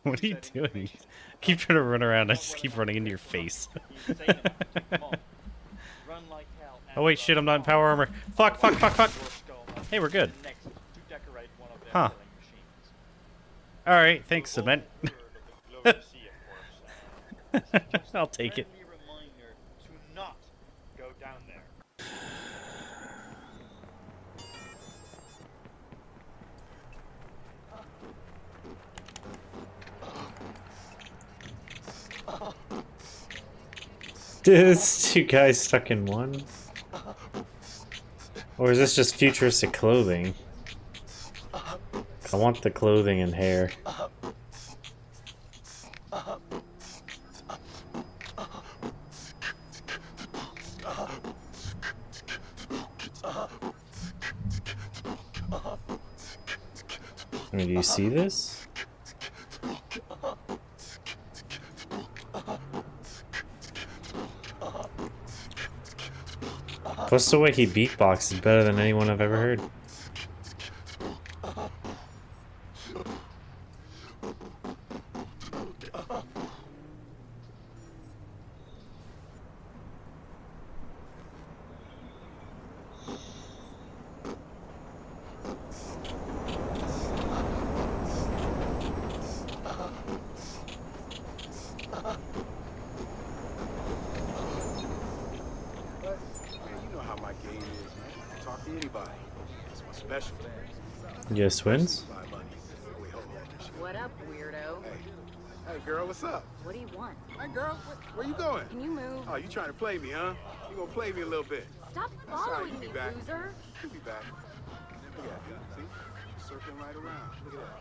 What are you doing? Keep trying to run around. I just keep running into your face. Oh wait, shit! I'm not in power armor. Fuck! Fuck! Fuck! Fuck! Hey, we're good. Huh. All right. Thanks, Cement. I'll take it. Is two guys stuck in one? Or is this just futuristic clothing? I want the clothing and hair. I mean, do you see this? Plus the way he beatboxes is better than anyone I've ever heard. Yes, wins. What up, weirdo? Hey, girl, what's up? What do you want? Hey, girl, where you going? Can you move? Oh, you trying to play me, huh? You gonna play me a little bit. Stop That's all right, following you me, be back. loser. You be back. Look at that. See? Circling right around. Look at that.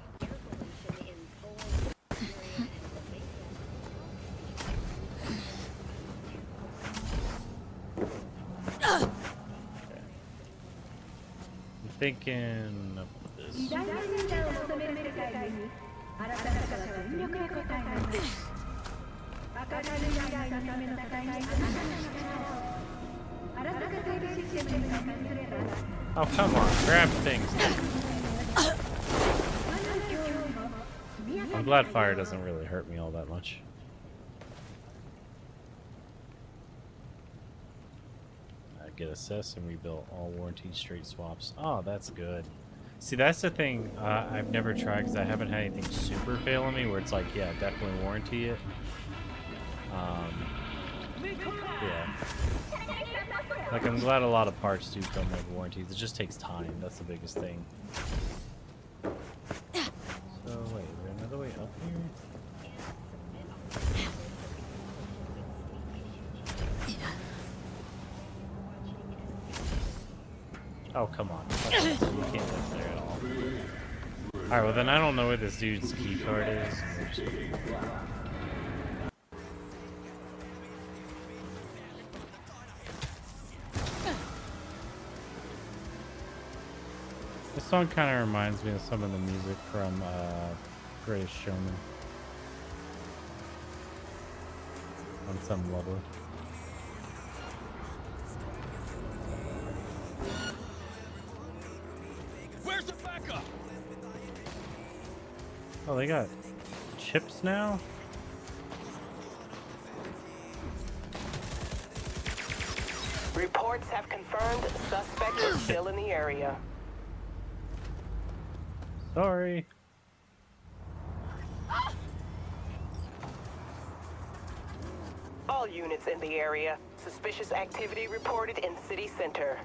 I'm thinking of this. Oh, come on. Grab things. I'm glad fire doesn't really hurt me all that much. Get assessed and rebuilt all warranty straight swaps. Oh, that's good. See, that's the thing I've never tried because I haven't had anything super fail on me where it's like, yeah, definitely warranty it. Yeah. Like, I'm glad a lot of parts do come with warranties. It just takes time. That's the biggest thing. So, wait, is there another way up here? Oh, come on. You can't live there at all. Alright, well then I don't know where this dude's key card is. This song kind of reminds me of some of the music from Greatest Showman. On some level. Where's the backup? Oh, they got chips now? Reports have confirmed suspect is still in the area. Sorry. All units in the area. Suspicious activity reported in city center.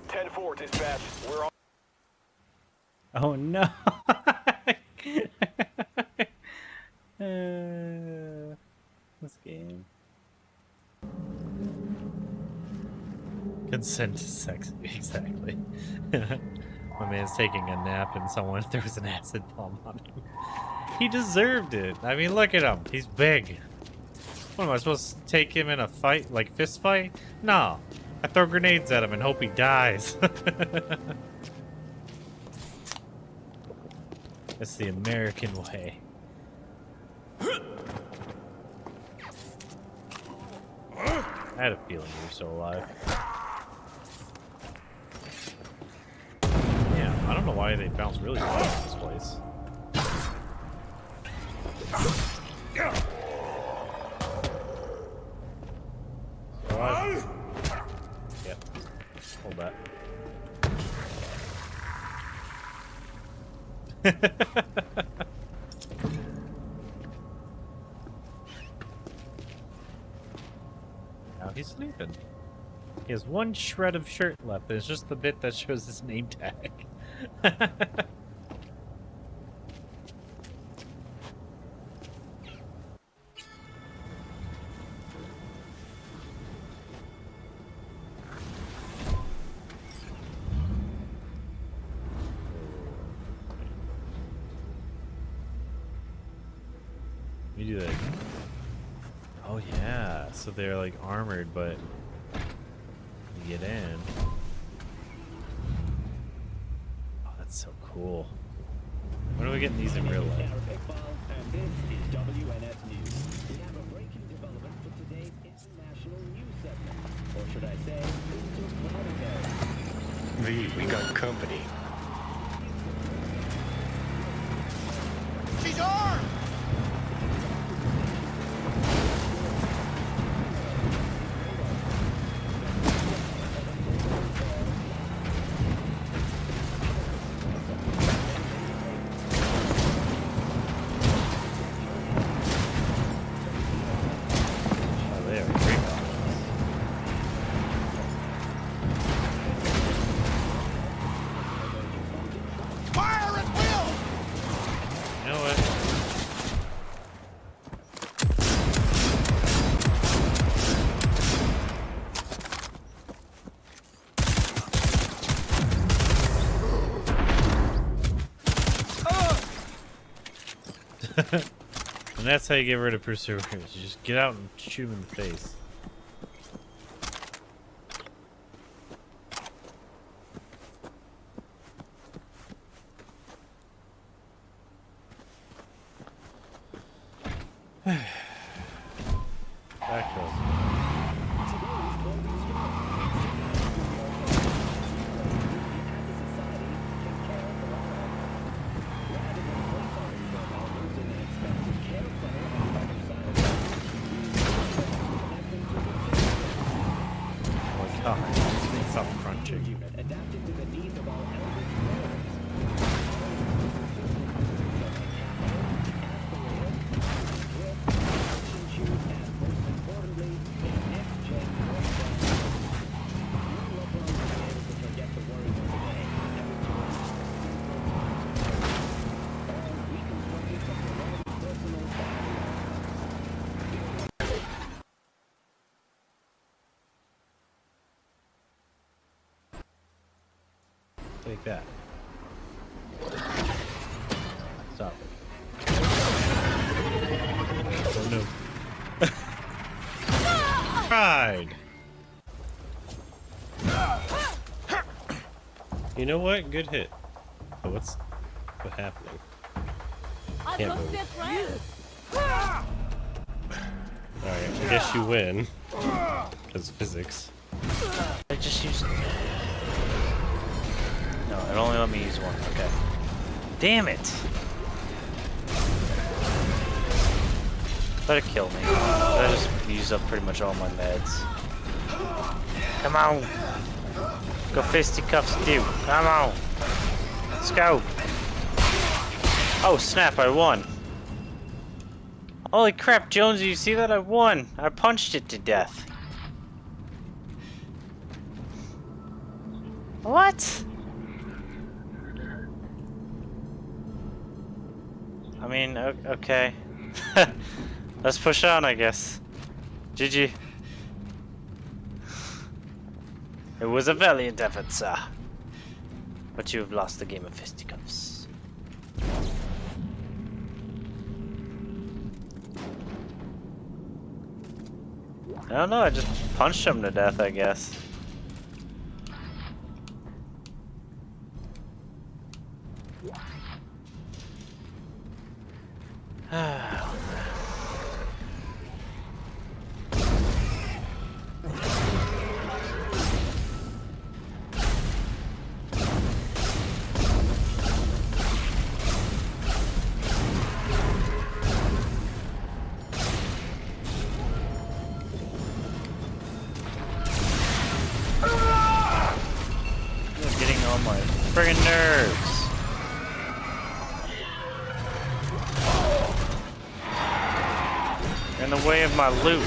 10-4 dispatch. We're on. Oh no. This game. Consent to sex, exactly. My man's taking a nap and someone throws an acid bomb on him. He deserved it. I mean, look at him. He's big. What, am I supposed to take him in a fight, like fist fight? No. I throw grenades at him and hope he dies. That's the American way. I had a feeling you were still alive. Yeah, I don't know why they bounce really well in this place. So yep. Hold that. Now he's sleeping. He has one shred of shirt left, and it's just the bit that shows his name tag. Let me do that. Oh yeah, so they're like armored, but you get in. Oh, that's so cool. When are we getting these in real life? And this is WNS News. We have a breaking development for today's international news segment. Or should I say, interplanetary. We got company. She's armed! Oh, they are great models. Fire at will! You know what? And that's how you get rid of pursuers. You just get out and shoot them in the face. Back to us. Oh my god, this thing stopped crunching. Adapting to the needs of our eldest players. Take that. Stop it. Oh no. Pride. You know what? Good hit. Oh, what's happening? Can't move. Alright, I guess you win. Because physics. I just used. No, it only let me use one. Okay. Damn it! Let it kill me. I just used up pretty much all my meds. Come on! Go fisticuffs, dude. Come on! Let's go! Oh snap! I won! Holy crap, Jonesy! You see that? I won! I punched it to death. What? I mean, okay. Let's push on, I guess. GG. It was a valiant effort, sir. But you have lost the game of fisticuffs. I don't know, I just punched him to death, I guess. on my friggin' nerves. In the way of my loot.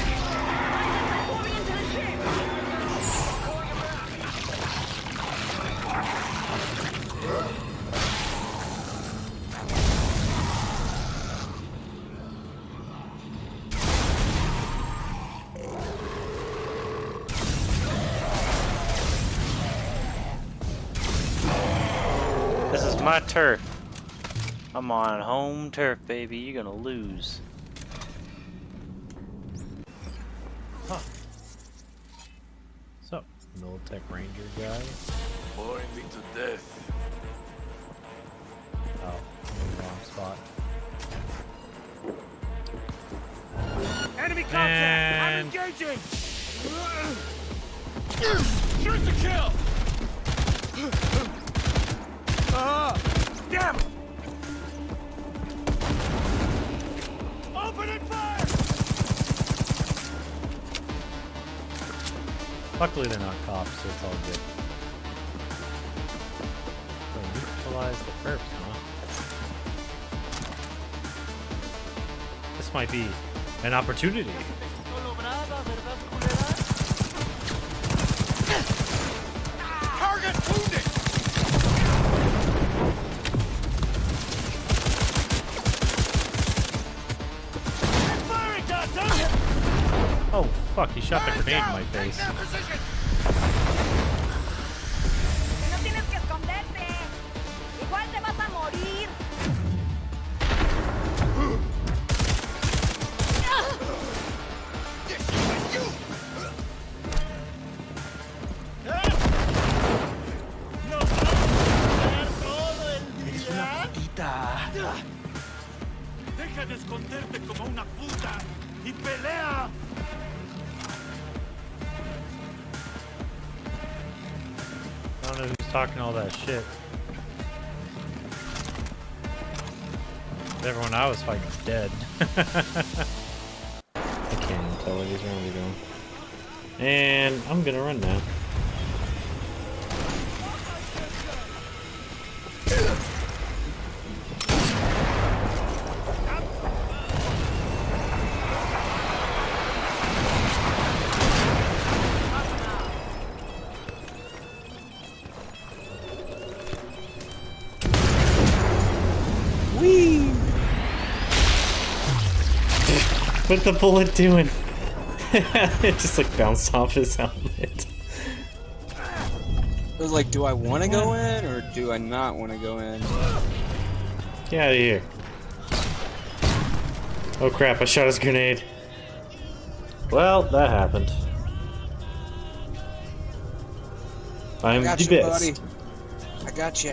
This is my turf. I'm on home turf, baby. You're gonna lose. Huh. So, Militech Ranger guy. Boring me to death. Oh, in the wrong spot. Enemy contact! And- I'm engaging! Shoot to kill! Damn! Opening fire! Luckily they're not cops, so it's all good. So neutralize the perps, huh? This might be an opportunity. Target wounded! Firing, Johnson! Oh fuck, he shot the grenade in my face. No tienes que esconderte. Igual te vas a morir. Deja de esconderte como una puta y pelea. I don't know who's talking all that shit. Everyone I was fighting is dead. I can't even tell where these rounds are going. And I'm gonna run now. What's the bullet doing? It just like bounced off his helmet. It was like, do I want to go in or do I not want to go in? Get out of here. Oh crap, I shot his grenade. Well, that happened. I'm I got the you, best. buddy. I got you.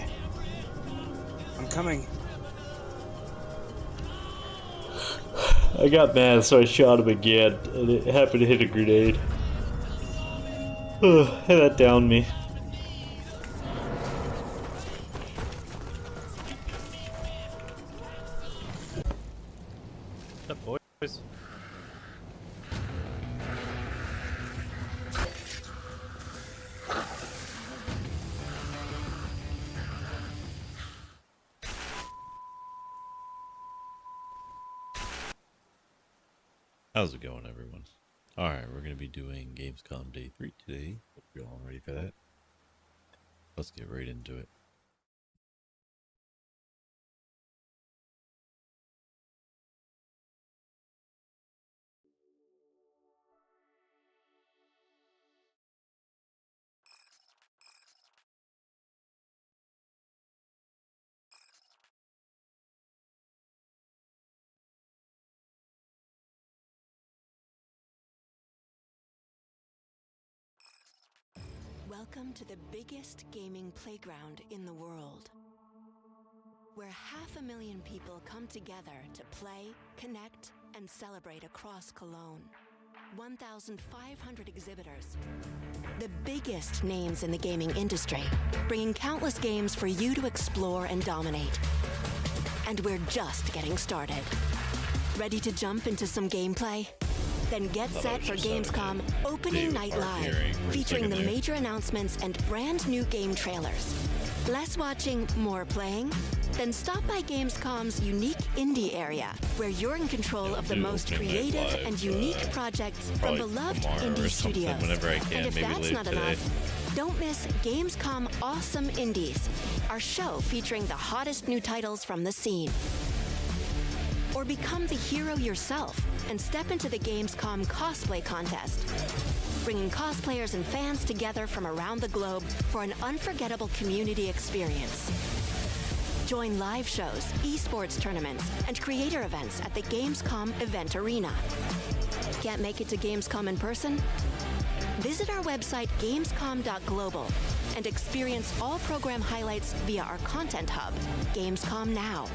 I'm coming. I got mad, so I shot him again, and it happened to hit a grenade. That downed me. What's up, boys? How's it going, everyone? Alright, we're going to be doing Gamescom Day 3 today. Hope you're all ready for that. Let's get right into it. Welcome to the biggest gaming playground in the world, where 500,000 people come together to play, connect, and celebrate across Cologne. 1,500 exhibitors, the biggest names in the gaming industry, bringing countless games for you to explore and dominate. And we're just getting started. Ready to jump into some gameplay? Then get Thought I set was for just having Gamescom a Opening David Night Hart Live, hearing for a featuring second the there. major announcements and brand new game trailers. Less watching, more playing? Then stop by Gamescom's unique indie area, where you're in control of the do most Opening Night creative Live, and unique projects from probably beloved tomorrow or indie something, studios. whenever I can, And if maybe that's late not today. enough, don't miss Gamescom Awesome Indies, our show featuring the hottest new titles from the scene. Or become the hero yourself and step into the Gamescom cosplay contest, bringing cosplayers and fans together from around the globe for an unforgettable community experience. Join live shows, esports tournaments, and creator events at the Gamescom Event Arena. Can't make it to Gamescom in person? Visit our website gamescom.global and experience all program highlights via our content hub, Gamescom Now.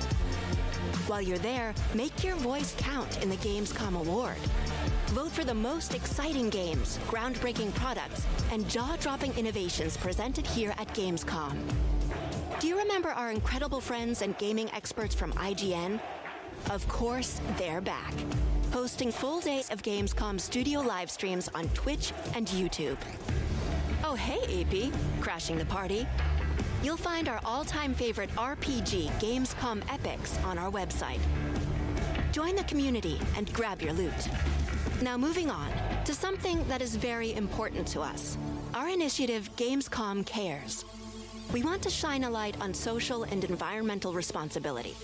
While you're there, make your voice count in the Gamescom Award. Vote for the most exciting games, groundbreaking products, and jaw-dropping innovations presented here at Gamescom. Do you remember our incredible friends and gaming experts from IGN? Of course, they're back, hosting full days of Gamescom studio live streams on Twitch and YouTube. Oh, hey, AP, crashing the party. You'll find our all-time favorite RPG Gamescom epics on our website. Join the community and grab your loot. Now moving on to something that is very important to us. Our initiative, Gamescom Cares. We want to shine a light on social and environmental responsibility.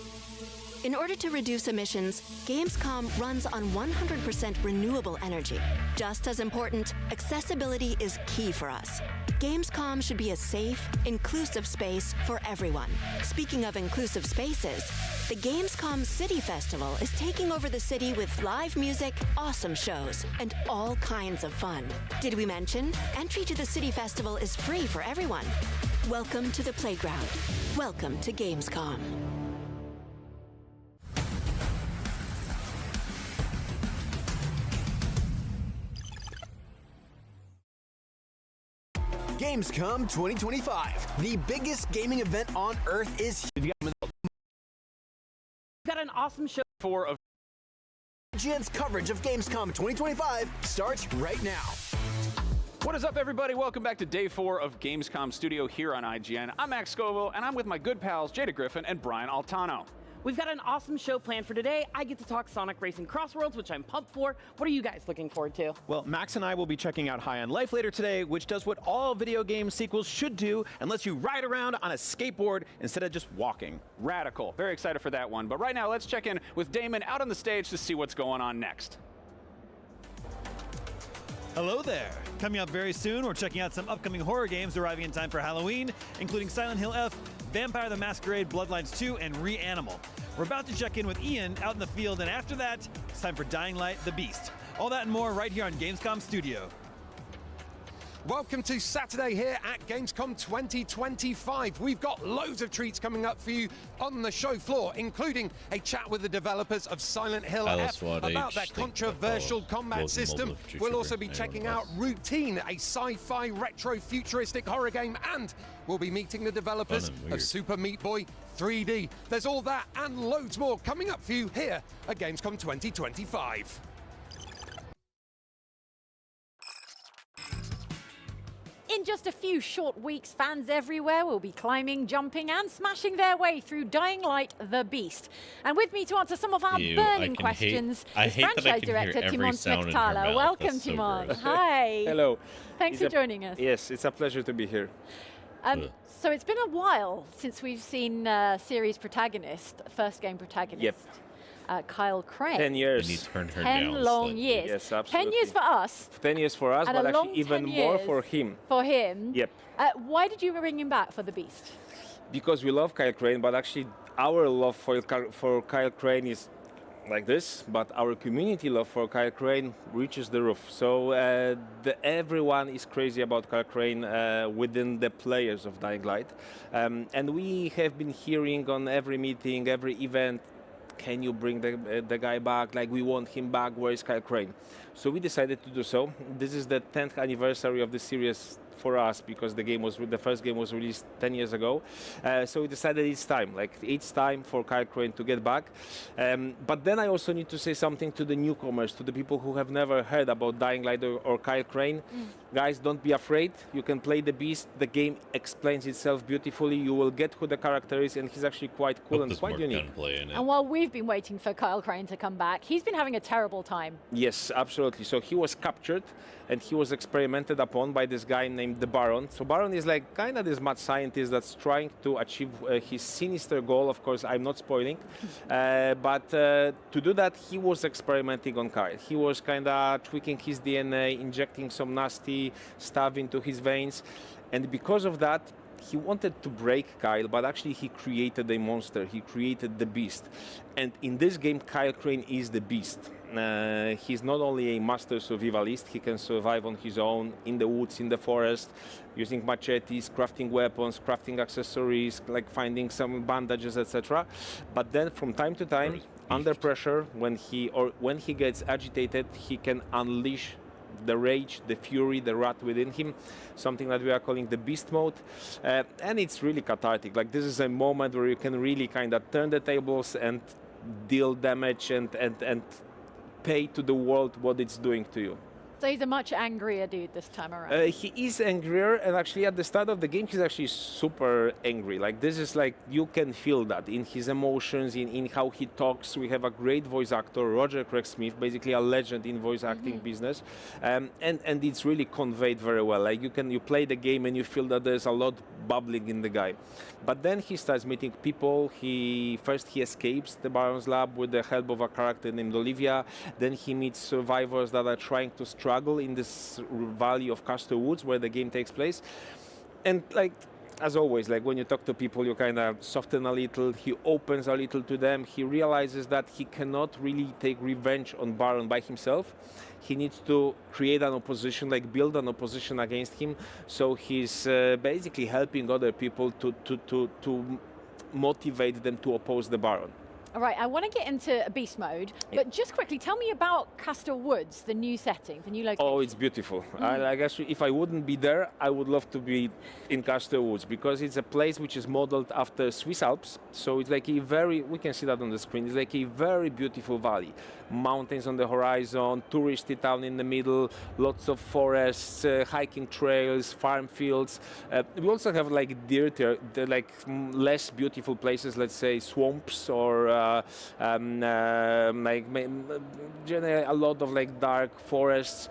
In order to reduce emissions, Gamescom runs on 100% renewable energy. Just as important, accessibility is key for us. Gamescom should be a safe, inclusive space for everyone. Speaking of inclusive spaces, the Gamescom City Festival is taking over the city with live music, awesome shows, and all kinds of fun. Did we mention? Entry to the City Festival is free for everyone. Welcome to the playground. Welcome to Gamescom. Gamescom 2025, the biggest gaming event on Earth is here. Got an awesome show for IGN's coverage of Gamescom 2025 starts right now. What is up, everybody? Welcome back to day 4 of Gamescom Studio here on IGN. I'm Max Scoville, and I'm with my good pals Jada Griffin and Brian Altano. We've got an awesome show planned for today. I get to talk Sonic Racing Crossworlds, which I'm pumped for. What are you guys looking forward to? Well, Max and I will be checking out High on Life later today, which does what all video game sequels should do and lets you ride around on a skateboard instead of just walking. Radical. Very excited for that one. But right now, let's check in with Damon out on the stage to see what's going on next. Hello there. Coming up very soon, we're checking out some upcoming horror games arriving in time for Halloween, including Silent Hill F, Vampire the Masquerade Bloodlines 2, and Reanimal. We're about to check in with Ian out in the field, and after that, it's time for Dying Light the Beast. All that and more right here on Gamescom Studio. Welcome to Saturday here at Gamescom 2025. We've got loads of treats coming up for you on the show floor, including a chat with the developers of Silent Hill F about their controversial combat system. We'll also be checking out Routine, a sci-fi retro futuristic horror game, and we'll be meeting the developers of Super Meat Boy 3D. There's all that and loads more coming up for you here at Gamescom 2025. In just a few short weeks, fans everywhere will be climbing, jumping, and smashing their way through Dying Light the Beast. And with me to answer some of our burning questions is franchise director Timon Smektala. Welcome, Timon. Hi. Hello. Thanks for joining us. Yes, it's a pleasure to be here. So it's been a while since we've seen series protagonist, first game protagonist. Yep. Kyle Crane. 10 years. And he turned her 10 down long slightly. years. Yes, absolutely. 10 years for us. 10 years for us, and but a long actually even 10 more years for him. For him. Yep. Why did you bring him back for the Beast? Because we love Kyle Crane, but actually our love for Kyle Crane is like this, but our community love for Kyle Crane reaches the roof. So everyone is crazy about Kyle Crane within the players of Dying Light. And we have been hearing on every meeting, every event, can you bring the guy back? Like, we want him back. Where is Kyle Crane? So we decided to do so. This is the 10th anniversary of the series for us because the first game was released 10 years ago. So we decided it's time for Kyle Crane to get back. But then I also need to say something to the newcomers, to the people who have never heard about Dying Light or Kyle Crane. Guys, don't be afraid. You can play the Beast. The game explains itself beautifully. You will get who the character is, and he's actually quite cool and quite unique. And while we've been waiting for Kyle Crane to come back, he's been having a terrible time. Yes, absolutely. So he was captured, and he was experimented upon by this guy named the Baron. So Baron is like kind of this mad scientist that's trying to achieve his sinister goal. Of course, I'm not spoiling. But to do that, he was experimenting on Kyle. He was kind of tweaking his DNA, injecting some nasty stuff into his veins. And because of that, he wanted to break Kyle, but actually he created a monster. He created the Beast. And in this game, Kyle Crane is the Beast. He's not only a master survivalist, he can survive on his own in the woods, in the forest, using machetes, crafting weapons, crafting accessories, like finding some bandages, etc. But then from time to time, under pressure, when he gets agitated, he can unleash the rage, the fury, the wrath within him, something that we are calling the beast mode. And it's really cathartic. Like, this is a moment where you can really kind of turn the tables and deal damage and pay to the world what it's doing to you. So he's a much angrier dude this time around. He is angrier, and actually at the start of the game he's actually super angry. Like, this is like, you can feel that in his emotions, in how he talks. We have a great voice actor, Roger Craig Smith, basically a legend in voice acting business, and it's really conveyed very well. Like, you play the game and you feel that there's a lot bubbling in the guy. But then he starts meeting people. He escapes the Baron's lab with the help of a character named Olivia. Then he meets survivors that are trying to struggle in this valley of Castor Woods where the game takes place. And like, as always, like when you talk to people, you kind of soften a little. He opens a little to them. He realizes that he cannot really take revenge on Baron by himself. He needs to create an opposition, like build an opposition against him. So he's basically helping other people to motivate them to oppose the Baron. All right, I want to get into beast mode, but just quickly, tell me about Castor Woods, the new setting, the new location. Oh, it's beautiful. I guess if I wouldn't be there, I would love to be in Castor Woods, because it's a place which is modeled after Swiss Alps. So it's like we can see that on the screen, it's like a very beautiful valley. Mountains on the horizon, touristy town in the middle, lots of forests, hiking trails, farm fields. We also have like dirtier, like less beautiful places, let's say swamps or like generally a lot of like dark forests,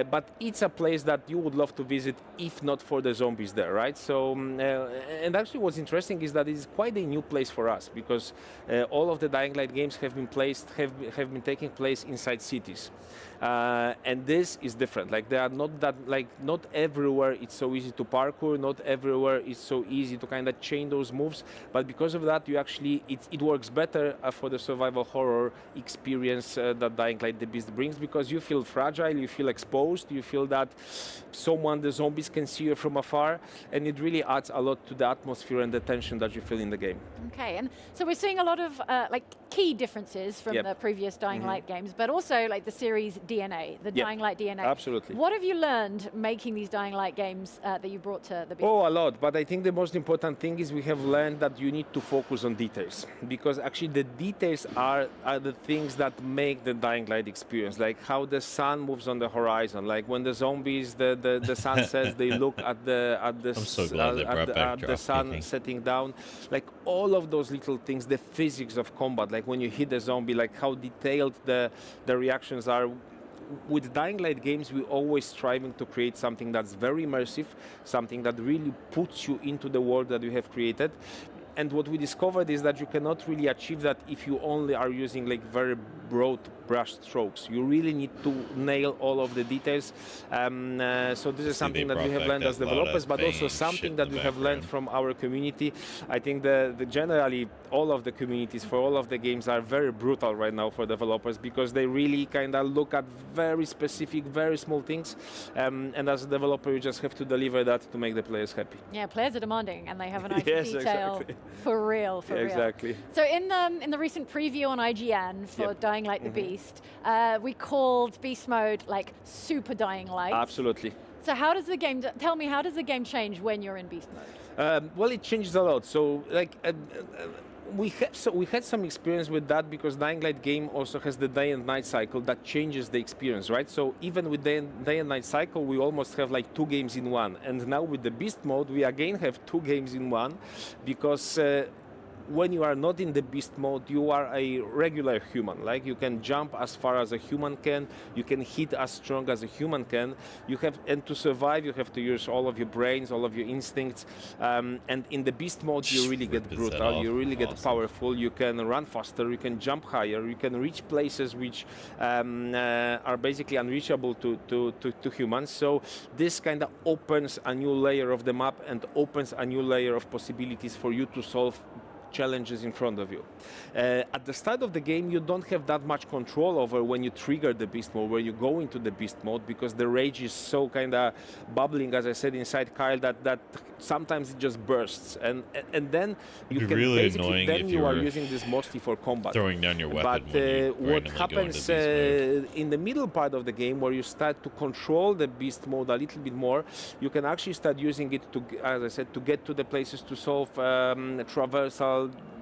but it's a place that you would love to visit if not for the zombies there, right? So and actually what's interesting is that it's quite a new place for us, because all of the Dying Light games have been taking place inside cities. And this is different. Like, they are not that, like, not everywhere it's so easy to parkour, not everywhere it's so easy to kind of chain those moves, but because of that, you actually, it works better for the survival horror experience that Dying Light the Beast brings, because you feel fragile, you feel exposed, you feel that the zombies can see you from afar, and it really adds a lot to the atmosphere and the tension that you feel in the game. Okay, and so we're seeing a lot of like key differences from the previous Dying Light games, but also like the series DNA, the Dying Light DNA. Absolutely. What have you learned making these Dying Light games that you brought to the Beast? Oh, a lot, but I think the most important thing is we have learned that you need to focus on details, because actually the details are the things that make the Dying Light experience, like how the sun moves on the horizon, like when the zombies, the sun sets, they look at the sun setting down, like all of those little things, the physics of combat, like when you hit a zombie, like how detailed the reactions are. With Dying Light games, we're always striving to create something that's very immersive, something that really puts you into the world that you have created. And what we discovered is that you cannot really achieve that if you only are using like very broad brush strokes. You really need to nail all of the details. So this is something that we have learned as developers, but also something that we have learned from our community. I think generally all of the communities for all of the games are very brutal right now for developers, because they really kind of look at very specific, very small things. And as a developer, you just have to deliver that to make the players happy. Yeah, players are demanding, and they have an eye for yes, detail. Exactly. For real, for real. Exactly. So in the recent preview on IGN for Dying Light the Beast, we called Beast Mode like Super Dying Light. Absolutely. So how does the game, tell me, how does the game change when you're in beast mode? Well, it changes a lot. So, like, we had some experience with that because Dying Light game also has the day and night cycle that changes the experience, right? So even with day and night cycle, we almost have like 2 games in one. And now with the beast mode, we again have 2 games in one because when you are not in the beast mode, you are a regular human. Like, you can jump as far as a human can, you can hit as strong as a human can. And to survive, you have to use all of your brains, all of your instincts. And in the beast mode, you really get brutal, you really get powerful. You can run faster, you can jump higher, you can reach places which are basically unreachable to humans. So this kind of opens a new layer of the map and opens a new layer of possibilities for you to solve challenges in front of you. At the start of the game, you don't have that much control over when you trigger the beast mode, where you go into the beast mode, because the rage is so kind of bubbling, as I said, inside Kyle, that sometimes it just bursts, and then you can really basically, then you are using this mostly for combat. Throwing down your weapon. But what happens in the middle part of the game, where you start to control the beast mode a little bit more, you can actually start using it to, as I said, to get to the places to solve traversal,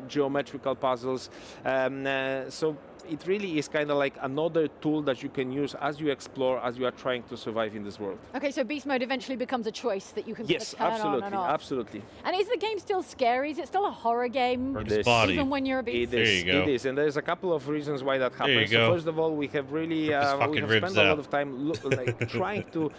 geometrical puzzles. So it really is kind of like another tool that you can use as you explore, as you are trying to survive in this world. Okay, so beast mode eventually becomes a choice that you can yes, turn absolutely, on and off. absolutely. And is the game still scary? Is it still a horror game? Even when you're a beast? It is, it is, and there's a couple of reasons why that happens. So first of all, we have really we have spent a lot of time trying to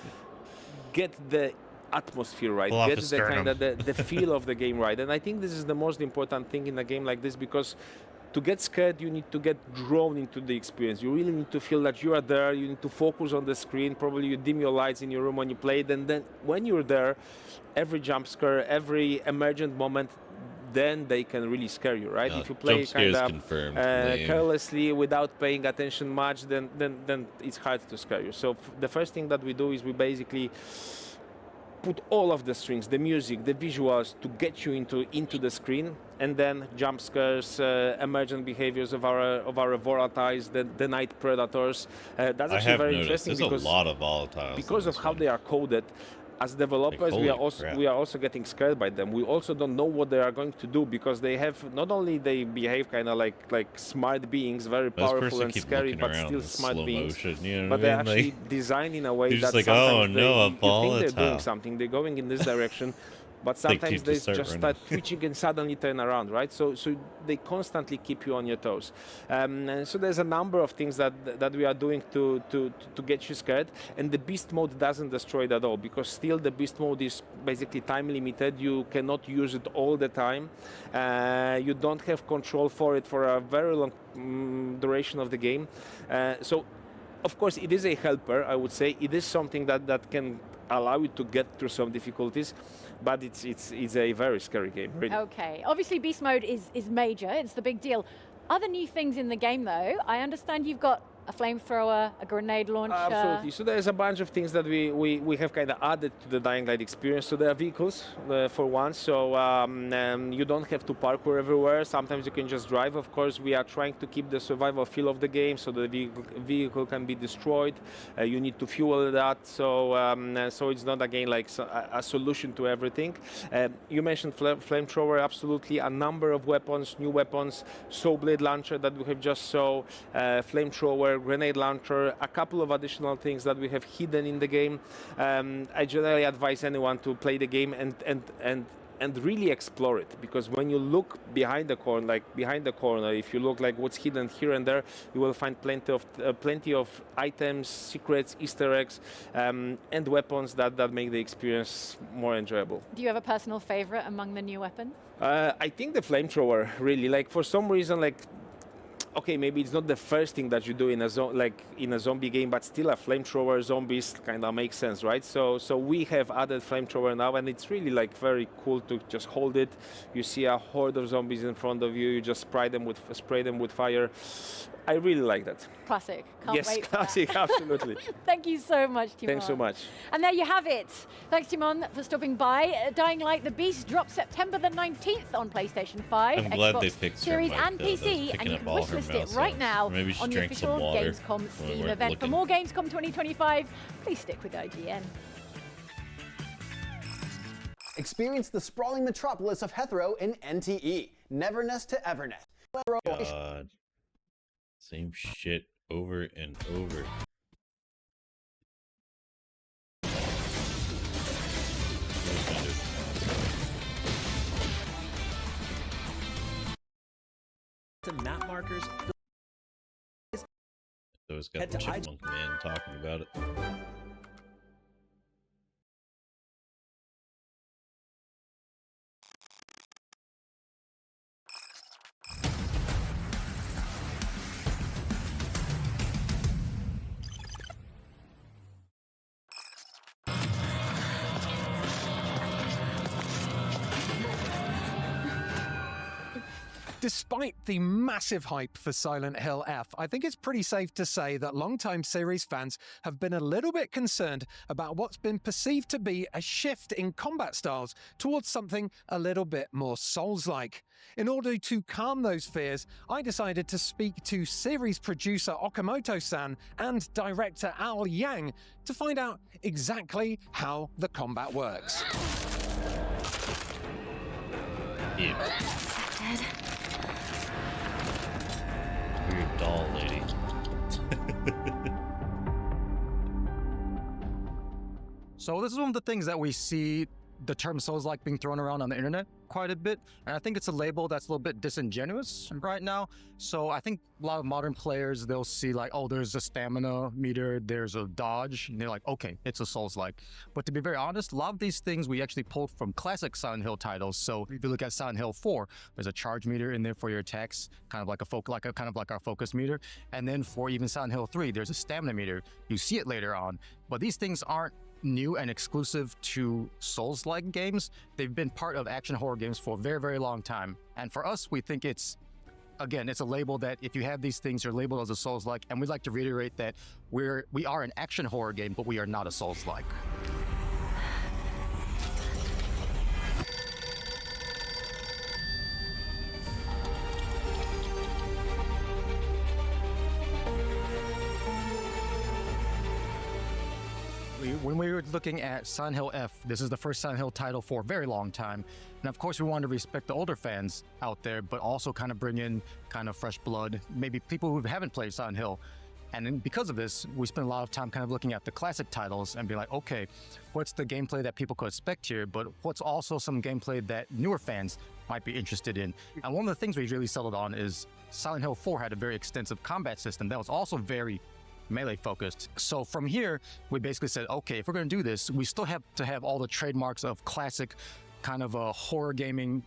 get the atmosphere right, get the kind of the feel of the game right, and I think this is the most important thing in a game like this, because to get scared, you need to get drawn into the experience. You really need to feel that you are there. You need to focus on the screen. Probably you dim your lights in your room when you play it, and then when you're there, every jump scare, every emergent moment, then they can really scare you, right? If you play kind of carelessly without paying attention much, then it's hard to scare you. So the first thing that we do is we basically put all of the strings, the music, the visuals, to get you into the screen, and then jump scares, emergent behaviors of our volatiles, the night predators. That's actually very interesting because a lot of volatiles because of how they are coded. As developers, like, we are also getting scared by them. We also don't know what they are going to do, because they have not only they behave kind of like smart beings, very powerful and scary, but still smart beings. But they're actually designed in a way that like, sometimes you think they're doing something, they're going in this direction. But sometimes they just start twitching and suddenly turn around, right? So they constantly keep you on your toes. And so there's a number of things that we are doing to get you scared. And the beast mode doesn't destroy it at all, because still the beast mode is basically time limited. You cannot use it all the time. You don't have control for it for a very long duration of the game. So of course it is a helper, I would say. It is something that can allow you to get through some difficulties, but it's a very scary game, really. Okay, obviously beast mode is major, it's the big deal. Other new things in the game though, I understand you've got a flamethrower, a grenade launcher. Absolutely. So there's a bunch of things that we have kind of added to the Dying Light experience. So there are vehicles, for one. So you don't have to parkour everywhere. Sometimes you can just drive. Of course, we are trying to keep the survival feel of the game, so the vehicle can be destroyed. You need to fuel that. So so it's not, again, like a solution to everything. You mentioned flamethrower. Absolutely. A number of weapons, new weapons. Saw blade launcher that we have just saw. Flamethrower, grenade launcher, a couple of additional things that we have hidden in the game. I generally advise anyone to play the game and really explore it, because when you look behind the corner, if you look like what's hidden here and there, you will find plenty of items, secrets, Easter eggs, and weapons that make the experience more enjoyable. Do you have a personal favorite among the new weapons? I think the flamethrower, really. Like, for some reason, like, okay, maybe it's not the first thing that you do in a zombie game, but still a flamethrower, zombies kind of makes sense, right? So we have added flamethrower now, and it's really like very cool to just hold it. You see a horde of zombies in front of you, you just spray them with fire. I really like that. Classic. Can't wait for classic, that. absolutely. Thank you so much, Timon. Thanks so much. And there you have it. Thanks, Timon, for stopping by. Dying Light the Beast drops September the 19th on PlayStation 5, I'm glad Xbox they picked Series Thermite, and though. PC, and you can wishlist it right now on the official Gamescom Steam event. For more Gamescom 2025, please stick with IGN. Experience the sprawling metropolis of Hetero in NTE, Neverness to Everness. God. Same shit over and over. The map markers. So it's got the chipmunk man talking about it. Despite the massive hype for Silent Hill F, I think it's pretty safe to say that longtime series fans have been a little bit concerned about what's been perceived to be a shift in combat styles towards something a little bit more Souls-like. In order to calm those fears, I decided to speak to series producer Okamoto-san and director Al Yang to find out exactly how the combat works. Weird doll lady. So this is one of the things that we see the term Souls-like being thrown around on the internet quite a bit, and I think it's a label that's a little bit disingenuous right now. So I think a lot of modern players, they'll see like, oh, there's a stamina meter, there's a dodge, and they're like, okay, it's a Souls-like. But to be very honest, a lot of these things we actually pulled from classic Silent Hill titles. So if you look at Silent Hill 4, there's a charge meter in there for your attacks, kind of like our focus meter. And then for even Silent Hill 3, there's a stamina meter. You see it later on, but these things aren't new and exclusive to Souls-like games. They've been part of action horror games for a very, very long time. And for us, we think it's a label that if you have these things, you're labeled as a Souls-like. And we'd like to reiterate that we are an action horror game, but we are not a Souls-like. When we were looking at Silent Hill F, this is the first Silent Hill title for a very long time. And of course, we wanted to respect the older fans out there, but also kind of bring in kind of fresh blood, maybe people who haven't played Silent Hill. And then because of this, we spent a lot of time kind of looking at the classic titles and be like, okay, what's the gameplay that people could expect here, but what's also some gameplay that newer fans might be interested in? And one of the things we really settled on is Silent Hill 4 had a very extensive combat system that was also very melee focused. So from here, we basically said, okay, if we're going to do this, we still have to have all the trademarks of classic kind of a horror gaming,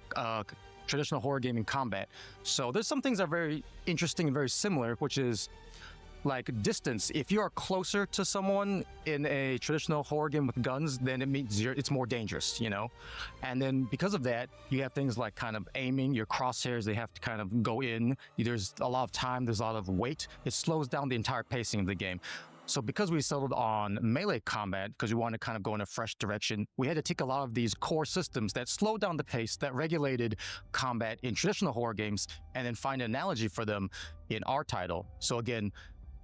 traditional horror gaming combat. So there's some things that are very interesting and very similar, which is like distance. If you are closer to someone in a traditional horror game with guns, then it means it's more dangerous, you know? And then because of that, you have things like kind of aiming, your crosshairs, they have to kind of go in. There's a lot of time, there's a lot of weight. It slows down the entire pacing of the game. So because we settled on melee combat, because we wanted to kind of go in a fresh direction, we had to take a lot of these core systems that slowed down the pace, that regulated combat in traditional horror games, and then find an analogy for them in our title. So again,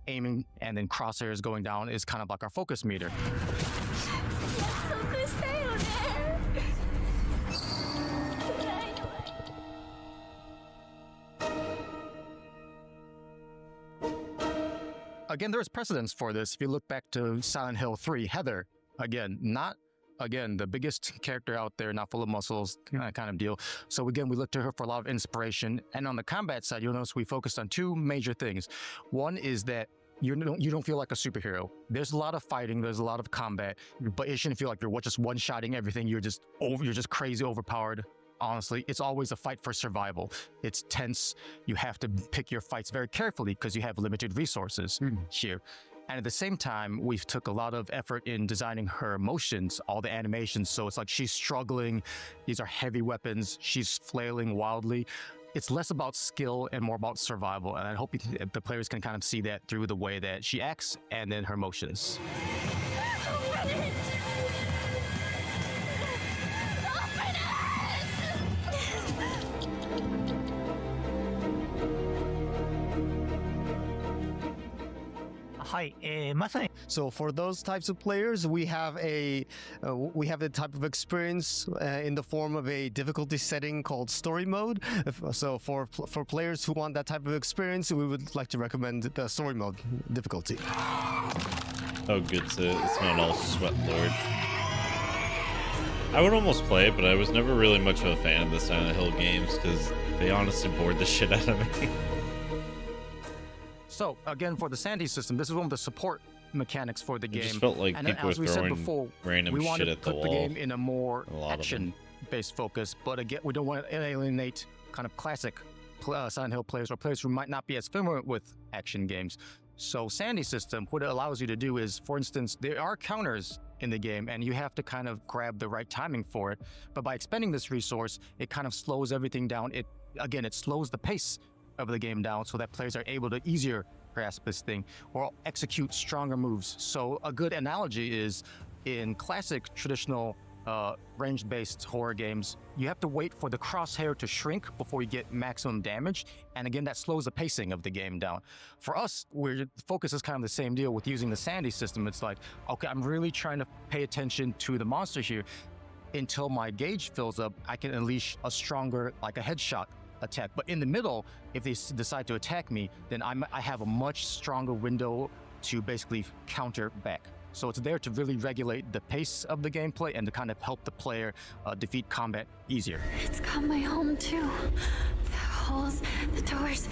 aiming and then crosshairs going down is kind of like our focus meter. Again, there's precedence for this. If you look back to Silent Hill 3, Heather, again, not the biggest character out there, not full of muscles, kind of deal. So again, we looked to her for a lot of inspiration. And on the combat side, you'll notice we focused on two major things. One is that you don't feel like a superhero. There's a lot of fighting, there's a lot of combat, but it shouldn't feel like you're just one-shotting everything. You're just crazy overpowered. Honestly, it's always a fight for survival. It's tense. You have to pick your fights very carefully because you have limited resources here. And at the same time, we've took a lot of effort in designing her emotions, all the animations. So it's like she's struggling. These are heavy weapons. She's flailing wildly. It's less about skill and more about survival. And I hope the players can kind of see that through the way that she acts and then her emotions. So for those types of players, we have a type of experience in the form of a difficulty setting called story mode. So for players who want that type of experience, we would like to recommend the story mode difficulty. Oh, good. So it's not all sweat lord. I would almost play it, but I was never really much of a fan of the Silent Hill games because they honestly bored the shit out of me. So again, for the Sandy system, this is one of the support mechanics for the game. It just felt like and people were as we said throwing before, random we wanted shit at to the put the wall. game in a more A lot of them. action-based focus, but again, we don't want to alienate kind of classic Silent Hill players or players who might not be as familiar with action games. So Sandy system, what it allows you to do is, for instance, there are counters in the game and you have to kind of grab the right timing for it. But by expending this resource, it kind of slows everything down. It slows the pace of the game down so that players are able to easier grasp this thing or execute stronger moves. So a good analogy is in classic traditional range-based horror games, you have to wait for the crosshair to shrink before you get maximum damage. And again, that slows the pacing of the game down. For us, the focus is kind of the same deal with using the Sandy system. It's like, okay, I'm really trying to pay attention to the monster here. Until my gauge fills up, I can unleash a stronger, like a headshot attack. But in the middle, if they decide to attack me, then I have a much stronger window to basically counter back. So it's there to really regulate the pace of the gameplay and to kind of help the player defeat combat easier. It's got my home too. The halls, the doors,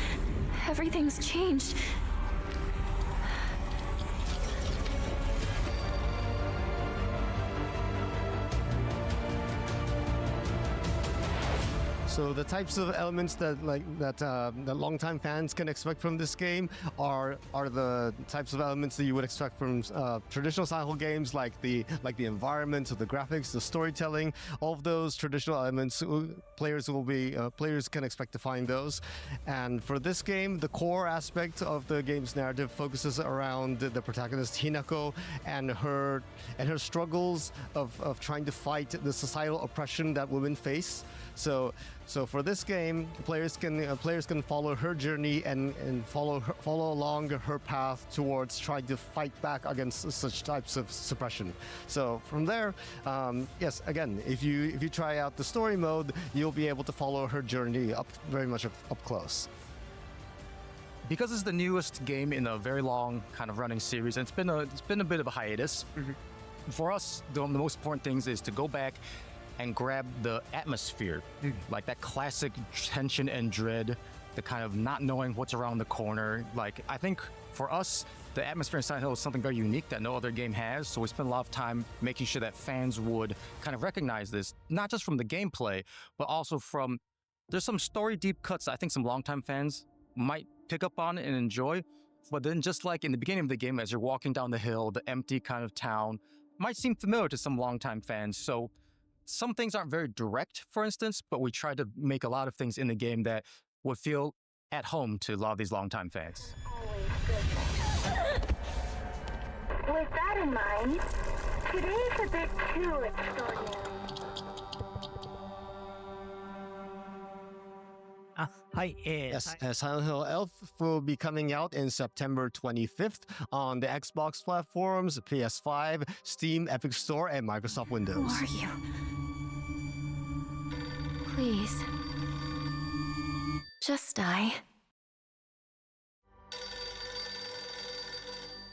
everything's changed. So the types of elements that longtime fans can expect from this game are the types of elements that you would expect from traditional Silent Hill games, like the environment, the graphics, the storytelling. All of those traditional elements, players can expect to find those. And for this game, the core aspect of the game's narrative focuses around the protagonist Hinako and her struggles of trying to fight the societal oppression that women face. So for this game, players can follow her journey and follow along her path towards trying to fight back against such types of suppression. So from there, yes, again, if you try out the story mode, you'll be able to follow her journey very much up close. Because it's the newest game in a very long kind of running series, and it's been a bit of a hiatus. For us, the most important things is to go back and grab the atmosphere, like that classic tension and dread, the kind of not knowing what's around the corner. Like, I think for us, the atmosphere in Silent Hill is something very unique that no other game has, so we spent a lot of time making sure that fans would kind of recognize this, not just from the gameplay, but also from, there's some story deep cuts I think some longtime fans might pick up on and enjoy, but then just like in the beginning of the game, as you're walking down the hill, the empty kind of town might seem familiar to some longtime fans. So some things aren't very direct, for instance, but we try to make a lot of things in the game that would feel at home to a lot of these longtime fans. With that in mind, today's a bit too extraordinary. Yes, Silent Hill Elf will be coming out in September 25th on the Xbox platforms, PS5, Steam, Epic Store, and Microsoft Windows. Who are you? Please. Just die.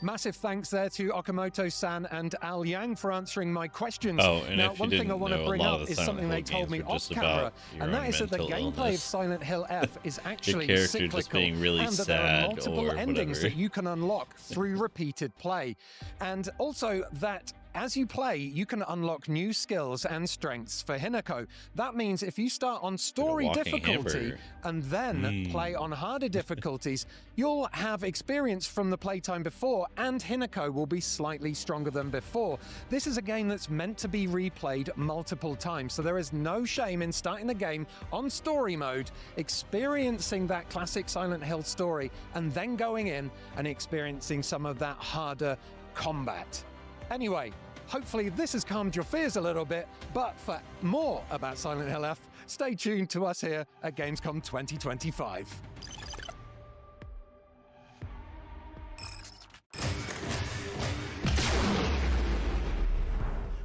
Massive thanks there to Okamoto-san and Al Yang for answering my questions. Oh, and now, if you one thing I didn't want to know, a bring lot up of the is Silent something Hill they told games me are off just camera, about your and that own is that the mental gameplay of illness. Silent Hill F is actually character cyclical, just being really and that there are sad multiple or endings whatever. that you can unlock through repeated play, and also that as you play, you can unlock new skills and strengths for Hinako. That means if you start on story walking difficulty hamburger. and then play on harder difficulties, you'll have experience from the playtime before, and Hinako will be slightly stronger than before. This is a game that's meant to be replayed multiple times, so there is no shame in starting the game on story mode, experiencing that classic Silent Hill story, and then going in and experiencing some of that harder combat. Anyway, hopefully this has calmed your fears a little bit, but for more about Silent Hill F, stay tuned to us here at Gamescom 2025.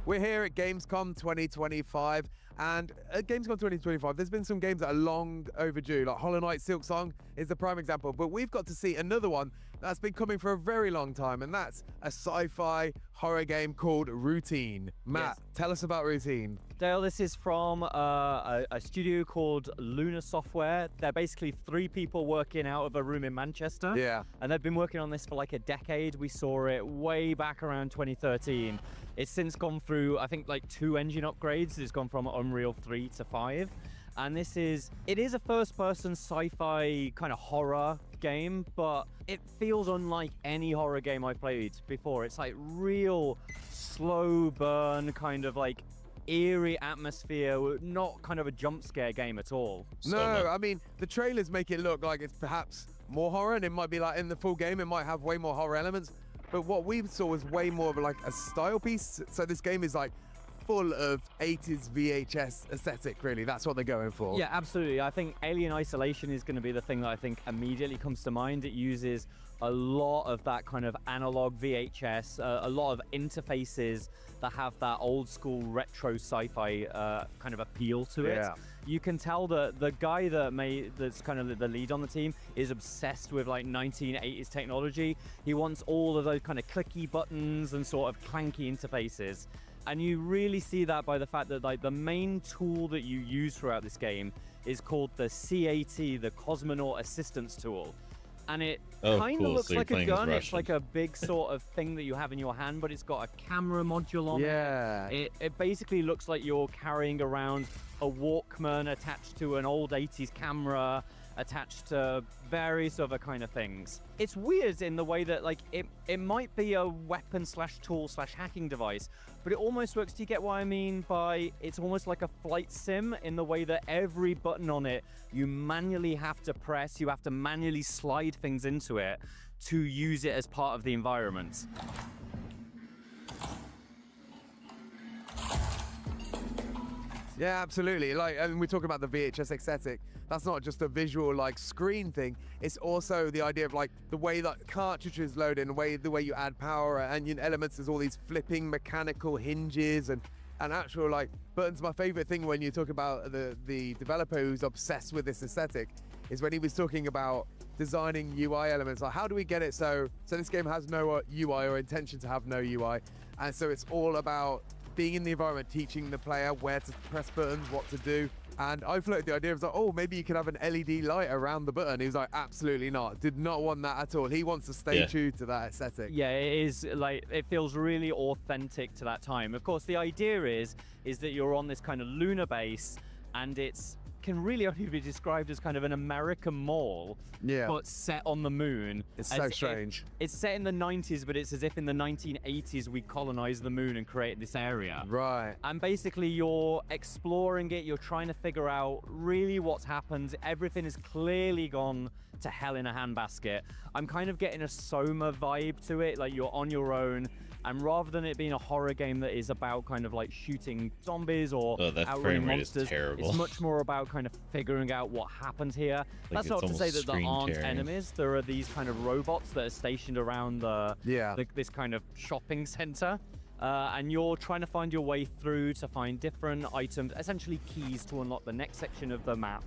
We're here at Gamescom 2025, and at Gamescom 2025, there's been some games that are long overdue, like Hollow Knight Silksong is the prime example, but we've got to see another one that's been coming for a very long time, and that's a sci-fi horror game called Routine. Matt, tell us about Routine. Dale, this is from a studio called Luna Software. They're basically 3 people working out of a room in Manchester. Yeah. And they've been working on this for like a decade. We saw it way back around 2013. It's since gone through, I think, like 2 engine upgrades. It's gone from Unreal 3 to 5. And it is a first-person sci-fi kind of horror game, but it feels unlike any horror game I've played before. It's like real slow burn, kind of like eerie atmosphere, not kind of a jump scare game at all. No, I mean, the trailers make it look like it's perhaps more horror, and it might be like in the full game, it might have way more horror elements. But what we saw was way more of like a style piece. So this game is like full of 80s VHS aesthetic, really. That's what they're going for. Yeah, absolutely. I think Alien Isolation is going to be the thing that I think immediately comes to mind. It uses a lot of that kind of analog VHS, a lot of interfaces that have that old school retro sci-fi kind of appeal to it. Yeah. You can tell that the guy that's kind of the lead on the team is obsessed with like 1980s technology. He wants all of those kind of clicky buttons and sort of clanky interfaces. And you really see that by the fact that like the main tool that you use throughout this game is called the CAT, the Cosmonaut Assistance Tool. And it kind of looks like a gun. It's like a big sort of thing that you have in your hand, but it's got a camera module on it. It basically looks like you're carrying around a Walkman attached to an old 80s camera, attached to various other kind of things. It's weird in the way that like it might be a weapon / tool / hacking device, but it almost works. Do you get what I mean by it's almost like a flight sim in the way that every button on it you manually have to press, you have to manually slide things into it to use it as part of the environment. Yeah, absolutely. Like, I mean, we're talking about the VHS aesthetic. That's not just a visual like screen thing. It's also the idea of like the way that cartridges load in, the way you add power and elements. There's all these flipping mechanical hinges and actual like buttons. My favorite thing when you talk about the developer who's obsessed with this aesthetic is when he was talking about designing UI elements. Like, how do we get it so this game has no UI or intention to have no UI, and so it's all about being in the environment, teaching the player where to press buttons, what to do. And I floated the idea of like, oh, maybe you could have an LED light around the button. He was like, absolutely not. Did not want that at all. He wants to stay true to that aesthetic. Yeah, it is like, it feels really authentic to that time. Of course, the idea is that you're on this kind of lunar base, and can really only be described as kind of an American mall, but set on the moon. It's so strange. It's set in the 90s, but it's as if in the 1980s we colonized the moon and created this area. Right. And basically you're exploring it, you're trying to figure out really what's happened. Everything has clearly gone to hell in a handbasket. I'm kind of getting a Soma vibe to it, like you're on your own. And rather than it being a horror game that is about kind of like shooting zombies or outrunning monsters, it's much more about kind of figuring out what happened here. Like, that's not to say that there aren't enemies. There are these kind of robots that are stationed around this kind of shopping center. And you're trying to find your way through to find different items, essentially keys to unlock the next section of the map,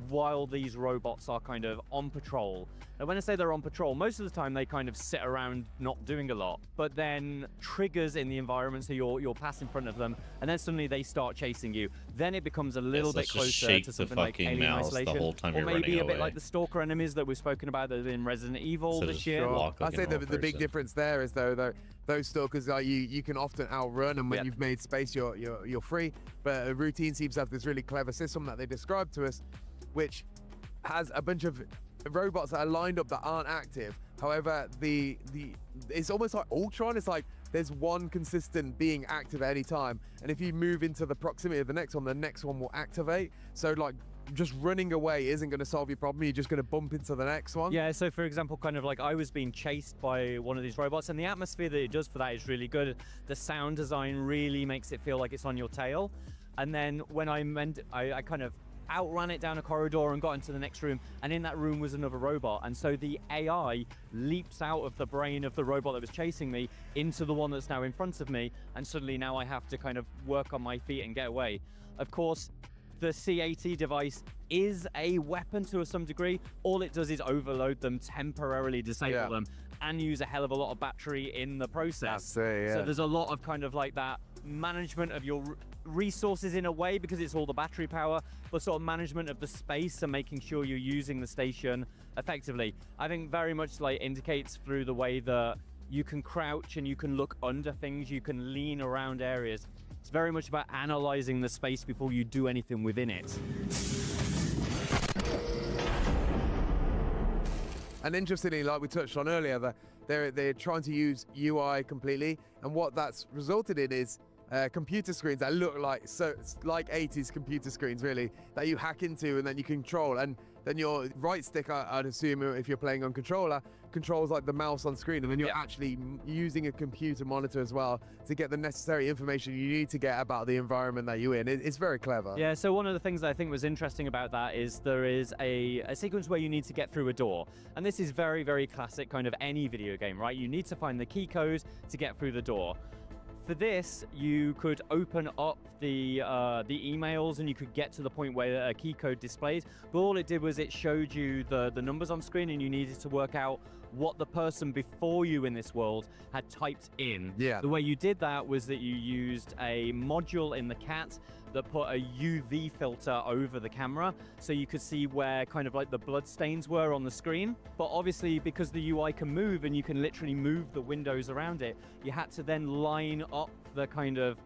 while these robots are kind of on patrol. And when I say they're on patrol, most of the time they kind of sit around not doing a lot, but then triggers in the environment, so you'll pass in front of them, and then suddenly they start chasing you. Then it becomes a little bit closer to something like Alien Isolation, or maybe a bit like the Stalker enemies that we've spoken about that are in Resident Evil this year. I'd say the big difference there is though those Stalkers are you can often outrun, and when you've made space you're free. But a Routine seems to have this really clever system that they described to us, which has a bunch of robots that are lined up that aren't active. However, it's almost like Ultron. It's like there's one consistent being active at any time, and if you move into the proximity of the next one will activate. So like just running away isn't going to solve your problem. You're just going to bump into the next one. Yeah, so for example, kind of like I was being chased by one of these robots, and the atmosphere that it does for that is really good. The sound design really makes it feel like it's on your tail. And then when I kind of outran it down a corridor and got into the next room, and in that room was another robot. And so the AI leaps out of the brain of the robot that was chasing me into the one that's now in front of me, and suddenly now I have to kind of work on my feet and get away. Of course, the C80 device is a weapon to some degree. All it does is overload them, temporarily disable them, and use a hell of a lot of battery in the process. That's it, yeah. So there's a lot of kind of like that management of your resources in a way, because it's all the battery power, but sort of management of the space and making sure you're using the station effectively. I think very much like indicates through the way that you can crouch and you can look under things, you can lean around areas. It's very much about analyzing the space before you do anything within it. And interestingly, like we touched on earlier, that they're trying to use UI completely, and what that's resulted in is computer screens that look like 80s computer screens, really, that you hack into and then you control. And then your right stick, I'd assume, if you're playing on controller, controls like the mouse on screen, and then you're actually using a computer monitor as well to get the necessary information you need to get about the environment that you're in. It's very clever. Yeah, so one of the things that I think was interesting about that is there is a sequence where you need to get through a door. And this is very, very classic kind of any video game, right? You need to find the key code to get through the door. For this, you could open up the emails and you could get to the point where a key code displays, but all it did was it showed you the numbers on screen, and you needed to work out what the person before you in this world had typed in. Yeah. The way you did that was that you used a module in the cat that put a UV filter over the camera, so you could see where kind of like the blood stains were on the screen. But obviously, because the UI can move and you can literally move the windows around it, you had to then line up the kind of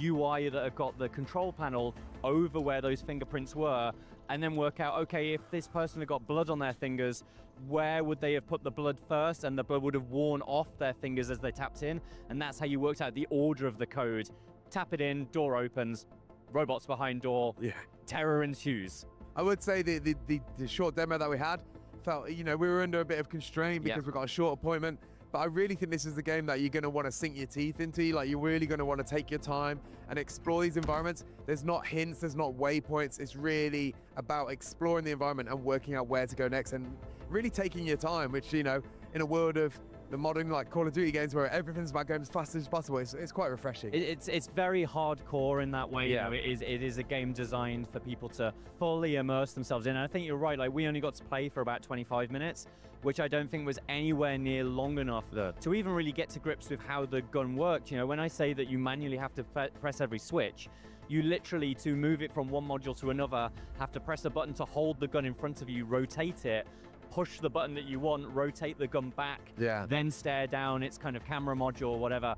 UI that had got the control panel over where those fingerprints were, and then work out, okay, if this person had got blood on their fingers, where would they have put the blood first, and the blood would have worn off their fingers as they tapped in, and that's how you worked out the order of the code. Tap it in, door opens, robots behind door, terror ensues. I would say the short demo that we had felt, we were under a bit of constraint because we got a short appointment, but I really think this is the game that you're going to want to sink your teeth into. Like, you're really going to want to take your time and explore these environments. There's not hints, there's not waypoints. It's really about exploring the environment and working out where to go next, and really taking your time, which, in a world of the modern like Call of Duty games where everything's about going as fast as possible, it's quite refreshing. It's very hardcore in that way. Yeah. It is a game designed for people to fully immerse themselves in. And I think you're right. Like, we only got to play for about 25 minutes, which I don't think was anywhere near long enough to even really get to grips with how the gun worked. When I say that you manually have to press every switch, you literally, to move it from one module to another, have to press a button to hold the gun in front of you, rotate it, push the button that you want, rotate the gun back, then stare down its kind of camera module or whatever.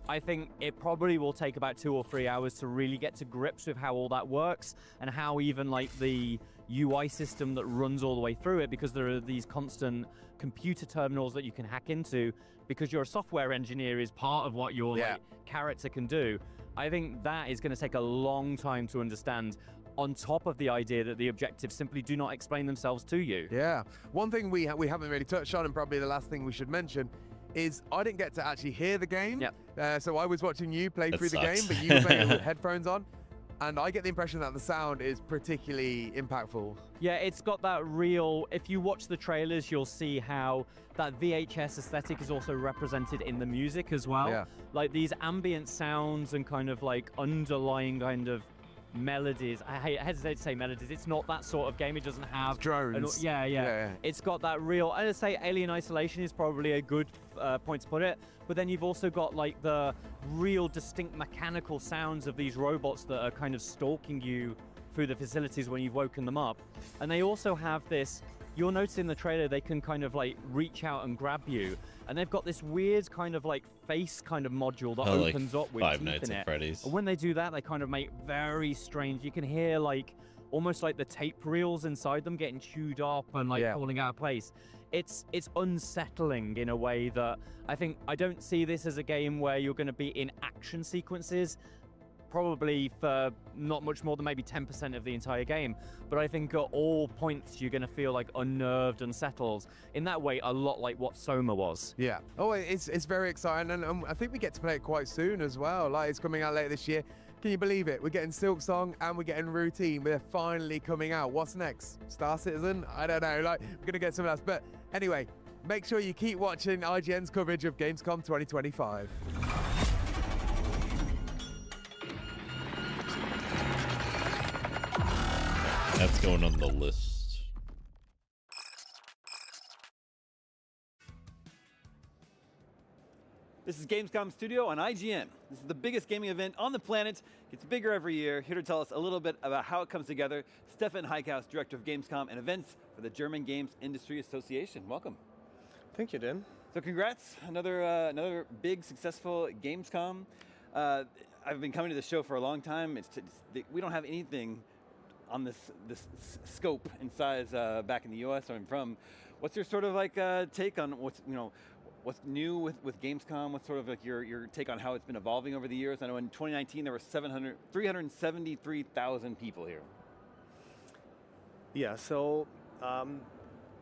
I think it probably will take about 2 or 3 hours to really get to grips with how all that works, and how even like the UI system that runs all the way through it, because there are these constant computer terminals that you can hack into, because you're a software engineer is part of what your character can do. I think that is going to take a long time to understand, on top of the idea that the objectives simply do not explain themselves to you. Yeah. One thing we haven't really touched on, and probably the last thing we should mention, is I didn't get to actually hear the game. So I was watching you play through the game, but you were playing it with headphones on. And I get the impression that the sound is particularly impactful. Yeah, it's got that real, if you watch the trailers, you'll see how that VHS aesthetic is also represented in the music as well. Yeah. Like these ambient sounds and kind of like underlying kind of melodies. I hesitate to say melodies. It's not that sort of game. It doesn't have drones. Yeah. It's got that real. I'd say Alien Isolation is probably a good point to put it. But then you've also got like the real distinct mechanical sounds of these robots that are kind of stalking you through the facilities when you've woken them up. And they also have this. You'll notice in the trailer they can kind of like reach out and grab you, and they've got this weird kind of like face kind of module that opens up with Five teeth Nights in at it. Freddy's. And when they do that, they kind of make very strange. You can hear like almost like the tape reels inside them getting chewed up and like falling out of place. It's unsettling in a way that I don't see this as a game where you're going to be in action sequences. Probably for not much more than maybe 10% of the entire game. But I think at all points you're going to feel like unnerved, unsettled. In that way, a lot like what Soma was. Yeah. Oh, it's very exciting, and I think we get to play it quite soon as well. Like, it's coming out later this year. Can you believe it? We're getting Silksong and we're getting Routine. They're finally coming out. What's next? Star Citizen? I don't know. Like, we're going to get something else. But anyway, make sure you keep watching IGN's coverage of Gamescom 2025. That's going on the list. This is Gamescom Studio on IGN. This is the biggest gaming event on the planet. It's bigger every year. Here to tell us a little bit about how it comes together, Stefan Heikhaus, Director of Gamescom and Events for the German Games Industry Association. Welcome. Thank you, Dan. So congrats, another big, successful Gamescom. I've been coming to the show for a long time. We don't have anything on this scope and size back in the US where I'm from. What's your sort of like take on what's new with Gamescom? What's sort of like your take on how it's been evolving over the years? I know in 2019 there were 373,000 people here. Yeah, so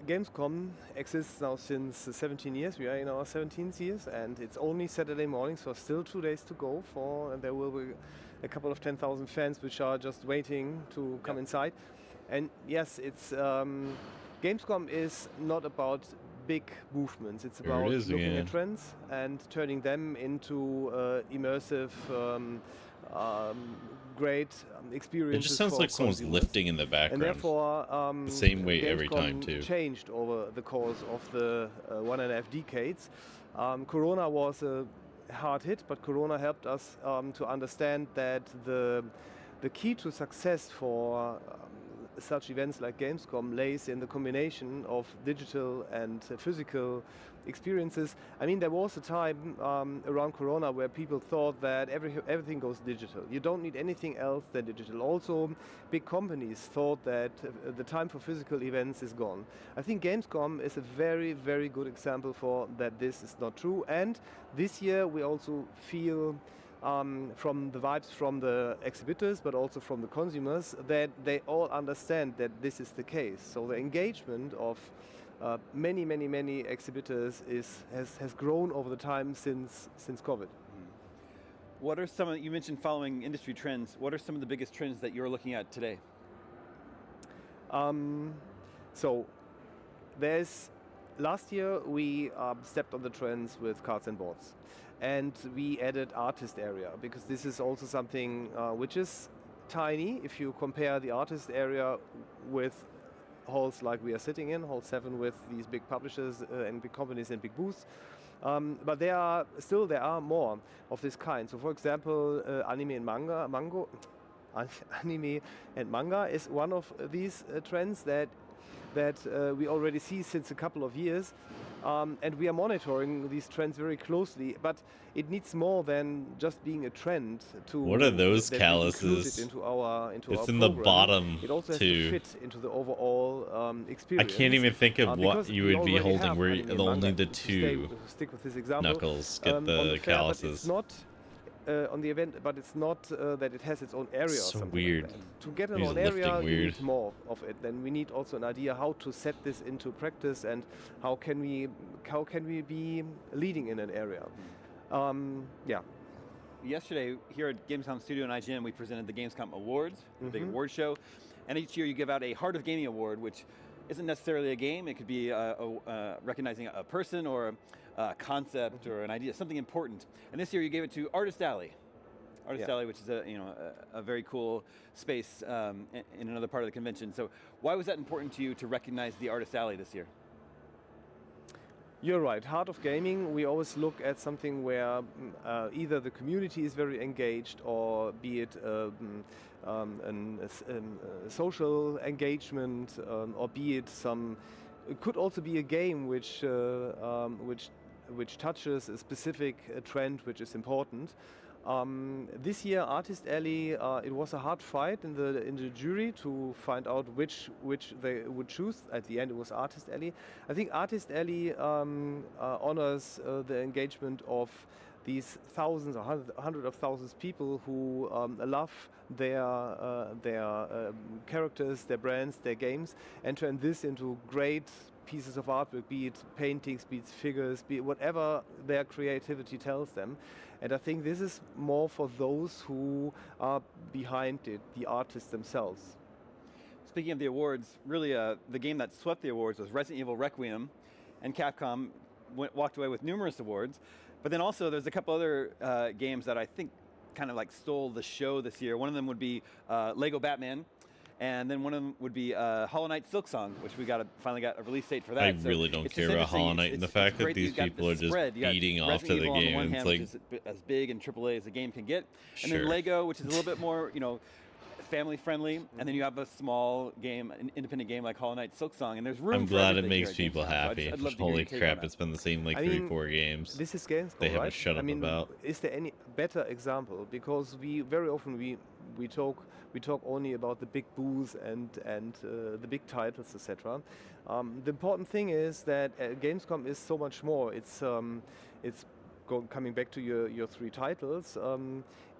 Gamescom exists now since 17 years. We are in our 17th years, and it's only Saturday morning, so still 2 days to go. And there will be a couple of 10,000 fans which are just waiting to come inside. And yes, it's Gamescom is not about big movements. It's about looking at trends and turning them into immersive, great experiences. It just sounds like someone's lifting in the background. And therefore, the same way every Gamescom time too. Changed over the course of the 1.5 decades. Corona was a hard hit, but Corona helped us to understand that the key to success for such events like Gamescom lays in the combination of digital and physical experiences. I mean, there was a time around Corona where people thought that everything goes digital. You don't need anything else than digital. Also, big companies thought that the time for physical events is gone. I think Gamescom is a very, very good example for that this is not true. And this year we also feel from the vibes from the exhibitors, but also from the consumers, that they all understand that this is the case. So the engagement of many exhibitors has grown over the time since COVID. What are some of, you mentioned following industry trends, what are some of the biggest trends that you're looking at today? So last year we stepped on the trends with cards and boards. And we added artist area, because this is also something which is tiny if you compare the artist area with halls like we are sitting in, Hall 7, with these big publishers and big companies and big booths. But there are more of this kind. So for example, anime and manga is one of these trends that we already see since a couple of years. And we are monitoring these trends very closely, but it needs more than just being a trend to. What are those calluses? Into our it's our in program. the bottom it also has too. to fit into the overall experience. I can't even think of what you would be holding where only the two stick with this example. knuckles get on the fair, calluses. It's not on the event, but it's not that it has its own area. So or something weird. Like that. To get an He's own area, lifting you weird. need more of it. Then we need also an idea how to set this into practice and how can we be leading in an area. Yeah. Yesterday, here at Gamescom Studio and IGN, we presented the Gamescom Awards, the big award show. And each year you give out a Heart of Gaming Award, which isn't necessarily a game. It could be recognizing a person or a concept or an idea, something important. And this year you gave it to Artist Alley. Artist Alley, which is a very cool space in another part of the convention. So why was that important to you to recognize the Artist Alley this year? You're right. Heart of Gaming, we always look at something where either the community is very engaged, or be it social engagement, or be it it could also be a game which touches a specific trend which is important. This year, Artist Alley, it was a hard fight in the jury to find out which they would choose. At the end, it was Artist Alley. I think Artist Alley honors the engagement of these thousands or hundreds of thousands of people who love their characters, their brands, their games, and turn this into great pieces of artwork, be it paintings, be it figures, be it whatever their creativity tells them. And I think this is more for those who are behind it, the artists themselves. Speaking of the awards, really the game that swept the awards was Resident Evil Requiem, and Capcom walked away with numerous awards. But then also there's a couple other games that I think kind of like stole the show this year. One of them would be Lego Batman, and then one of them would be Hollow Knight Silksong, which we finally got a release date for that. I really don't care about Hollow Knight, and the fact that these people are just beating off to the game. It's like, which is as big and AAA as a game can get. And Sure. then Lego, which is a little bit more, family friendly, and then you have a small game, an independent game like Hollow Knight Silksong, and there's room I'm for glad it everything makes here at people Gamescom. So happy. I'd love to hear Holy your take on crap, that. it's been the same like I 3-4 games. This is Gamescom, They haven't right? shut up about. Is there any better example? Because we very often we talk only about the big booths and the big titles, etc. The important thing is that Gamescom is so much more. It's coming back to your three titles.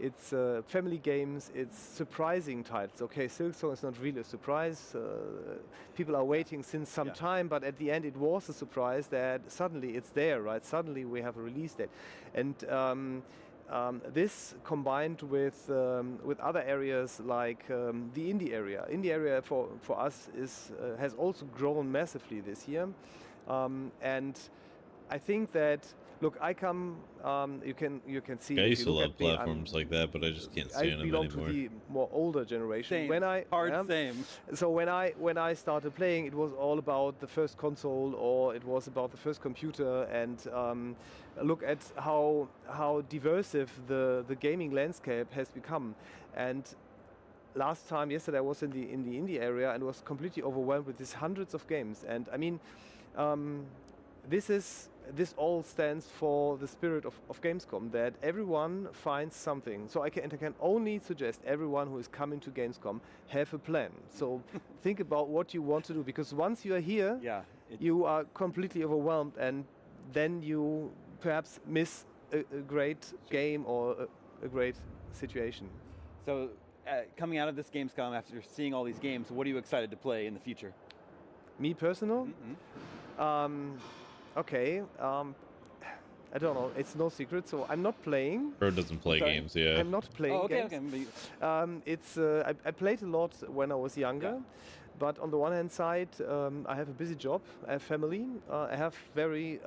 It's family games, it's surprising titles. Okay, Silksong is not really a surprise. People are waiting since some time, but at the end it was a surprise that suddenly it's there, right? Suddenly we have a release date. And this combined with other areas like the indie area. Indie area for us has also grown massively this year. And I think that, look, I come. You can see. I used if to you look love at me, platforms like that, but I just can't I stand them belong anymore. to the more older generation. Same. Same. So when I started playing, it was all about the first console, or it was about the first computer, and look at how diversive the gaming landscape has become. And yesterday I was in the indie area and was completely overwhelmed with these hundreds of games. And I mean, this all stands for the spirit of Gamescom, that everyone finds something. So I can only suggest everyone who is coming to Gamescom have a plan. So think about what you want to do, because once you are here, you are completely overwhelmed, and then you perhaps miss a great game or a great situation. So coming out of this Gamescom, after seeing all these games, what are you excited to play in the future? Me personal? Okay, I don't know. It's no secret. So I'm not playing. Bro doesn't play games, yeah. I'm not playing games. Okay. I played a lot when I was younger, but on the one hand side, I have a busy job. I have family. I have very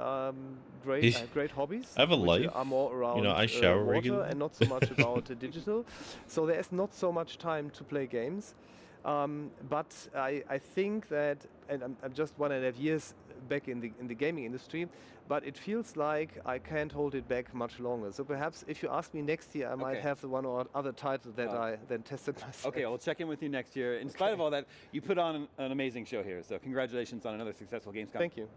great hobbies. I have a which life. Are more around I shower water regularly. and not so much about digital. So there is not so much time to play games. But I think that, and I'm just 1.5 years back in the gaming industry, but it feels like I can't hold it back much longer. So perhaps if you ask me next year, I might have the one or other title that I then tested myself. Okay, we'll check in with you next year. In spite of all that, you put on an amazing show here. So congratulations on another successful Gamescom. Thank you.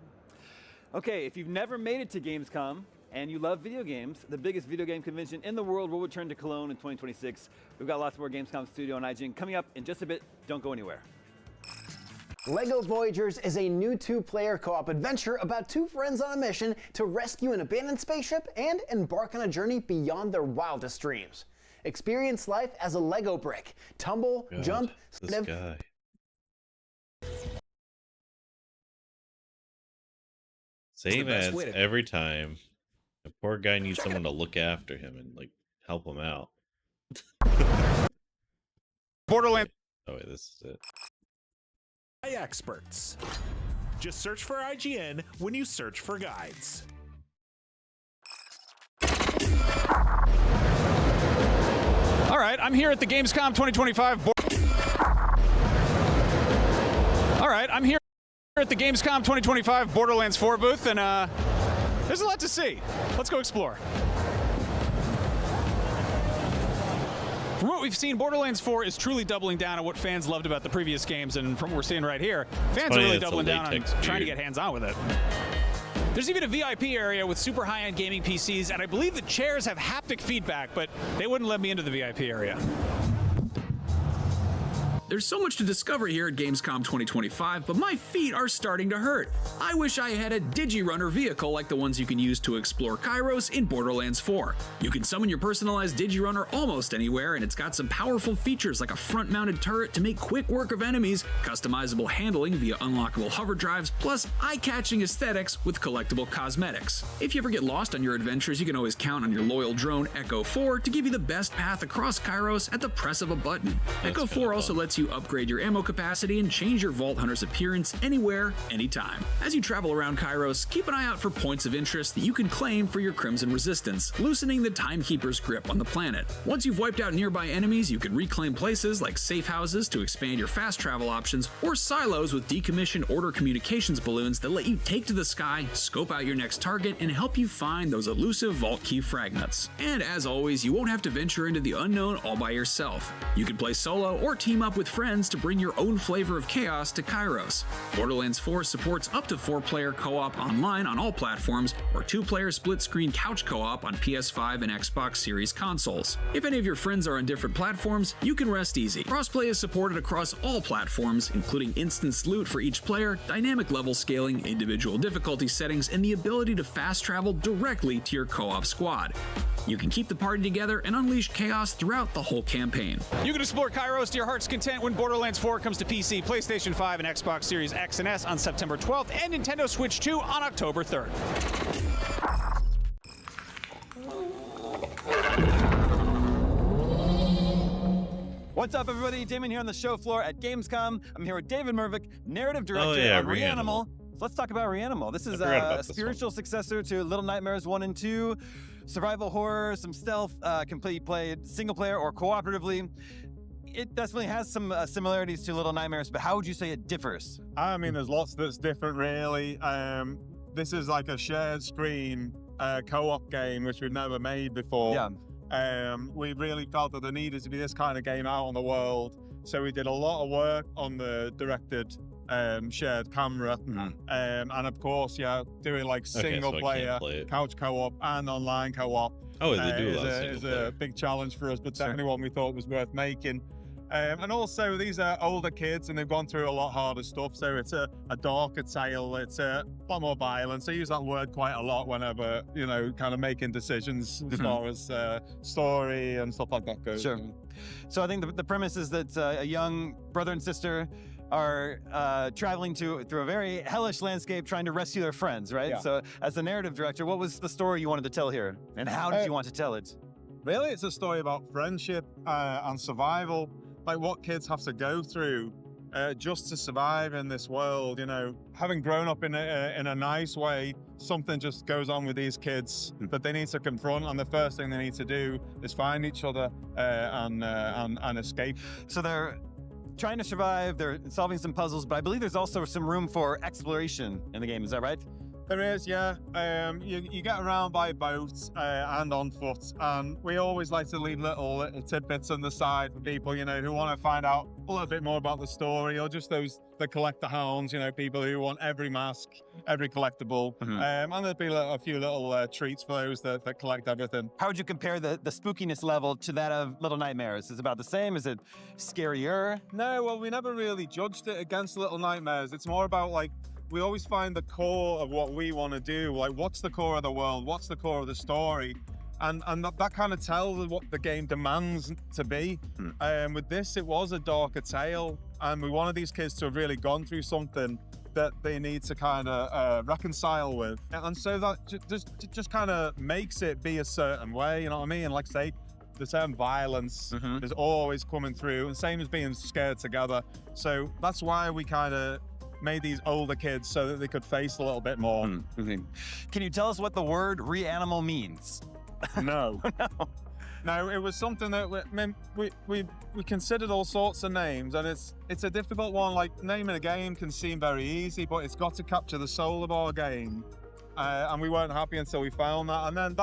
Okay, if you've never made it to Gamescom and you love video games, the biggest video game convention in the world will return to Cologne in 2026. We've got lots more Gamescom Studio and IGN coming up in just a bit. Don't go anywhere. LEGO Voyagers is a new two-player co-op adventure about two friends on a mission to rescue an abandoned spaceship and embark on a journey beyond their wildest dreams. Experience life as a Lego brick. Tumble, jump, This guy. Same ads every time. The poor guy needs someone to look after him and like help him out. Borderlands. Oh wait, this is it. By experts. Just search for IGN when you search for guides. All right, I'm here at the Gamescom 2025. All right, I'm here at the Gamescom 2025 Borderlands 4 booth, and there's a lot to see. Let's go explore. From what we've seen, Borderlands 4 is truly doubling down on what fans loved about the previous games, and from what we're seeing right here, fans are really doubling down on trying to get hands-on with it. There's even a VIP area with super high-end gaming PCs, and I believe the chairs have haptic feedback, but they wouldn't let me into the VIP area. There's so much to discover here at Gamescom 2025, but my feet are starting to hurt. I wish I had a Digi-Runner vehicle like the ones you can use to explore Kairos in Borderlands 4. You can summon your personalized Digi-Runner almost anywhere, and it's got some powerful features like a front-mounted turret to make quick work of enemies, customizable handling via unlockable hover drives, plus eye-catching aesthetics with collectible cosmetics. If you ever get lost on your adventures, you can always count on your loyal drone Echo 4 to give you the best path across Kairos at the press of a button. Echo 4 also lets you upgrade your ammo capacity and change your Vault Hunter's appearance anywhere, anytime. As you travel around Kairos, keep an eye out for points of interest that you can claim for your Crimson Resistance, loosening the Timekeeper's grip on the planet. Once you've wiped out nearby enemies, you can reclaim places like safe houses to expand your fast travel options, or silos with decommissioned Order communications balloons that let you take to the sky, scope out your next target, and help you find those elusive Vault Key fragments. And as always, you won't have to venture into the unknown all by yourself. You can play solo or team up with friends to bring your own flavor of chaos to Kairos. Borderlands 4 supports up to 4-player co-op online on all platforms, or 2-player split-screen couch co-op on PS5 and Xbox Series consoles. If any of your friends are on different platforms, you can rest easy. Crossplay is supported across all platforms, including instanced loot for each player, dynamic level scaling, individual difficulty settings, and the ability to fast travel directly to your co-op squad. You can keep the party together and unleash chaos throughout the whole campaign. You can explore Kairos to your heart's content when Borderlands 4 comes to PC, PlayStation 5, and Xbox Series X and S on September 12th, and Nintendo Switch 2 on October 3rd. What's up, everybody? Damon here on the show floor at Gamescom. I'm here with David Mervick, narrative director of Reanimal. So let's talk about Reanimal. This is a spiritual successor to Little Nightmares 1 and 2. Survival horror, some stealth, completely played single player or cooperatively. It definitely has some similarities to Little Nightmares, but how would you say it differs? I mean, there's lots that's different, really. This is like a shared screen co-op game, which we've never made before. Yeah. We really felt that there needed to be this kind of game out in the world. So we did a lot of work on the directed shared camera, and of course, doing like single player, couch co-op, and online co-op. Oh, they do is a big challenge for us, but definitely one we thought was worth making. And also, these are older kids, and they've gone through a lot harder stuff, so it's a darker tale. It's a lot more violence. I use that word quite a lot whenever, kind of making decisions as far as story and stuff like that goes. Sure. So I think the premise is that a young brother and sister are traveling through a very hellish landscape trying to rescue their friends, right? Yeah. So as the narrative director, what was the story you wanted to tell here? And how did you want to tell it? Really, it's a story about friendship and survival, like what kids have to go through just to survive in this world. Having grown up in a nice way, something just goes on with these kids that they need to confront, and the first thing they need to do is find each other and escape. So they're trying to survive, they're solving some puzzles, but I believe there's also some room for exploration in the game, is that right? There is, yeah. You get around by boat and on foot, and we always like to leave little tidbits on the side for people, who want to find out a little bit more about the story, or just those that collect the hounds, people who want every mask, every collectible, and there'll be a few little treats for those that collect everything. How would you compare the spookiness level to that of Little Nightmares? Is it about the same? Is it scarier? No, well, we never really judged it against Little Nightmares. It's more about we always find the core of what we want to do. Like, what's the core of the world? What's the core of the story? And that kind of tells what the game demands to be. With this, it was a darker tale, and we wanted these kids to have really gone through something that they need to kind of reconcile with. And so that just kind of makes it be a certain way, you know what I mean? And like I say, the term violence is always coming through, and same as being scared together. So that's why we kind of made these older kids so that they could face a little bit more. Can you tell us what the word Reanimal means? No. No, it was something that we considered all sorts of names, and it's a difficult one. Like, naming a game can seem very easy, but it's got to capture the soul of our game, and we weren't happy until we found that. And then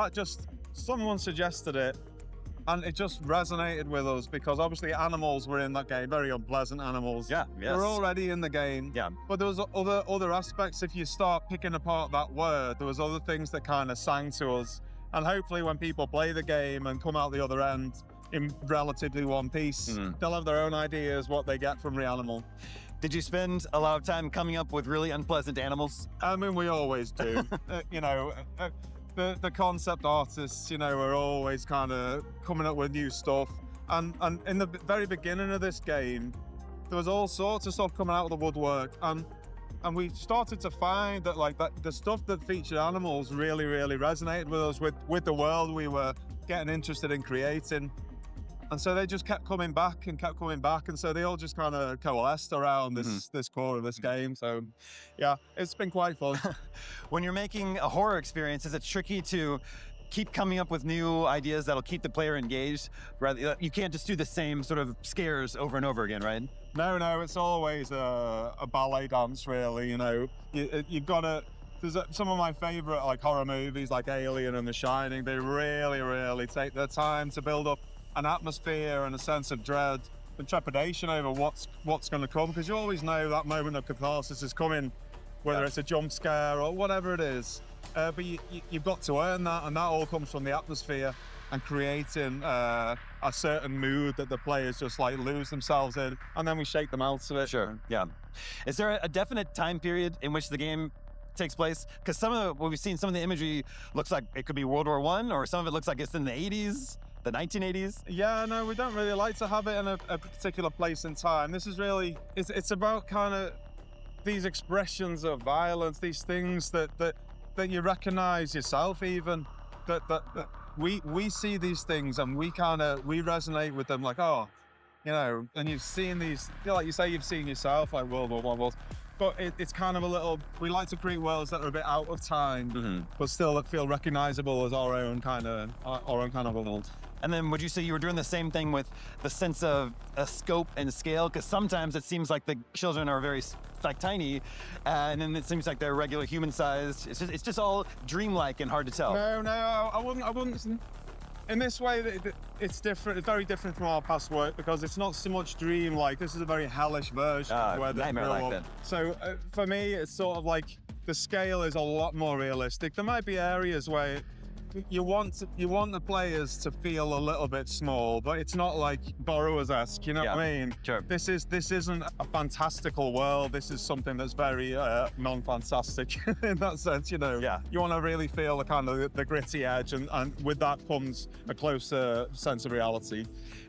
someone suggested it, and it just resonated with us, because obviously animals were in that game, very unpleasant animals. Yeah, yes. We're already in the game. Yeah. But there was other aspects. If you start picking apart that word, there was other things that kind of sang to us. And hopefully when people play the game and come out the other end, in relatively one piece. They'll have their own ideas what they get from Reanimal. Did you spend a lot of time coming up with really unpleasant animals? I mean, we always do. You know, the concept artists, you know, are always kind of coming up with new stuff. And in the very beginning of this game, there was all sorts of stuff coming out of the woodwork. And we started to find that like the stuff that featured animals really, really resonated with us, with the world we were getting interested in creating. And so they just kept coming back and kept coming back. And so they all just kind of coalesced around this core of this game. So yeah, it's been quite fun. When you're making a horror experience, is it tricky to keep coming up with new ideas that'll keep the player engaged? Rather, you can't just do the same sort of scares over and over again, right? No, it's always a ballet dance, really. You know, you've got to. There's some of my favorite like horror movies, like Alien and The Shining. They really, really take their time to build up an atmosphere and a sense of dread and trepidation over what's going to come, because you always know that moment of catharsis is coming, whether it's a jump scare or whatever it is. But you've got to earn that, and that all comes from the atmosphere and creating a certain mood that the players just like lose themselves in, and then we shake them out of it. Sure, yeah. Is there a definite time period in which the game takes place? Because some of what we've seen, some of the imagery looks like it could be World War I, or some of it looks like it's in the 80s. The 1980s? Yeah, no, we don't really like to have it in a particular place in time. This is really, it's about kind of these expressions of violence, these things that you recognize yourself even, that we see these things and we resonate with them, like, oh, you know, and you've seen these, you know, like you say, you've seen yourself, like World War I, but it's kind of a little, we like to create worlds that are a bit out of time, but still that feel recognizable as our own kind of world. And then would you say you were doing the same thing with the sense of a scope and scale? Because sometimes it seems like the children are very like tiny, and then it seems like they're regular human sized. It's just all dreamlike and hard to tell. No, I wouldn't. In this way, it's different. It's very different from our past work, because it's not so much dream-like. This is a very hellish version of where they grow up. Then. So for me, it's sort of like the scale is a lot more realistic. There might be areas where you want the players to feel a little bit small, but it's not like Borrowers-esque, you know what I mean? Sure. This isn't a fantastical world. This is something that's very non-fantastic in that sense, you know. Yeah. You want to really feel the kind of the gritty edge, and with that comes a closer sense of reality.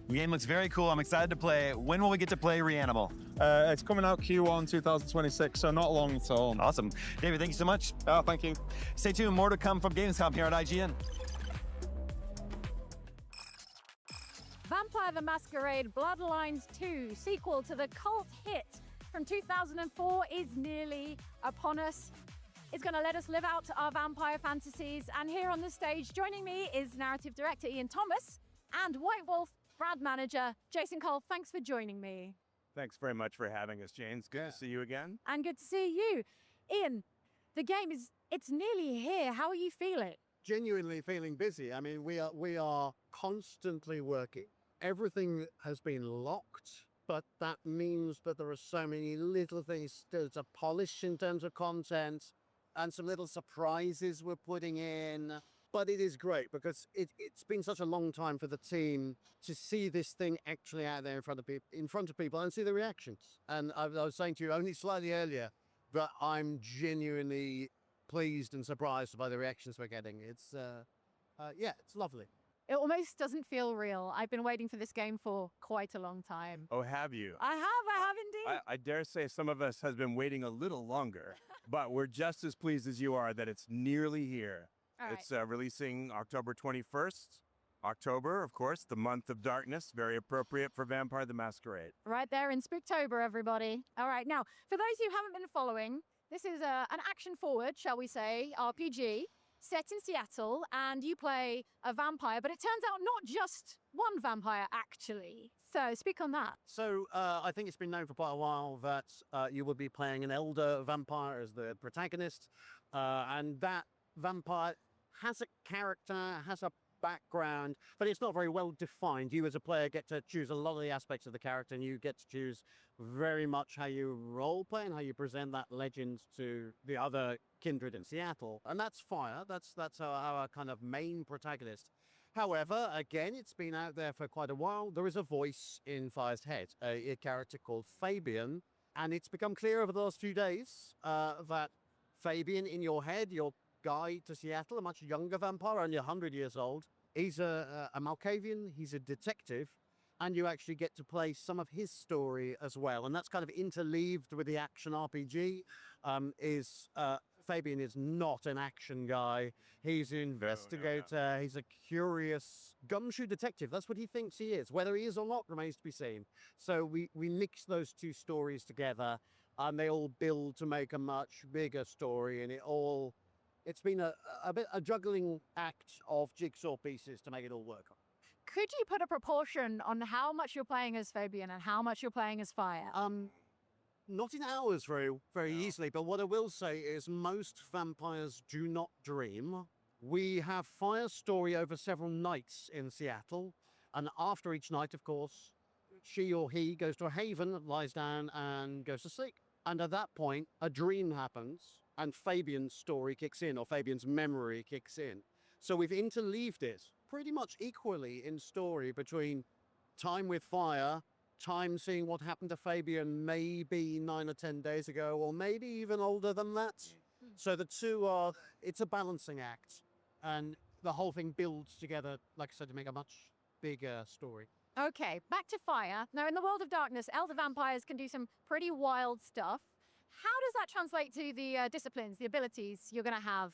The game looks very cool. I'm excited to play. When will we get to play Reanimal? It's coming out Q1 2026, so not long at all. Awesome. David, thank you so much. Thank you. Stay tuned. More to come from Gamescom here on IGN. Vampire the Masquerade Bloodlines 2, sequel to the cult hit from 2004, is nearly upon us. It's going to let us live out our vampire fantasies. And here on the stage, joining me is narrative director Ian Thomas and White Wolf brand manager Jason Cole. Thanks for joining me. Thanks very much for having us, James. Good to see you again. And good to see you. Ian, the game it's nearly here. How are you feeling? Genuinely feeling busy. I mean, we are constantly working. Everything has been locked, but that means that there are so many little things still to polish in terms of content, and some little surprises we're putting in. But it is great because it's been such a long time for the team to see this thing actually out there in front of people and see the reactions. And I was saying to you only slightly earlier, but I'm genuinely pleased and surprised by the reactions we're getting. It's it's lovely. It almost doesn't feel real. I've been waiting for this game for quite a long time. Oh, have you? I have indeed. I dare say some of us has been waiting a little longer, but we're just as pleased as you are that it's nearly here. All right. It's releasing October 21st. October, of course, the month of darkness, very appropriate for Vampire the Masquerade. Right there in Spooktober, everybody. All right, now, for those who haven't been following, this is an action-forward, shall we say, RPG, set in Seattle, and you play a vampire, but it turns out not just one vampire, actually. So speak on that. So I think it's been known for quite a while that you will be playing an elder vampire as the protagonist, and that vampire has a character, has a background, but it's not very well defined. You as a player get to choose a lot of the aspects of the character, and you get to choose very much how you role play and how you present that legend to the other kindred in Seattle. And that's Fire. That's our kind of main protagonist. However, again, it's been out there for quite a while. There is a voice in Fire's head, a character called Fabian, and it's become clear over the last few days that Fabian, in your head, your guide to Seattle, a much younger vampire, only 100 years old, he's a Malkavian, he's a detective, and you actually get to play some of his story as well. And that's kind of interleaved with the action RPG. Fabian is not an action guy. He's an investigator. He's a curious gumshoe detective. That's what he thinks he is. Whether he is or not remains to be seen. So we mix those two stories together, and they all build to make a much bigger story. And it's been a juggling act of jigsaw pieces to make it all work. Could you put a proportion on how much you're playing as Fabian and how much you're playing as Fire? Not in hours very easily, but what I will say is most vampires do not dream. We have Fire's story over several nights in Seattle, and after each night, of course, she or he goes to a haven, lies down, and goes to sleep. And at that point, a dream happens, and Fabian's story kicks in, or Fabian's memory kicks in. So we've interleaved it pretty much equally in story between time with Fire, time seeing what happened to Fabian maybe 9 or 10 days ago, or maybe even older than that. So the two it's a balancing act, and the whole thing builds together, like I said, to make a much bigger story. Okay, back to Fire. Now, in the world of darkness, elder vampires can do some pretty wild stuff. How does that translate to the disciplines, the abilities you're going to have?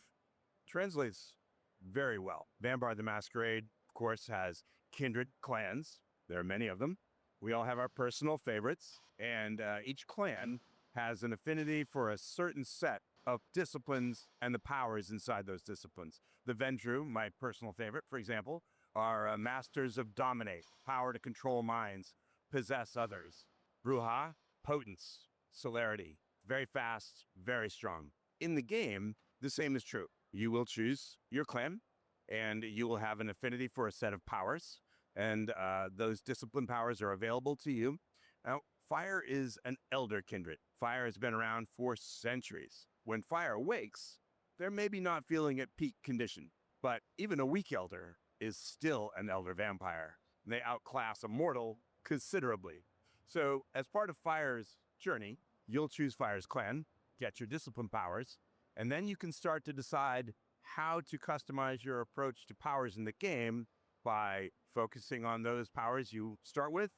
Translates very well. Vampire the Masquerade, of course, has kindred clans. There are many of them. We all have our personal favorites, and each clan has an affinity for a certain set of disciplines and the powers inside those disciplines. The Vendru, my personal favorite, for example, are masters of dominate, power to control minds, possess others. Bruja, potence, celerity, very fast, very strong. In the game, the same is true. You will choose your clan, and you will have an affinity for a set of powers, and those discipline powers are available to you. Now, Fire is an elder kindred. Fire has been around for centuries. When Fire awakes, they're maybe not feeling at peak condition, but even a weak elder is still an elder vampire. They outclass a mortal considerably. So, as part of Fire's journey, you'll choose Fire's clan, get your discipline powers, and then you can start to decide how to customize your approach to powers in the game by focusing on those powers you start with,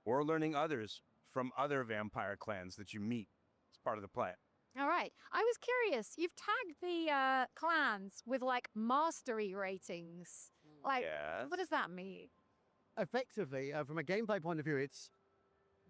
or learning others from other vampire clans that you meet as part of the play. All right. I was curious. You've tagged the clans with like mastery ratings. Like, yes. What does that mean? Effectively, from a gameplay point of view,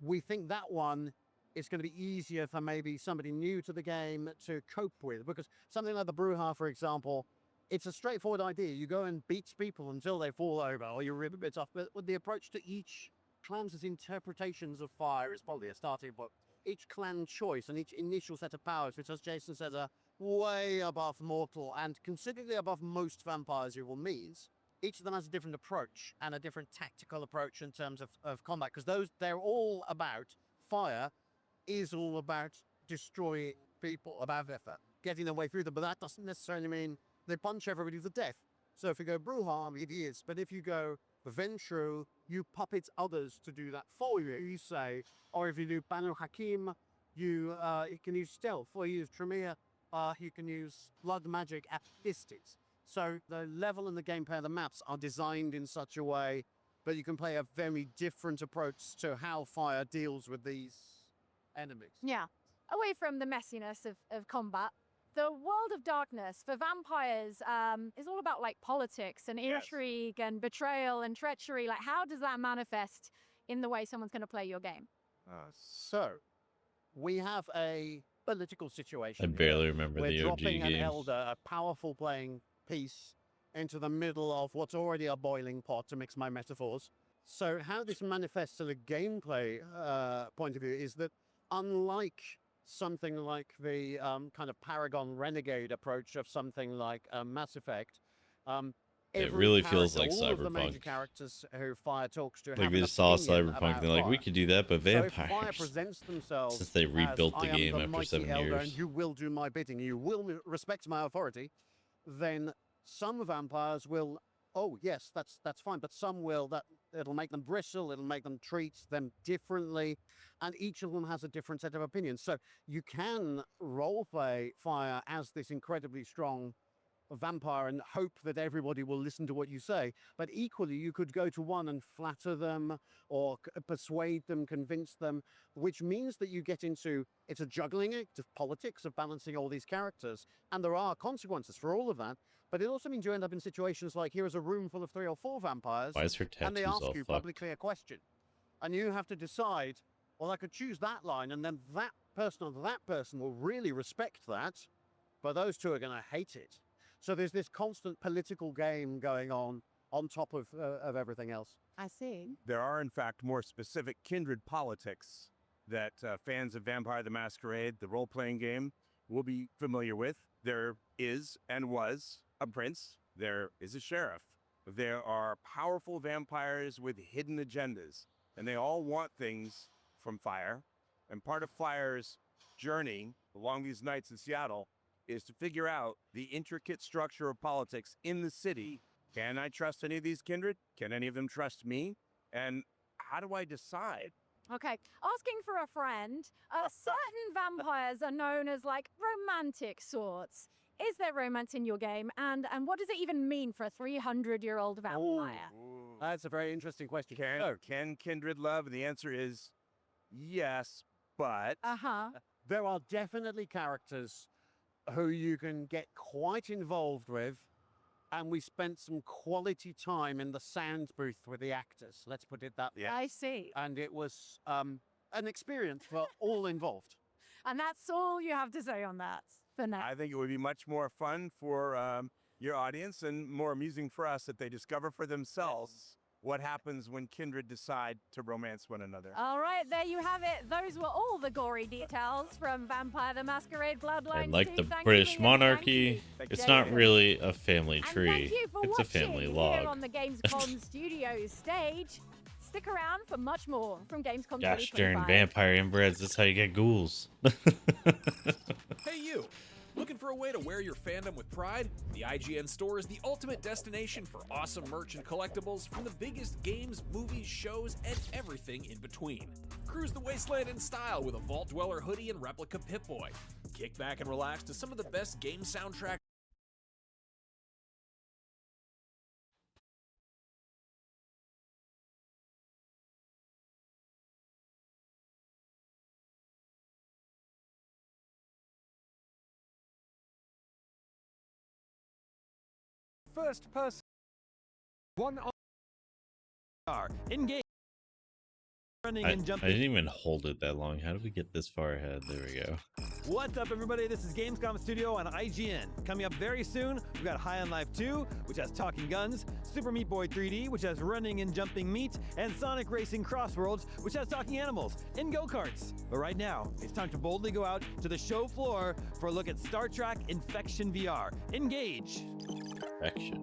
we think that one is going to be easier for maybe somebody new to the game to cope with, because something like the Bruja, for example, it's a straightforward idea. You go and beat people until they fall over, or you rip a bit off. But with the approach to each clan's interpretations of Fire is probably a starting point. Each clan choice and each initial set of powers, which, as Jason says, are way above mortal and considerably above most vampires you will meet. Each of them has a different approach and a different tactical approach in terms of combat, because they're all about Fire is all about destroying people, about effort, getting their way through them. But that doesn't necessarily mean they punch everybody to death. So if you go Bruja, it is. But if you go Ventru, you puppet others to do that for you, you say. Or if you do Banu Hakim, you can use stealth. Or you use Tremere, you can use blood magic at distance. So the level and the gameplay of the maps are designed in such a way that you can play a very different approach to how Fire deals with these enemies. Yeah. Away from the messiness of combat, the world of darkness for vampires is all about like politics and intrigue and betrayal and treachery. Like, how does that manifest in the way someone's going to play your game? So we have a political situation. I barely remember the OG dropping an games. elder, a powerful playing piece, into the middle of what's already a boiling pot, to mix my metaphors. So how this manifests to the gameplay point of view is that, unlike something like the kind of Paragon Renegade approach of something like Mass Effect, it really feels like all of the major Cyberpunk. characters who Fire talks to Like have they an just saw opinion Cyberpunk, about they're like, we Fire. could do that, but So if Fire vampires. presents themselves Since they rebuilt as, the "I am game the after mighty 7 elder, years. and you will do my bidding, you will respect my authority," then some vampires will oh yes, that's fine, but some will, that it'll make them bristle, it'll make them treat them differently, and each of them has a different set of opinions. So you can roleplay fire as this incredibly strong vampire and hope that everybody will listen to what you say, but equally you could go to one and flatter them or persuade them, convince them, which means that you get into, it's a juggling act of politics, of balancing all these characters, and there are consequences for all of that. But it also means you end up in situations like, here is a room full of 3 or 4 vampires, Why is her and they tattoos ask all you fucked? publicly a question, and you have to decide, well, I could choose that line, and then that person or that person will really respect that, but those two are going to hate it. So there's this constant political game going on top of everything else. I see. There are, in fact, more specific kindred politics that fans of Vampire the Masquerade, the role-playing game, will be familiar with. There is and was a prince. There is a sheriff. There are powerful vampires with hidden agendas, and they all want things from fire. And part of Fire's journey along these nights in Seattle is to figure out the intricate structure of politics in the city. Can I trust any of these kindred? Can any of them trust me? And how do I decide? Okay, asking for a friend. Certain vampires are known as like romantic sorts. Is there romance in your game? And what does it even mean for a 300-year-old vampire? That's a very interesting question. Can kindred love? And the answer is yes, but... There are definitely characters who you can get quite involved with, and we spent some quality time in the sound booth with the actors. Let's put it that way. I see. And it was an experience for all involved. And that's all you have to say on that for now. I think it would be much more fun for your audience and more amusing for us if they discover for themselves what happens when kindred decide to romance one another. All right, there you have it. Those were all the gory details from Vampire the Masquerade Bloodlines. And like 2. the Thank British you, monarchy, it's not really a family and tree. thank you for It's a watching family here log. on the Gamescom Studios stage. Stick around for much more from Gamescom Gosh 2025. darn vampire inbreds, that's how you get ghouls. Hey you! Looking for a way to wear your fandom with pride? The IGN store is the ultimate destination for awesome merch and collectibles from the biggest games, movies, shows, and everything in between. Cruise the wasteland in style with a Vault Dweller hoodie and replica Pip-Boy. Kick back and relax to some of the best game soundtracks. First person. One on engage. Running I and jumping. didn't even hold it that long. How did we get this far ahead? There we go. What's up, everybody? This is Gamescom Studio on IGN. Coming up very soon, we've got High on Life 2, which has talking guns, Super Meat Boy 3D, which has running and jumping meat, and Sonic Racing Crossworlds, which has talking animals and go-karts. But right now, it's time to boldly go out to the show floor for a look at Star Trek Infection VR. Engage. Infection.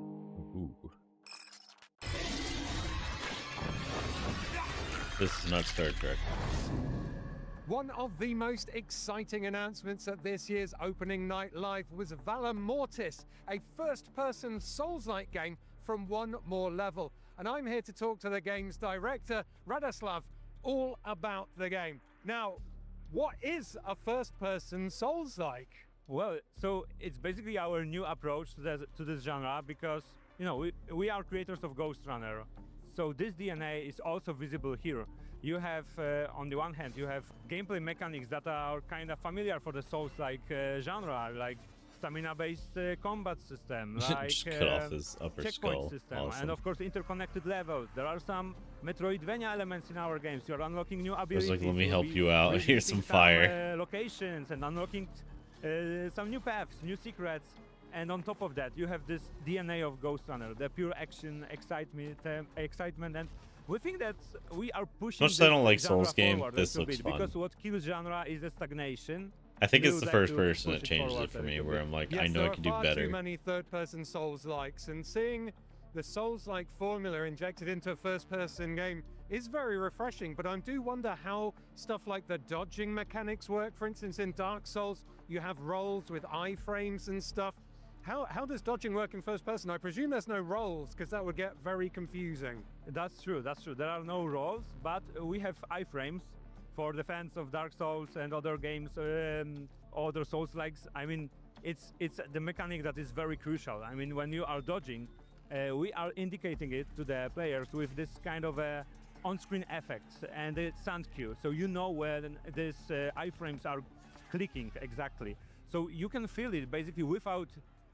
Ooh. This is not Star Trek. One of the most exciting announcements at this year's opening night live was Valor Mortis, a first-person Souls-like game from One More Level. And I'm here to talk to the game's director, Radoslav, all about the game. Now, what is a first-person Souls-like? Well, so it's basically our new approach to this genre because, you know, we are creators of Ghost Runner. So this DNA is also visible here. You have, on the one hand, you have gameplay mechanics that are kind of familiar for the Souls-like genre, like stamina-based combat system, like Just cut off his upper checkpoint skull. system, Awesome. and of course interconnected levels. There are some Metroidvania elements in our games. You're unlocking new abilities. like, let me you'll help be you out. Here's visiting some fire. Locations and unlocking some new paths, new secrets. And on top of that, you have this DNA of Ghost Runner, the pure action, excitement, and we think that we are pushing Much as I don't like genre Souls game, forward a this little looks bit, fun. because what kills genre is the stagnation. I think We it's would the like first to person push that changes forward it for a me, little where bit. I'm like, Yes, I know there I are can do far better. too many third-person Souls-likes, and seeing the Souls-like formula injected into a first-person game is very refreshing, but I do wonder how stuff like the dodging mechanics work. For instance, in Dark Souls, you have rolls with iframes and stuff. How does dodging work in first person? I presume there's no rolls, because that would get very confusing. That's true, that's true. There are no rolls, but we have iframes for the fans of Dark Souls and other games, other Souls-likes. I mean, it's the mechanic that is very crucial. I mean, when you are dodging, we are indicating it to the players with this kind of on-screen effects and the sound cue. So you know when these iframes are clicking exactly. So you can feel it basically without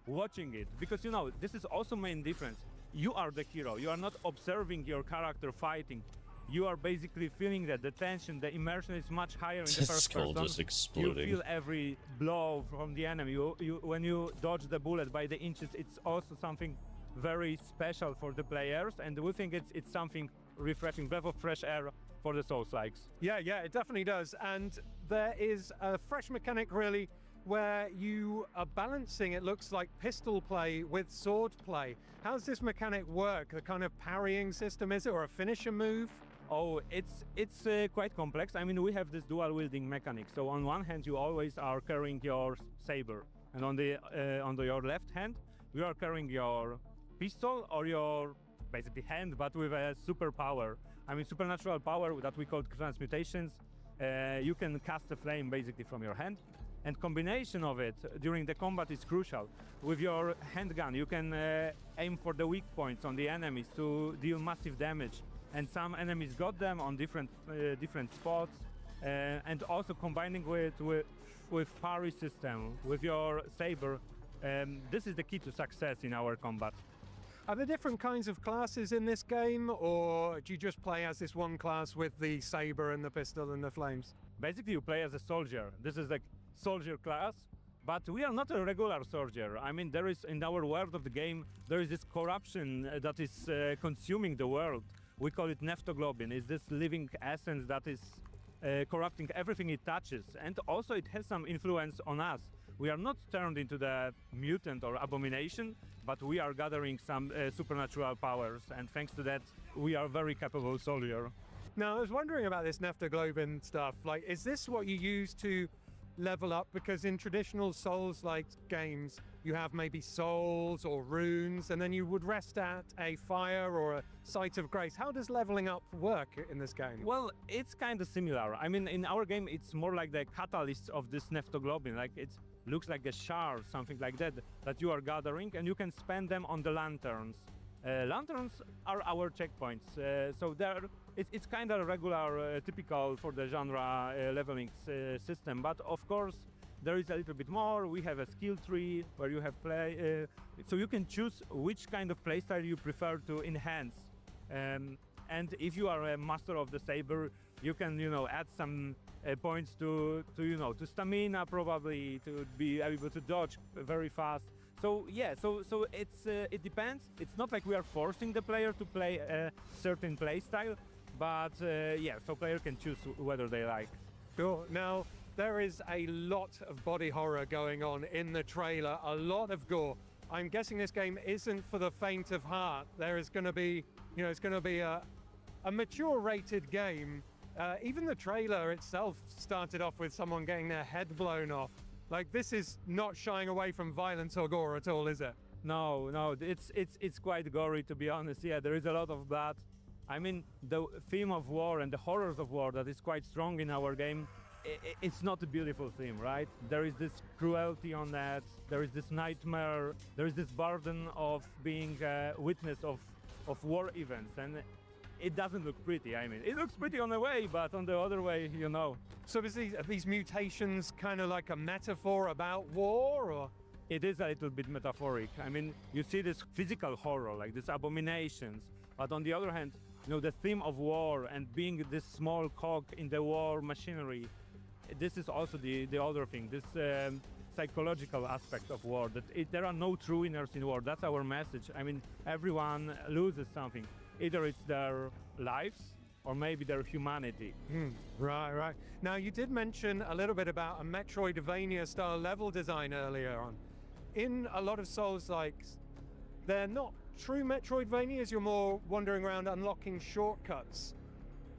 watching it, because you know this is also main difference. You are the hero. You are not observing your character fighting. You are basically feeling that the tension, the immersion is much higher in the first skull person. just exploding. You feel every blow from the enemy. When you dodge the bullet by the inches, it's also something very special for the players, and we think it's something refreshing, breath of fresh air for the Souls-likes. Yeah, it definitely does. And there is a fresh mechanic, really, where you are balancing, it looks like, pistol play with sword play. How does this mechanic work? The kind of parrying system, is it, or a finisher move? Oh, it's quite complex. I mean, we have this dual wielding mechanic. So on one hand, you always are carrying your saber, and on your left hand, you are carrying your pistol or your basically hand, but with a superpower. I mean, supernatural power that we call transmutations. You can cast a flame basically from your hand, and combination of it during the combat is crucial. With your handgun, you can aim for the weak points on the enemies to deal massive damage. And some enemies got them on different spots, and also combining with parry system with your saber. This is the key to success in our combat. Are there different kinds of classes in this game, or do you just play as this one class with the saber and the pistol and the flames? Basically, you play as a soldier. This is the soldier class, but we are not a regular soldier. I mean, there is, in our world of the game, there is this corruption that is consuming the world. We call it neptoglobin. It's this living essence that is corrupting everything it touches, and also it has some influence on us. We are not turned into the mutant or abomination, but we are gathering some supernatural powers, and thanks to that, we are very capable soldier. Now, I was wondering about this neptoglobin stuff. Like, is this what you use to level up? Because in traditional Souls-like games, you have maybe souls or runes, and then you would rest at a fire or a site of grace. How does leveling up work in this game? Well, it's kind of similar. I mean, in our game, it's more like the catalyst of this neptoglobin. Like, it looks like a shard, something like that, that you are gathering, and you can spend them on the lanterns. Lanterns are our checkpoints, so it's kind of regular, typical for the genre leveling system. But of course, there is a little bit more. We have a skill tree where you have so you can choose which kind of playstyle you prefer to enhance. And if you are a master of the saber, you can add some points to stamina, probably, to be able to dodge very fast. So yeah, so it depends. It's not like we are forcing the player to play a certain play style, but yeah, so player can choose whether they like. Cool. Now, there is a lot of body horror going on in the trailer, a lot of gore. I'm guessing this game isn't for the faint of heart. There is going to be, it's going to be a mature rated game. Even the trailer itself started off with someone getting their head blown off. Like, this is not shying away from violence or gore at all, is it? No, it's quite gory, to be honest. Yeah, there is a lot of blood. I mean, the theme of war and the horrors of war that is quite strong in our game, it's not a beautiful theme, right? There is this cruelty on that, there is this nightmare, there is this burden of being a witness of war events, and it doesn't look pretty. I mean, it looks pretty on the way, but on the other way, So are these mutations kind of like a metaphor about war, or? It is a little bit metaphoric. I mean, you see this physical horror, like these abominations, but on the other hand, the theme of war and being this small cog in the war machinery, this is also the other thing, this psychological aspect of war, that there are no true winners in war. That's our message. I mean, everyone loses something. Either it's their lives or maybe their humanity. Right. Now, you did mention a little bit about a Metroidvania-style level design earlier on. In a lot of Souls-likes, they're not true Metroidvanias. You're more wandering around unlocking shortcuts.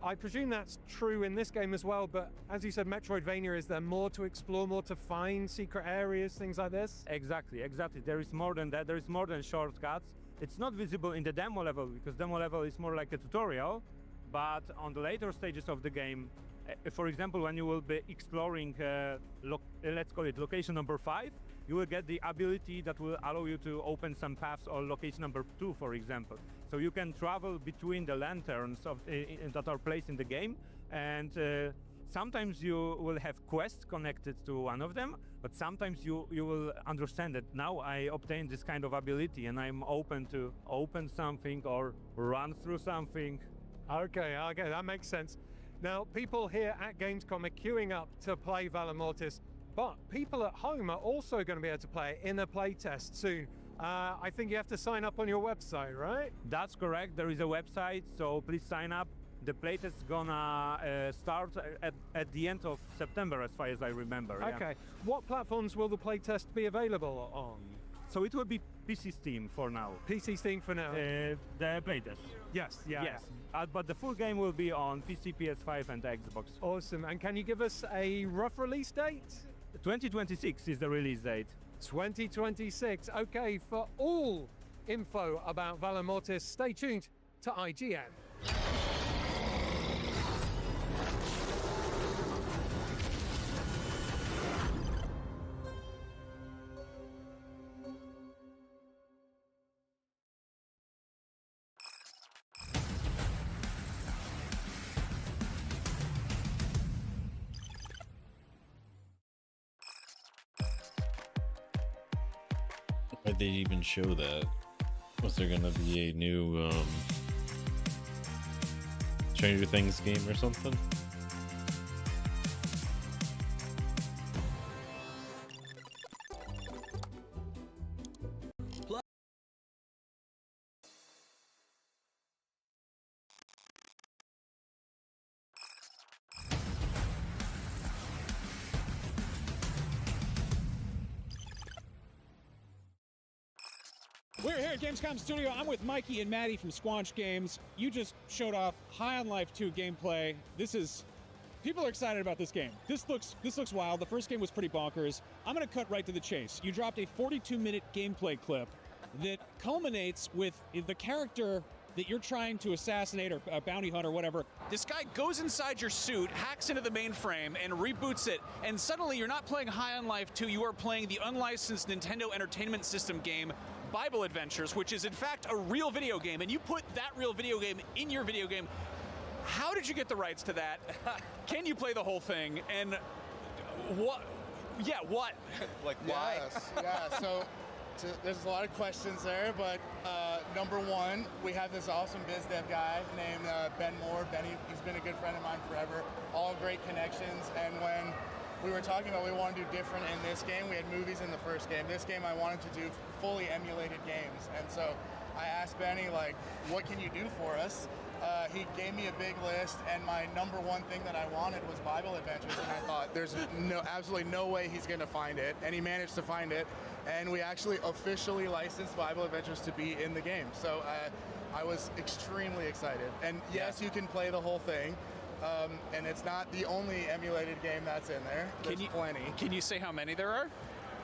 I presume that's true in this game as well, but as you said, Metroidvania, is there more to explore, more to find, secret areas, things like this? Exactly. There is more than that. There is more than shortcuts. It's not visible in the demo level, because demo level is more like a tutorial, but on the later stages of the game, for example, when you will be exploring, let's call it location number 5, you will get the ability that will allow you to open some paths, or location number 2, for example. So you can travel between the lanterns that are placed in the game, and sometimes you will have quests connected to one of them, but sometimes you will understand that now I obtained this kind of ability and I'm open to open something or run through something. Okay, that makes sense. Now, people here at Gamescom are queuing up to play Valor Mortis, but people at home are also going to be able to play it in a playtest soon. I think you have to sign up on your website, right? That's correct. There is a website, so please sign up. The playtest is gonna start at the end of September, as far as I remember. Okay. Yeah. What platforms will the playtest be available on? So it will be PC Steam for now. PC Steam for now? The playtest. Yes, yeah. Yes, but the full game will be on PC, PS5 and Xbox. Awesome. And can you give us a rough release date? 2026 is the release date. 2026. Okay, for all info about Valor Mortis, stay tuned to IGN. Why'd they even show that? Was there gonna be a new Stranger Things game or something? We're here at Gamescom Studio. I'm with Mikey and Maddie from Squanch Games. You just showed off High on Life 2 gameplay. People are excited about this game. This looks wild. The first game was pretty bonkers. I'm gonna cut right to the chase. You dropped a 42-minute gameplay clip that culminates with the character that you're trying to assassinate, or a bounty hunter, whatever. This guy goes inside your suit, hacks into the mainframe, and reboots it, and suddenly you're not playing High on Life 2, you are playing the unlicensed Nintendo Entertainment System game, Bible Adventures, which is in fact a real video game, and you put that real video game in your video game. How did you get the rights to that? Can you play the whole thing? And what? Yeah, what? Like, why? Yes, yeah, so there's a lot of questions there, but number one, we have this awesome biz dev guy named Ben Moore. Benny, he's been a good friend of mine forever, all great connections, and when we were talking about what we want to do different in this game, we had movies in the first game. This game I wanted to do fully emulated games, and so I asked Benny, like, what can you do for us? He gave me a big list, and my number one thing that I wanted was Bible Adventures, and I thought there's absolutely no way he's going to find it, and he managed to find it, and we actually officially licensed Bible Adventures to be in the game. So I was extremely excited, and yes, you can play the whole thing. And it's not the only emulated game that's in there. There's plenty. Can you say how many there are?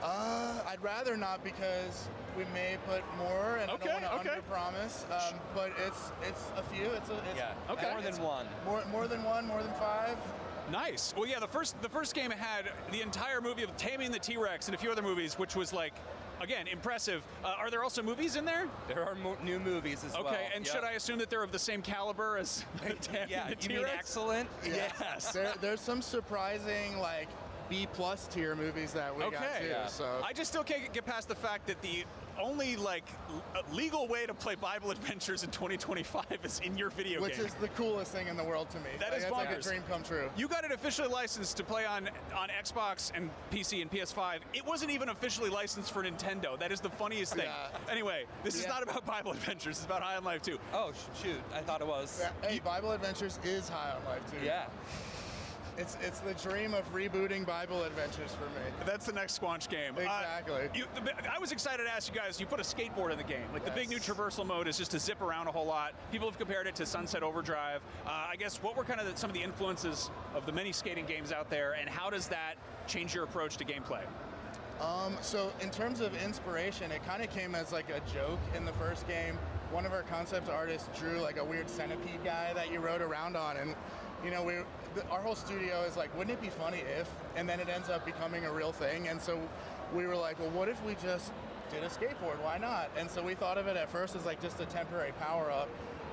I'd rather not, because we may put more, and I don't want to underpromise. But it's a few. It's more than one. More than one. More than 5. Nice. Well, yeah, the first game had the entire movie of Taming the T-Rex and a few other movies, which was like, again, impressive. Are there also movies in there? There are new movies as well. Okay, and should I assume that they're of the same caliber as Taming the T-Rex? You mean excellent? Yes. There's some surprising, like, B+ tier movies that we got too. Yeah. So I just still can't get past the fact that the only legal way to play Bible Adventures in 2025 is in your video game. Which is the coolest thing in the world to me. That is bonkers. Like a dream come true. You got it officially licensed to play on Xbox and PC and PS5. It wasn't even officially licensed for Nintendo. That is the funniest thing. Yeah. Anyway, this is not about Bible Adventures. It's about High on Life 2. Oh, shoot. I thought it was. Yeah. Hey, Bible Adventures is High on Life 2. Yeah. It's the dream of rebooting Bible Adventures for me. That's the next Squanch game. Exactly. I was excited to ask you guys, you put a skateboard in the game. Like, the big new traversal mode is just to zip around a whole lot. People have compared it to Sunset Overdrive. I guess, what were kind of some of the influences of the many skating games out there, and how does that change your approach to gameplay? So in terms of inspiration, it kind of came as like a joke in the first game. One of our concept artists drew like a weird centipede guy that you rode around on, and you know, our whole studio is like, wouldn't it be funny if, and then it ends up becoming a real thing. And so we were like, well, what if we just did a skateboard? Why not? And so we thought of it at first as like just a temporary power-up.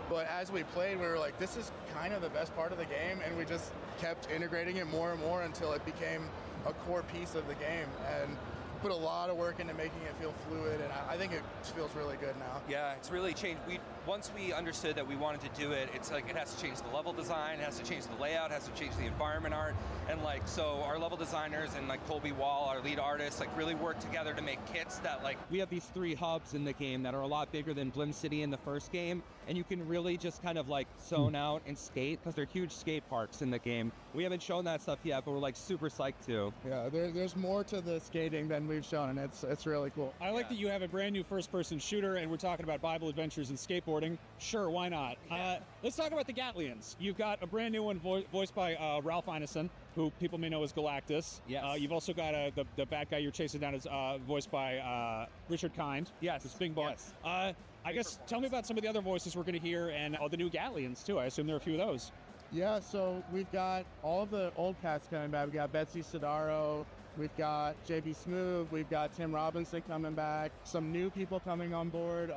But as we played, we were like, this is kind of the best part of the game, and we just kept integrating it more and more until it became a core piece of the game. And put a lot of work into making it feel fluid, and I think it feels really good now. Yeah, it's really changed. Once we understood that we wanted to do it, it's like it has to change the level design, it has to change the layout, it has to change the environment art, and like, so our level designers and like Colby Wall, our lead artist, like really work together to make kits that like... We have these 3 hubs in the game that are a lot bigger than Blim City in the first game, and you can really just kind of like zone out and skate, because they're huge skate parks in the game. We haven't shown that stuff yet, but we're like super psyched to. Yeah, there's more to the skating than we've shown, and it's really cool. I like that you have a brand new first-person shooter, and we're talking about Bible Adventures and skateboarding. Sure, why not? Let's talk about the Gatlians. You've got a brand new one voiced by Ralph Ineson, who people may know as Galactus. Yes. You've also got the bad guy you're chasing down is voiced by Richard Kind. Yes. This big boss. Yes. I guess, tell me about some of the other voices we're going to hear, and the new Gatlians, too. I assume there are a few of those. Yeah, so we've got all of the old cast coming back. We've got Betsy Sidaro, we've got JB Smoove, we've got Tim Robinson coming back, some new people coming on board.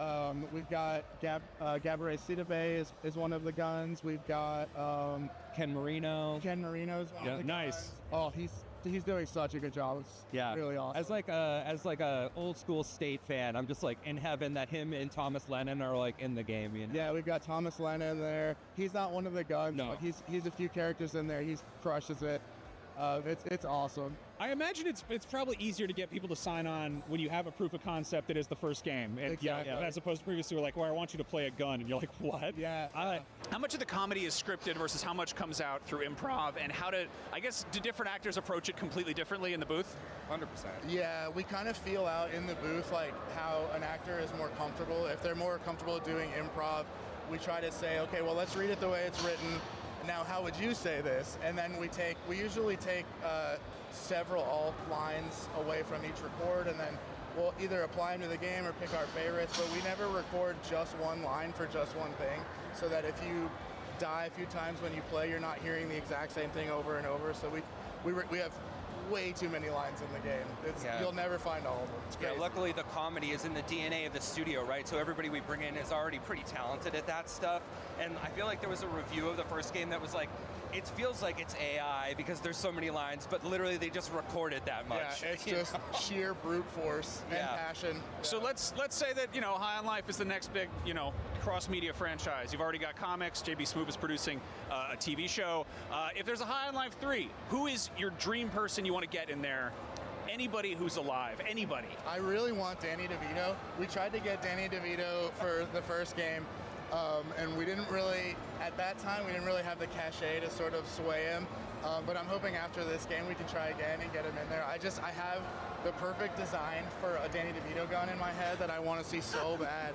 We've got Gabourey Sidibe is one of the guns. We've got Ken Marino. Ken Marino's one of the nice. guys. Oh, he's doing such a good job. It's really awesome. As like a old school State fan, I'm just like in heaven that him and Thomas Lennon are like in the game. You know? Yeah, we've got Thomas Lennon there. He's not one of the guns. No. But he's a few characters in there. He crushes it. It's awesome. I imagine it's probably easier to get people to sign on when you have a proof of concept that is the first game. And, Exactly. As opposed to previously, we're like, well, I want you to play a gun. And you're like, what? Yeah. How much of the comedy is scripted versus how much comes out through improv? And do different actors approach it completely differently in the booth? 100%. Yeah, we kind of feel out in the booth like how an actor is more comfortable. If they're more comfortable doing improv, we try to say, okay, well, let's read it the way it's written. Now, how would you say this? And then we usually take several alt lines away from each record, and then we'll either apply them to the game or pick our favorites, but we never record just one line for just one thing, so that if you die a few times when you play, you're not hearing the exact same thing over and over. So we have way too many lines in the game. You'll never find all of them. It's crazy. Yeah, luckily the comedy is in the DNA of the studio, right? So everybody we bring in is already pretty talented at that stuff. And I feel like there was a review of the first game that was like, it feels like it's AI because there's so many lines, but literally they just recorded that much. Yeah, it's just sheer brute force and passion. Yeah. So let's say that, High on Life is the next big, cross-media franchise. You've already got comics. JB Smoove is producing a TV show. If there's a High on Life 3, who is your dream person you want to get in there? Anybody who's alive. Anybody. I really want Danny DeVito. We tried to get Danny DeVito for the first game. And we didn't really, at that time, we didn't really have the cachet to sort of sway him. But I'm hoping after this game we can try again and get him in there. I have the perfect design for a Danny DeVito gun in my head that I want to see so bad.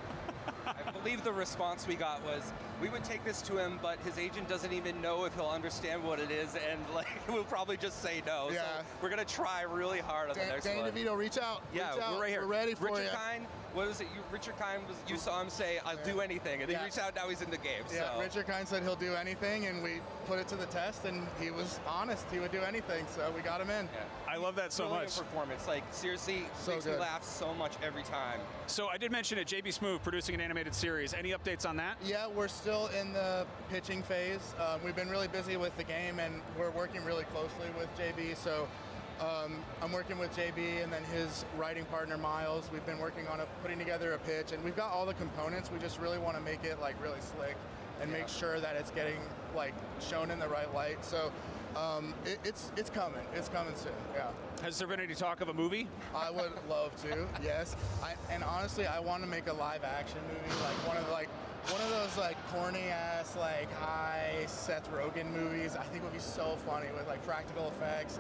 I believe the response we got was, we would take this to him, but his agent doesn't even know if he'll understand what it is, and we'll probably just say no. Yeah. So we're gonna try really hard on the next Danny one. DeVito, reach out. Yeah, reach out. We're right here. We're ready for Richard you. Kind, what was it? Richard Kind you saw him say, "I'll do anything," and then he reached out. Now he's in the game. Yeah, so. Richard Kind said he'll do anything, and we put it to the test, and he was honest. He would do anything, so we got him in. Yeah. I love that so Brilliant much. Performance, like seriously, So makes good. me laugh so much every time. So I did mention it, JB Smoove producing an animated series. Any updates on that? Yeah, we're still in the pitching phase. We've been really busy with the game, and we're working really closely with JB. So I'm working with JB and then his writing partner Miles. We've been working on putting together a pitch, and we've got all the components. We just really want to make it like really slick and make sure that it's getting like shown in the right light. So It's coming. It's coming soon. Yeah. Has there been any talk of a movie? I would love to. Yes. And honestly, I want to make a live action movie, one of those like corny ass like high Seth Rogen movies. I think would be so funny with like practical effects.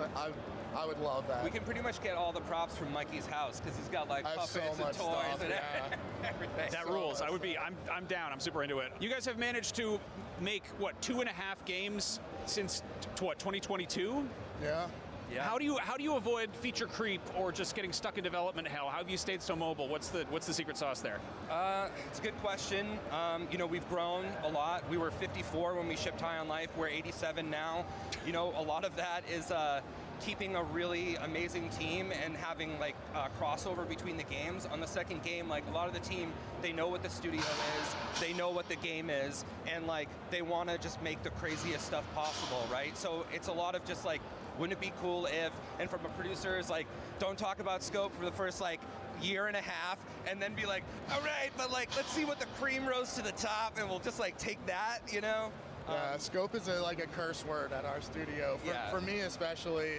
I would love that. We can pretty much get all the props from Mikey's house because he's got like puppets and toys stuff, and yeah. everything. That rules. I'm down. I'm super into it. You guys have managed to make what 2.5 games since 2022? Yeah. Yeah. How do you avoid feature creep or just getting stuck in development hell? How have you stayed so mobile? What's the secret sauce there? It's a good question. We've grown a lot. We were 54 when we shipped High on Life. We're 87 now. A lot of that is keeping a really amazing team and having like crossover between the games. On the second game, like a lot of the team, they know what the studio is, they know what the game is, and like they want to just make the craziest stuff possible, right? So it's a lot of just like, wouldn't it be cool if, and from a producer is like, don't talk about scope for the first like year and a half, and then be like, all right, but like, let's see what the cream rose to the top, and we'll just like take that, Yeah, scope is like a curse word at our studio. For me especially,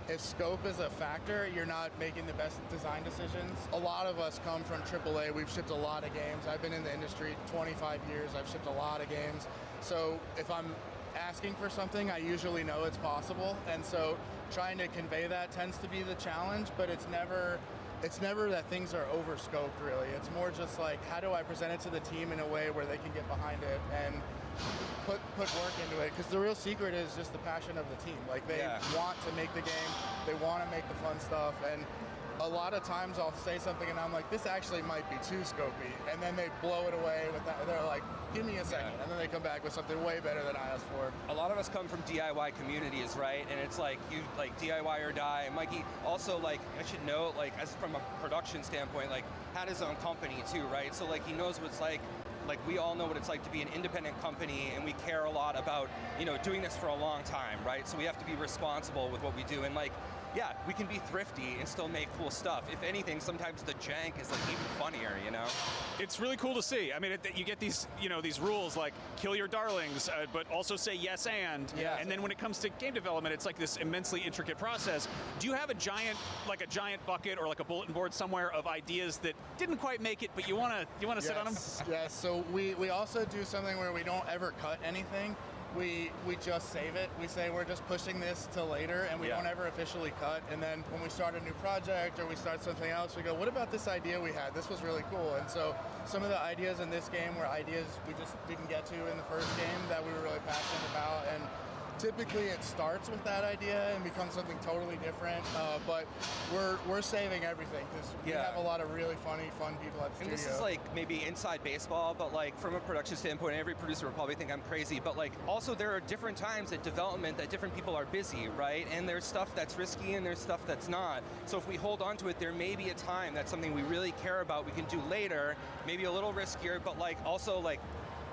if scope is a factor, you're not making the best design decisions. A lot of us come from AAA. We've shipped a lot of games. I've been in the industry 25 years. I've shipped a lot of games. So if I'm asking for something, I usually know it's possible. And so trying to convey that tends to be the challenge, but it's never that things are over scoped really. It's more just like, how do I present it to the team in a way where they can get behind it and put work into it? Because the real secret is just the passion of the team. Like they want to make the game, they want to make the fun stuff, and a lot of times I'll say something and I'm like, this actually might be too scopey, and then they blow it away with that. They're like, give me a second, and then they come back with something way better than I asked for. A lot of us come from DIY communities, right? And it's like, you like DIY or die. And Mikey also, like, I should know, like, as from a production standpoint, like, had his own company too, right? So like, he knows what it's like we all know what it's like to be an independent company, and we care a lot about, doing this for a long time, right? So we have to be responsible with what we do, and like, yeah, we can be thrifty and still make cool stuff. If anything, sometimes the jank is like even funnier, It's really cool to see. I mean, you get these, these rules like kill your darlings, but also say yes and. Yeah. And then when it comes to game development, it's like this immensely intricate process. Do you have a giant bucket or like a bulletin board somewhere of ideas that didn't quite make it, but you want to sit on them? Yes. So we also do something where we don't ever cut anything. We just save it. We say we're just pushing this till later, and we don't ever officially cut. And then when we start a new project or we start something else, we go, what about this idea we had? This was really cool. And so some of the ideas in this game were ideas we just didn't get to in the first game that we were really passionate about. And typically it starts with that idea and becomes something totally different, but we're saving everything because we have a lot of really fun people at the studio. And this is like maybe inside baseball, but like from a production standpoint, every producer will probably think I'm crazy, but like also there are different times at development that different people are busy, right? And there's stuff that's risky and there's stuff that's not. So if we hold on to it, there may be a time that's something we really care about we can do later, maybe a little riskier, but like also like,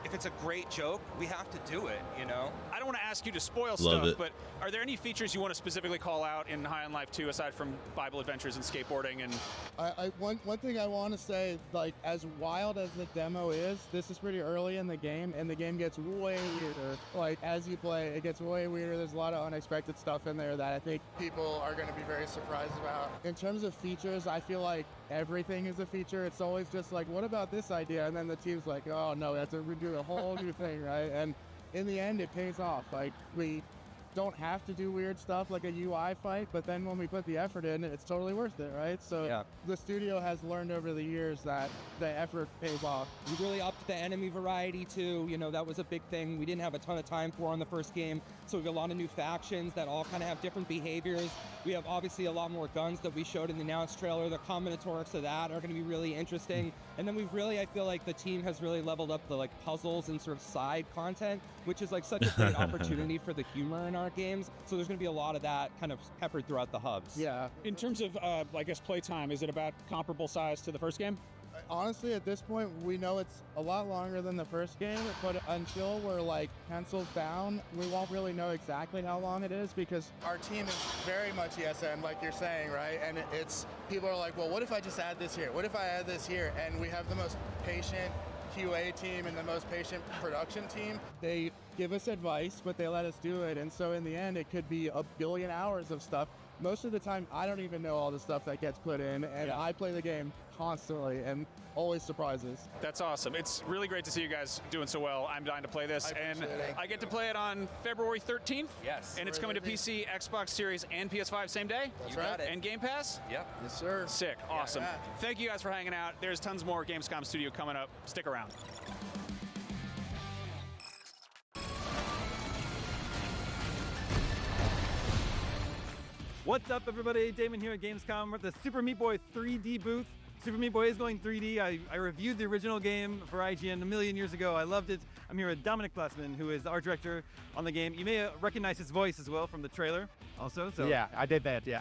if it's a great joke, we have to do it, I don't want to ask you to spoil stuff, but are there any features you want to specifically call out in High on Life 2 aside from Bible adventures and skateboarding? And one thing I want to say, like, as wild as the demo is, this is pretty early in the game, and the game gets way weirder. Like, as you play, it gets way weirder. There's a lot of unexpected stuff in there that I think people are going to be very surprised about. In terms of features, I feel like everything is a feature. It's always just like, what about this idea? And then the team's like, oh no, we have to redo a whole new thing, right? And in the end, it pays off. Like, we don't have to do weird stuff like a UI fight, but then when we put the effort in, it's totally worth it, right? So the studio has learned over the years that the effort pays off. We really upped the enemy variety too. That was a big thing we didn't have a ton of time for on the first game. So we have a lot of new factions that all kind of have different behaviors. We have obviously a lot more guns that we showed in the announced trailer. The combinatorics of that are going to be really interesting. And then I feel like the team has really leveled up the like puzzles and sort of side content, which is like such a great opportunity for the humor in our games. So there's going to be a lot of that kind of peppered throughout the hubs. Yeah. In terms of, I guess, playtime, is it about comparable size to the first game? Honestly, at this point, we know it's a lot longer than the first game, but until we're like pencils down, we won't really know exactly how long it is because our team is very much ESN, like you're saying, right? And people are like, well, what if I just add this here? What if I add this here? And we have the most patient, QA team and the most patient production team. They give us advice, but they let us do it. And so in the end, it could be a billion hours of stuff. Most of the time, I don't even know all the stuff that gets put in, and I play the game constantly and always surprises. That's awesome. It's really great to see you guys doing so well. I'm dying to play this, and I get to play it on February 13th. Yes. And it's coming to PC, Xbox Series, and PS5 same day? That's right. And Game Pass? Yep. Yes, sir. Sick. Awesome. Yeah. Thank you guys for hanging out. There's tons more Gamescom Studio coming up. Stick around. What's up, everybody? Damon here at Gamescom. We're at the Super Meat Boy 3D booth. Super Meat Boy is going 3D. I reviewed the original game for IGN a million years ago. I loved it. I'm here with Dominic Glassman, who is the art director on the game. You may recognize his voice as well from the trailer also. So yeah, I did that, yeah.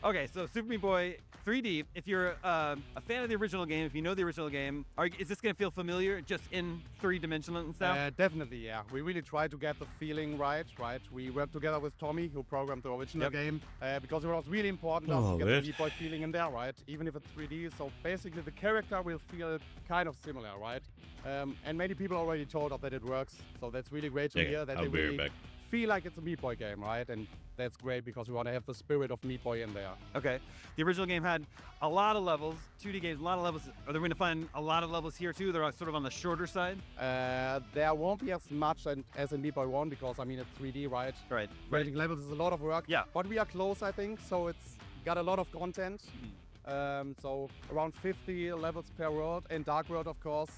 Okay, so Super Meat Boy 3D, if you're a fan of the original game, if you know the original game, is this going to feel familiar just in three-dimensional and stuff? Definitely, yeah. We really tried to get the feeling right? We worked together with Tommy, who programmed the original game, because it was really important to get the Meat Boy feeling in there, right? Even if it's 3D, so basically the character will feel kind of similar, right? And many people already told us that it works, so that's really great to hear that they really feel like it's a Meat Boy game, right? And that's great because we want to have the spirit of Meat Boy in there. Okay. The original game had a lot of levels, 2D games, a lot of levels. Are they going to find a lot of levels here too? They're sort of on the shorter side? There won't be as much as in Meat Boy 1 because, I mean, it's 3D, right? Right. Creating levels is a lot of work. Yeah. But we are close, I think, so it's got a lot of content. So around 50 levels per world, and Dark World, of course.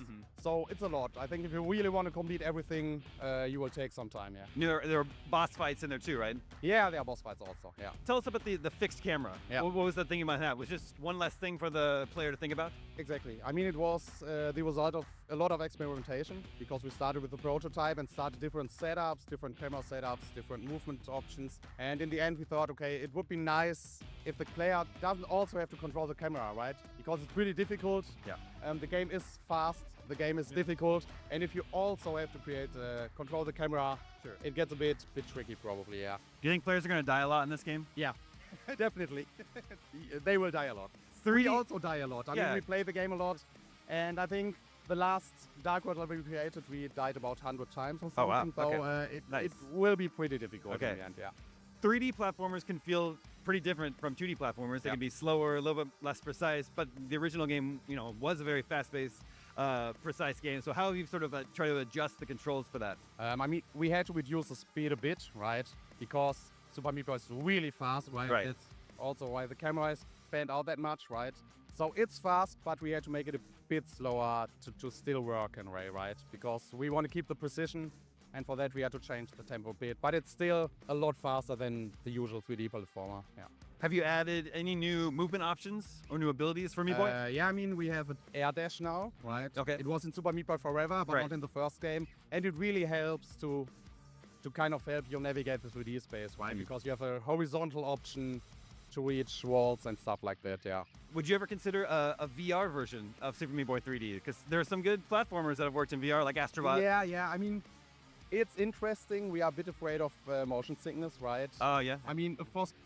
So it's a lot. I think if you really want to complete everything, you will take some time, yeah. There are boss fights in there too, right? Yeah, there are boss fights also, yeah. Tell us about the fixed camera. Yeah. What was that thing you might have? Was just one less thing for the player to think about? Exactly. I mean, it was the result of a lot of experimentation because we started with the prototype and started different setups, different camera setups, different movement options. And in the end, we thought, okay, it would be nice if the player doesn't also have to control the camera, right? Because it's pretty difficult. Yeah. The game is fast, the game is difficult, and if you also have to control the camera, it gets a bit tricky probably, yeah. Do you think players are going to die a lot in this game? Yeah, definitely. They will die a lot. 3D We also die a lot. I mean, we play the game a lot, and I think the last Dark World level we created, we died about 100 times or something. Oh, wow. Okay. So it will be pretty difficult in the end, yeah. 3D platformers can feel pretty different from 2D platformers. They can be slower, a little bit less precise, but the original game, was a very fast-paced, precise game. So how have you sort of tried to adjust the controls for that? I mean, we had to reduce the speed a bit, right? Because Super Meat Boy is really fast, right? That's also why the camera is spanned out that much, right? So it's fast, but we had to make it a bit slower to still work in a way, right? Because we want to keep the precision, and for that we had to change the tempo a bit. But it's still a lot faster than the usual 3D platformer, yeah. Have you added any new movement options or new abilities for Meat Boy? Yeah, I mean, we have an air dash now, right? Okay. It was in Super Meat Boy Forever, but not in the first game. And it really helps to kind of help you navigate the 3D space, right? Because you have a horizontal option to reach walls and stuff like that, yeah. Would you ever consider a VR version of Super Meat Boy 3D? Because there are some good platformers that have worked in VR, like Astrobot. Yeah, I mean, it's interesting. We are a bit afraid of motion sickness, right? Oh, yeah. I mean,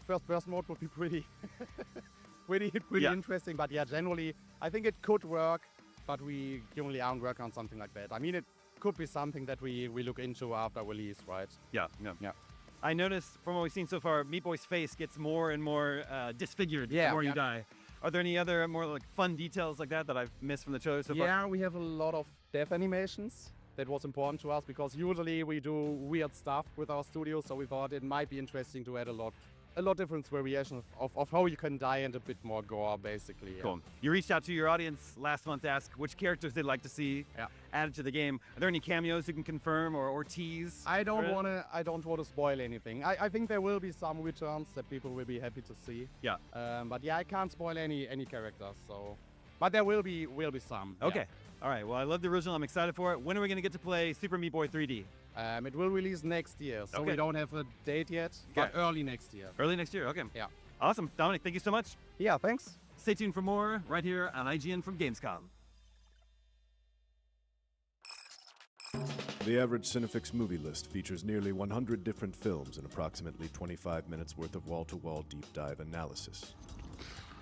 first-person mode would be pretty interesting. But yeah, generally, I think it could work, but we currently aren't working on something like that. I mean, it could be something that we look into after release, right? Yeah. I noticed from what we've seen so far, Meat Boy's face gets more and more disfigured the more you die. Are there any other more like fun details like that I've missed from the trailer so far? Yeah, we have a lot of death animations. That was important to us because usually we do weird stuff with our studio, so we thought it might be interesting to add a lot different variations of how you can die and a bit more gore, basically. Yeah. Cool. You reached out to your audience last month to ask which characters they'd like to see added to the game. Are there any cameos you can confirm or tease? I don't want to spoil anything. I think there will be some returns that people will be happy to see. Yeah. But yeah, I can't spoil any characters. So, but there will be some. Okay. Yeah. All right, well, I love the original. I'm excited for it. When are we going to get to play Super Meat Boy 3D? It will release next year, so we don't have a date yet, but early next year. Early next year, okay. Yeah. Awesome. Dominic, thank you so much. Yeah, thanks. Stay tuned for more right here on IGN from Gamescom. The average Cinefix movie list features nearly 100 different films and approximately 25 minutes worth of wall-to-wall deep dive analysis.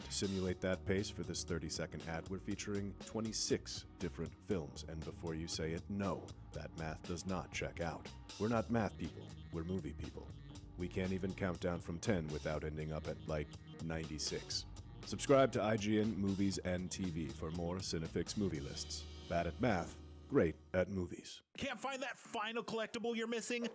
To simulate that pace for this 30-second ad, we're featuring 26 different films. And before you say it, no, that math does not check out. We're not math people, we're movie people. We can't even count down from 10 without ending up at, like, 96. Subscribe to IGN Movies and TV for more Cinefix movie lists. Bad at math, great at movies. Can't find that final collectible you're missing?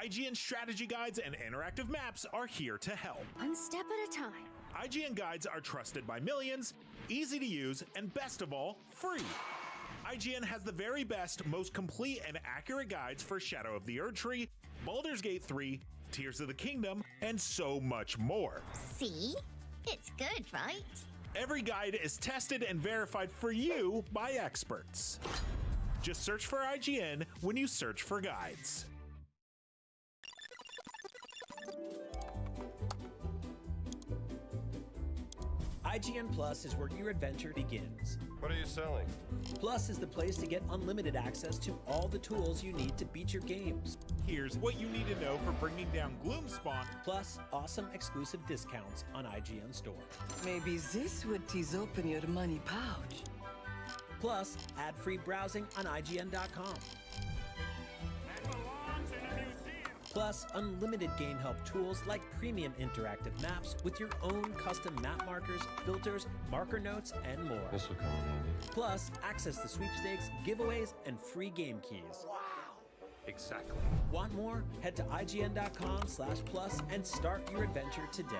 IGN strategy guides and interactive maps are here to help. One step at a time. IGN guides are trusted by millions, easy to use, and best of all, free. IGN has the very best, most complete and accurate guides for Shadow of the Erdtree, Baldur's Gate 3, Tears of the Kingdom, and so much more. See? It's good, right? Every guide is tested and verified for you by experts. Just search for IGN when you search for guides. IGN Plus is where your adventure begins. What are you selling? Plus is the place to get unlimited access to all the tools you need to beat your games. Here's what you need to know for bringing down Gloomspawn. Plus, awesome exclusive discounts on IGN Store. Maybe this would tease open your money pouch. Plus, ad-free browsing on IGN.com. Plus, unlimited game help tools like premium interactive maps with your own custom map markers, filters, marker notes, and more. This will come in handy. Plus, access to sweepstakes, giveaways, and free game keys. Wow! Exactly. Want more? Head to IGN.com/plus and start your adventure today.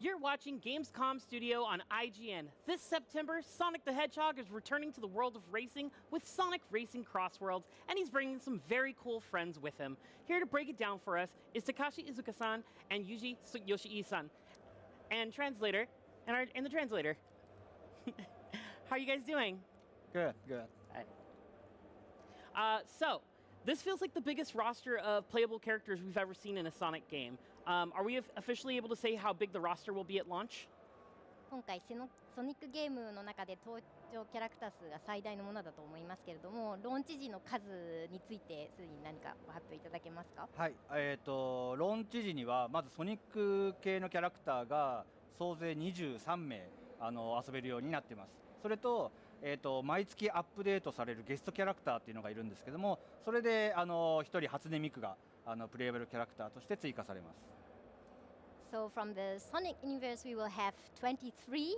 You're watching Gamescom Studio on IGN. This September, Sonic the Hedgehog is returning to the world of racing with Sonic Racing Crossworlds, and he's bringing some very cool friends with him. Here to break it down for us is Takashi Izuka-san and Yuji Yoshii-san, and the translator. How are you guys doing? Good. So, this feels like the biggest roster of playable characters we've ever seen in a Sonic game. Are we officially able to say how big the roster will be at launch? 今回ソニックゲームの中で登場キャラクター数が最大のものだと思いますけれども、ローンチ時の数についてすでに何かご発表いただけますか？はい、ローンチ時にはまずソニック系のキャラクターが総勢23名遊べるようになっています。それと毎月アップデートされるゲストキャラクターっていうのがいるんですけども、それで1人初音ミクがプレイヤブルキャラクターとして追加されます。So from the Sonic universe, we will have 23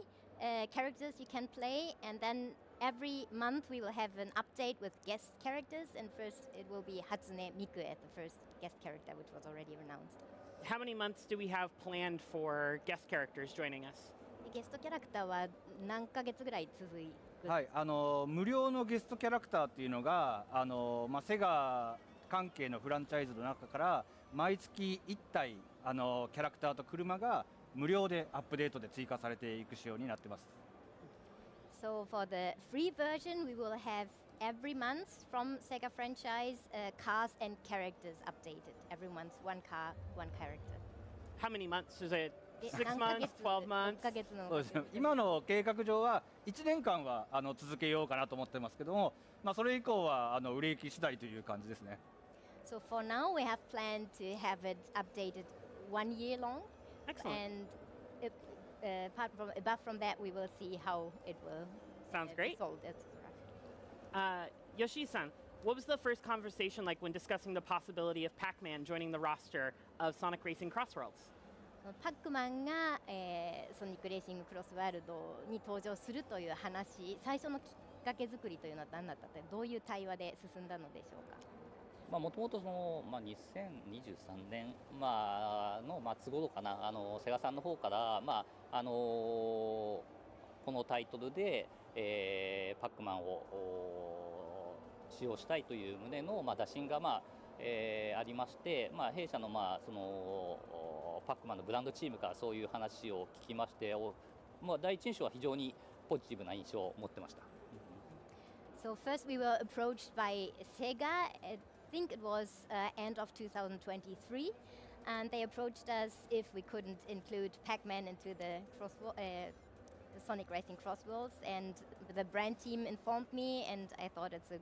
characters you can play, and then every month we will have an update with guest characters. And first, it will be Hatsune Miku as the first guest character, which was already announced. How many months do we have planned for guest characters joining us? ゲストキャラクターは何ヶ月ぐらい続いて？はい、無料のゲストキャラクターっていうのがセガ関係のフランチャイズの中から毎月1体キャラクターと車が無料でアップデートで追加されていく仕様になってます。So for the free version, we will have every month from Sega franchise cars and characters updated. Every month, one car, one character. How many months is it? 6 months, 12 months? そうですね。今の計画上は1年間は続けようかなと思ってますけども、それ以降は売れ行き次第という感じですね。So for now, we have planned to have it updated 1 year long. Excellent. And above from that, we will see how it will. Sounds great. Sold. Yoshii-san, what was the first conversation like when discussing the possibility of Pac-Man joining the roster of Sonic Racing Crossworlds? パックマンが、ソニックレーシングクロスワールドに登場するという話、最初のきっかけ作りというのは何だったどういう対話で進んだのでしょうか。もともと2023年、の末頃かな、セガさんの方から、このタイトルで、パックマンを使用したいという旨の、打診が、ありまして、弊社の、そのパックマンのブランドチームからそういう話を聞きまして、第一印象は非常にポジティブな印象を持ってました。So first we were approached by Sega think it was end of 2023, and they approached us if we couldn't include Pac-Man into the Sonic Racing Crossworlds, and the brand team informed me, and I thought it's a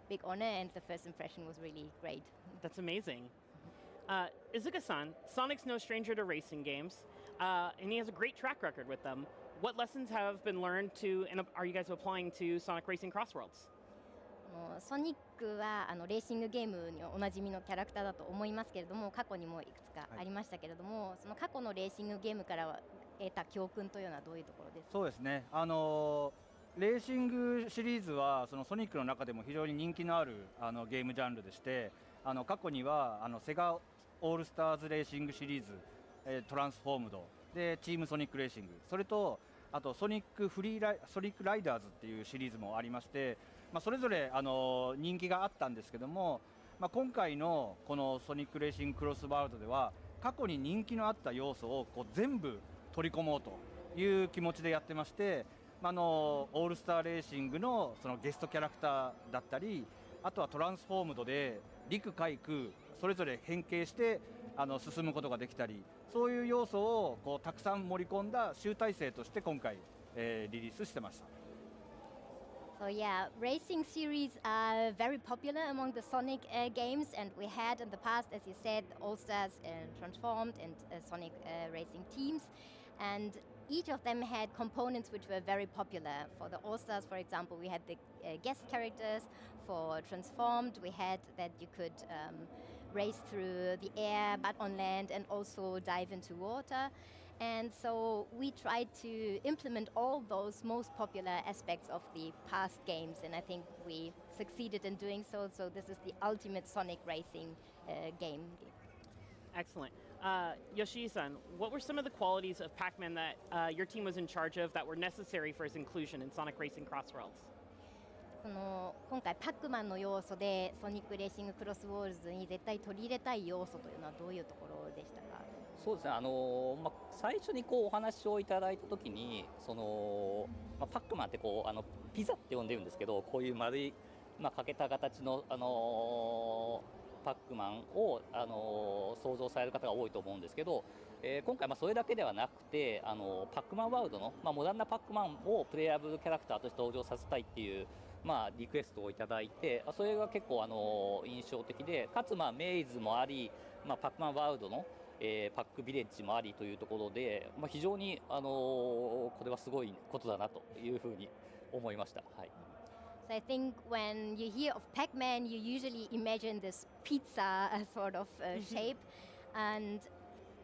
big honor, and the first impression was really great. That's amazing. Izuka-san, Sonic's no stranger to racing games, and he has a great track record with them. What lessons have been learned and are you guys applying to Sonic Racing Crossworlds? ソニックはレーシングゲームにおなじみのキャラクターだと思いますけれども、過去にもいくつかありましたけれども、その過去のレーシングゲームから得た教訓というのはどういうところですか？そうですね、レーシングシリーズはそのソニックの中でも非常に人気のあるゲームジャンルでして、過去にはセガオールスターズレーシングシリーズ、トランスフォームドでチームソニックレーシング、それとあとソニックライダーズっていうシリーズもありまして、それぞれ人気があったんですけども、今回のこのソニックレーシングクロスワールドでは過去に人気のあった要素を全部取り込もうという気持ちでやってまして、オールスターレーシングのそのゲストキャラクターだったり、あとはトランスフォームドで陸海空それぞれ変形して進むことができたり、そういう要素をたくさん盛り込んだ集大成として今回、リリースしてました。So yeah, racing series are very popular among the Sonic games, and we had in the past, as you said, All-Stars Transformed and Sonic racing teams, and each of them had components which were very popular. For the All-Stars, for example, we had the guest characters. For Transformed, we had that you could race through the air, but on land, and also dive into water. And so we tried to implement all those most popular aspects of the past games, and I think we succeeded in doing so. So this is the ultimate Sonic racing game. Excellent. Yoshii-san, what were some of the qualities of Pac-Man that your team was in charge of that were necessary for his inclusion in Sonic Racing Crossworlds? 今回パックマンの要素でソニックレーシングクロスウォールズに絶対取り入れたい要素というのはどういうところでしたか？そうですね、最初にお話をいただいたときにパックマンってピザって呼んでるんですけど、こういう丸い、欠けた形の、パックマンを、想像される方が多いと思うんですけど、今回それだけではなくてパックマンワールドの、モダンなパックマンをプレイヤブルキャラクターとして登場させたいっていうリクエストをいただいて、それが結構印象的で、かつメイズもあり、パックマンワールドのパックビレッジもありというところで、非常にこれはすごいことだなというふうに思いました。はい。So I think when you hear of Pac-Man, you usually imagine this pizza sort of shape,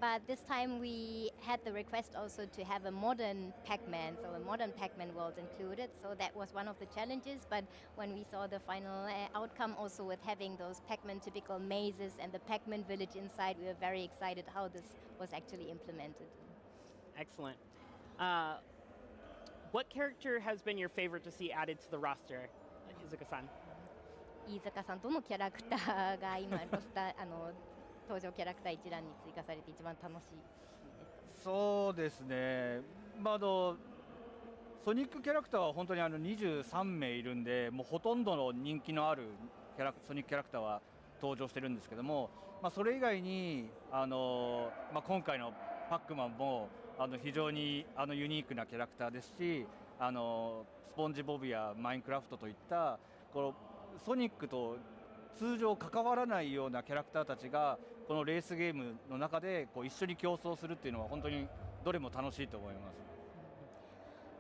but this time we had the request also to have a modern Pac-Man, so a modern Pac-Man world included. So that was one of the challenges. But when we saw the final outcome, also with having those Pac-Man typical mazes and the Pac-Man village inside, we were very excited how this was actually implemented. Excellent. What character has been your favorite to see added to the roster, Izuka-san? 飯塚さん、どのキャラクターが今ロスター登場キャラクター一覧に追加されて一番楽しいですか？そうですね、ソニックキャラクターは本当に23名いるんで、もうほとんどの人気のあるソニックキャラクターは登場してるんですけども、それ以外に今回のパックマンも非常にユニークなキャラクターですし、スポンジボブやマインクラフトといったソニックと通常関わらないようなキャラクターたちがこのレースゲームの中で一緒に競争するっていうのは本当にどれも楽しいと思います。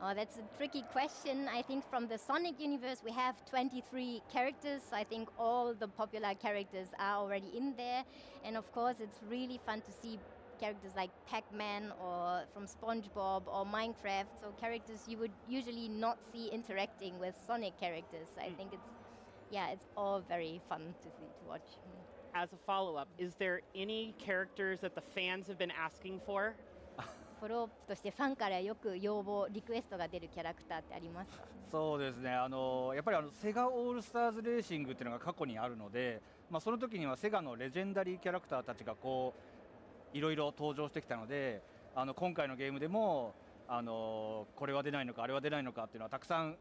Oh, that's a tricky question. I think from the Sonic universe we have 23 characters. I think all the popular characters are already in there, and of course it's really fun to see characters like Pac-Man or from SpongeBob or Minecraft, so characters you would usually not see interacting with Sonic characters. I think it's all very fun to watch. As a follow-up, is there any characters that the fans have been asking for? フォローアップとしてファンからよく要望、リクエストが出るキャラクターってありますか？そうですね、やっぱりセガオールスターズレーシングっていうのが過去にあるので、その時にはセガのレジェンダリーキャラクターたちがいろいろ登場してきたので、今回のゲームでもこれは出ないのかあれは出ないのかっていうのはたくさん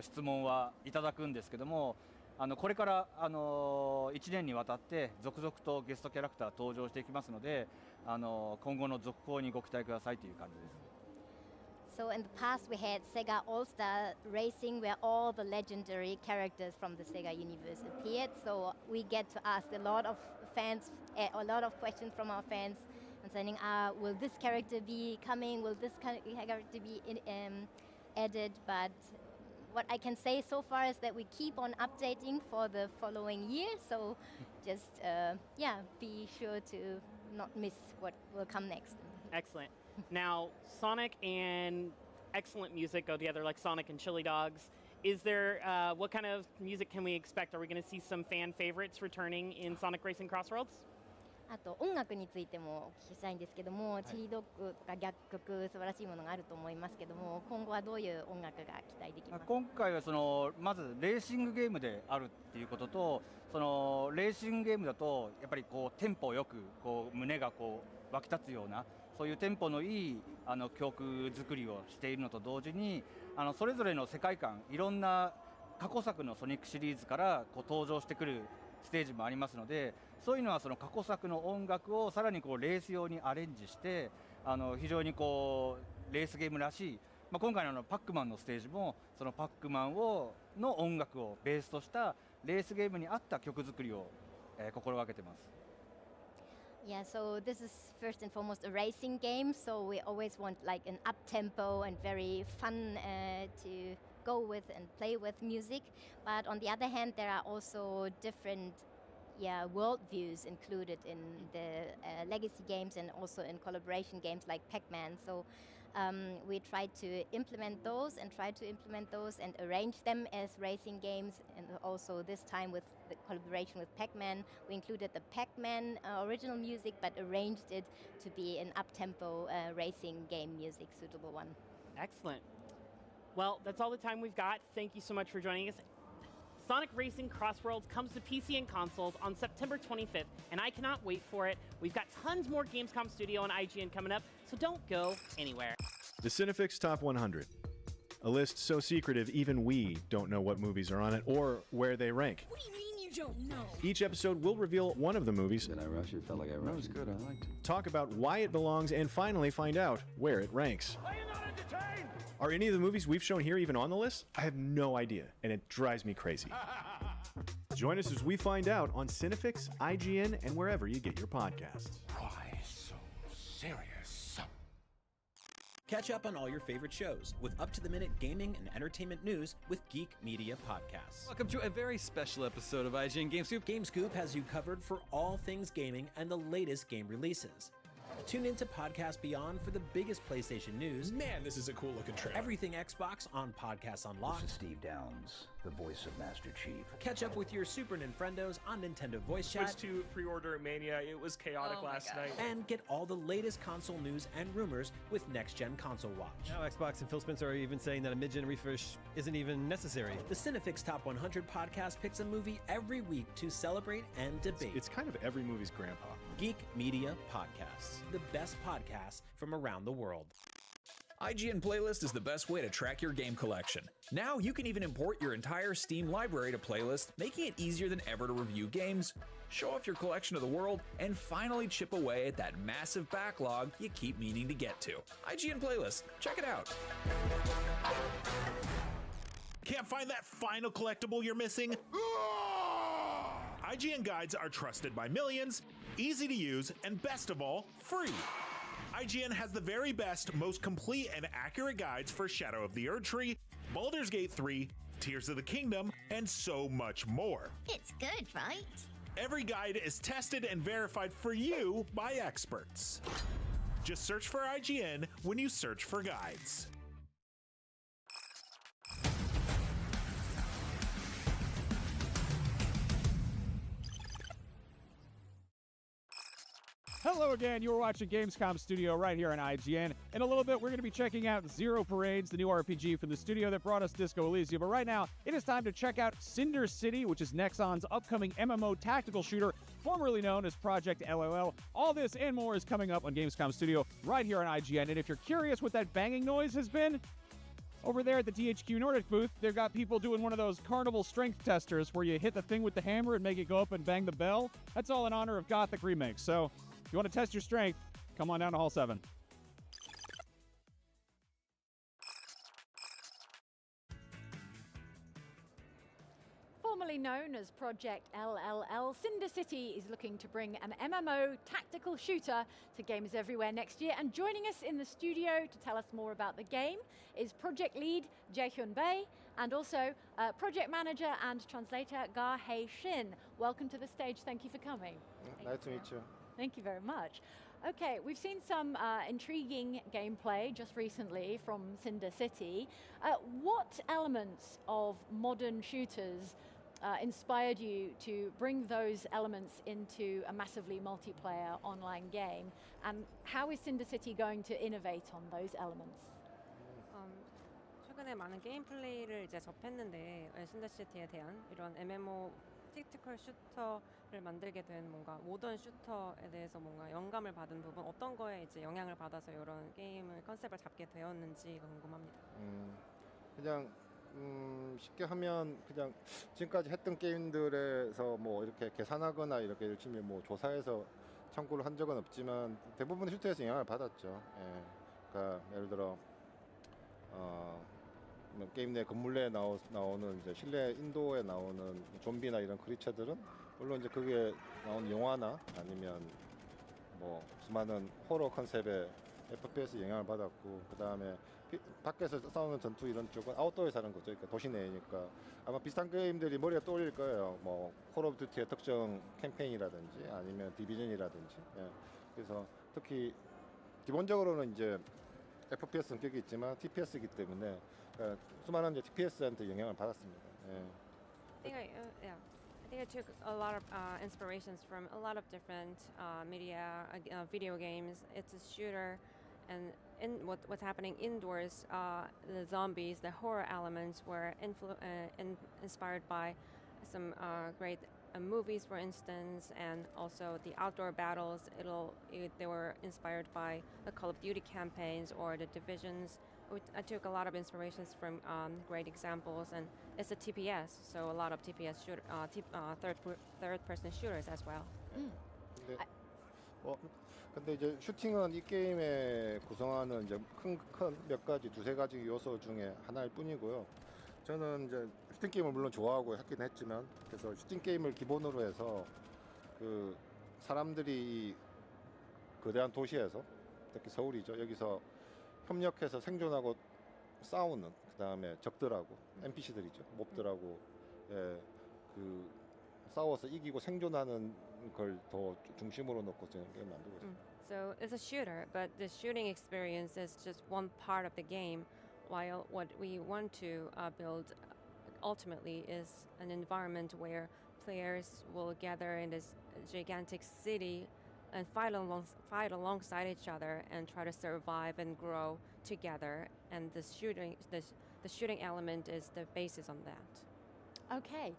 質問はいただくんですけども、これから1年にわたって続々とゲストキャラクター登場していきますので、今後の続行にご期待くださいという感じです。So in the past we had Sega All-Star Racing where all the legendary characters from the Sega universe appeared. So we get to ask a lot of questions from our fans concerning, will this character be coming? Will this character be added? But what I can say so far is that we keep on updating for the following year. So just, be sure to not miss what will come next. Excellent. Now, Sonic and excellent music go together, like Sonic and Chili Dogs. Is there, what kind of music can we expect? Are we going to see some fan favorites returning in Sonic Racing Crossworlds? あと音楽についてもお聞きしたいんですけども、チリドッグとか楽曲素晴らしいものがあると思いますけども、今後はどういう音楽が期待できますか？今回はまずレーシングゲームであるっていうことと、レーシングゲームだとやっぱりテンポよく胸が湧き立つような、そういうテンポのいい曲作りをしているのと同時に、それぞれの世界観、いろんな過去作のソニックシリーズから登場してくるステージもありますので、そういうのは過去作の音楽をさらにレース用にアレンジして、非常にレースゲームらしい、今回のパックマンのステージもそのパックマンの音楽をベースとしたレースゲームに合った曲作りを、心がけてます。Yeah, so this is first and foremost a racing game, so we always want like an up-tempo and very fun to go with and play with music. But on the other hand, there are also different world views included in the legacy games and also in collaboration games like Pac-Man. So we try to implement those and arrange them as racing games. And also this time with the collaboration with Pac-Man, we included the Pac-Man original music but arranged it to be an up-tempo racing game music suitable one. Excellent. Well, that's all the time we've got. Thank you so much for joining us. Sonic Racing Crossworlds comes to PC and consoles on September 25th, and I cannot wait for it. We've got tons more Gamescom Studio and IGN coming up, so don't go anywhere. The Cinefix Top 100. A list so secretive even we don't know what movies are on it or where they rank. What do you mean you don't know? Each episode will reveal one of the movies. Did I rush it? Felt like I rushed it. That was good. I liked it. Talk about why it belongs and finally find out where it ranks. Are you not entertained? Are any of the movies we've shown here even on the list? I have no idea, and it drives me crazy. Join us as we find out on Cinefix, IGN, and wherever you get your podcasts. Why so serious? Catch up on all your favorite shows with up-to-the-minute gaming and entertainment news with Geek Media Podcasts. Welcome to a very special episode of IGN GameScoop. GameScoop has you covered for all things gaming and the latest game releases. Tune into Podcast Beyond for the biggest PlayStation news. Man, this is a cool looking trailer. Everything Xbox on Podcasts Unlocked. This is Steve Downs, the voice of Master Chief. Catch up with your Super Nintendos on Nintendo Voice Chat. Switched to pre-order Mania. It was chaotic last night. And get all the latest console news and rumors with Next Gen Console Watch. Now Xbox and Phil Spencer are even saying that a mid-gen refresh isn't even necessary. The Cinefix Top 100 podcast picks a movie every week to celebrate and debate. It's kind of every movie's grandpa. Geek Media Podcasts, the best podcasts from around the world. IGN Playlist is the best way to track your game collection. Now you can even import your entire Steam library to Playlist, making it easier than ever to review games, show off your collection of the world, and finally chip away at that massive backlog you keep meaning to get to. IGN Playlist, check it out. Can't find that final collectible you're missing? IGN guides are trusted by millions, easy to use, and best of all, free. IGN has the very best, most complete and accurate guides for Shadow of the Erdtree, Baldur's Gate 3, Tears of the Kingdom, and so much more. It's good, right? Every guide is tested and verified for you by experts. Just search for IGN when you search for guides. Hello again, you're watching Gamescom Studio right here on IGN. In a little bit, we're going to be checking out Zero Parades, the new RPG from the studio that brought us Disco Elysium. But right now, it is time to check out Cinder City, which is Nexon's upcoming MMO tactical shooter, formerly known as Project LOL. All this and more is coming up on Gamescom Studio right here on IGN. And if you're curious what that banging noise has been, Over there at the THQ Nordic booth, they've got people doing one of those carnival strength testers where you hit the thing with the hammer and make it go up and bang the bell. That's all in honor of Gothic Remake. So if you want to test your strength, come on down to Hall 7. Formerly known as Project LLL, Cinder City is looking to bring an MMO tactical shooter to gamers everywhere next year. And joining us in the studio to tell us more about the game is project lead Jae-hyun Bae and also project manager and translator Ga Hae Shin. Welcome to the stage. Thank you for coming. Nice to meet you. Thank you very much. Okay, we've seen some intriguing gameplay just recently from Cinder City. What elements of modern shooters inspired you to bring those elements into a massively multiplayer online game? And how is Cinder City going to innovate on those elements? 최근에 많은 게임 플레이를 이제 접했는데 신더시티에 대한 이런 MMO 틱티컬 슈터를 만들게 된 뭔가 모던 슈터에 대해서 뭔가 영감을 받은 부분 어떤 거에 이제 영향을 받아서 이런 게임을 컨셉을 잡게 되었는지가 궁금합니다. 그냥 쉽게 하면 그냥 지금까지 했던 게임들에서 뭐 이렇게 계산하거나 이렇게 열심히 뭐 조사해서 참고를 한 적은 없지만 대부분의 슈터에서 영향을 받았죠. 예. 그러니까 예를 들어 뭐 게임 내 건물 내에 나오는 이제 실내 인도에 나오는 좀비나 이런 크리처들은 물론 이제 그게 나온 영화나 아니면 뭐 수많은 호러 컨셉의 FPS 영향을 받았고 그 다음에 밖에서 싸우는 전투 이런 쪽은 아웃도어에서 하는 거죠. 그러니까 도시 내니까 아마 비슷한 게임들이 머리에 떠올릴 거예요. 뭐 콜 오브 듀티의 특정 캠페인이라든지 아니면 디비전이라든지. 예. 그래서 특히 기본적으로는 이제 FPS 성격이 있지만 TPS이기 때문에 그러니까 수많은 이제 TPS한테 영향을 받았습니다. 예. I think I took a lot of inspirations from a lot of different media, video games. It's a shooter, and in what's happening indoors, the zombies, the horror elements were inspired by some great movies, for instance, and also the outdoor battles. They were inspired by the Call of Duty campaigns or the Divisions. I took a lot of inspirations from great examples, and it's a TPS, so a lot of TPS shooter, third-person shooters as well. 근데 이제 슈팅은 이 게임에 구성하는 이제 큰 몇 가지 두세 가지 요소 중에 하나일 뿐이고요. 저는 이제 슈팅 게임을 물론 좋아하고 했긴 했지만 그래서 슈팅 게임을 기본으로 해서 그 사람들이 거대한 도시에서 특히 서울이죠. 여기서 협력해서 생존하고 싸우는 그 다음에 적들하고 NPC들이죠. 몹들하고 그 싸워서 이기고 생존하는 걸 더 중심으로 놓고 저는 게임 만들고 있습니다. So it's a shooter, but the shooting experience is just one part of the game. While what we want to build ultimately is an environment where players will gather in this gigantic city and fight alongside each other and try to survive and grow together. And the shooting element is the basis on that. Okay.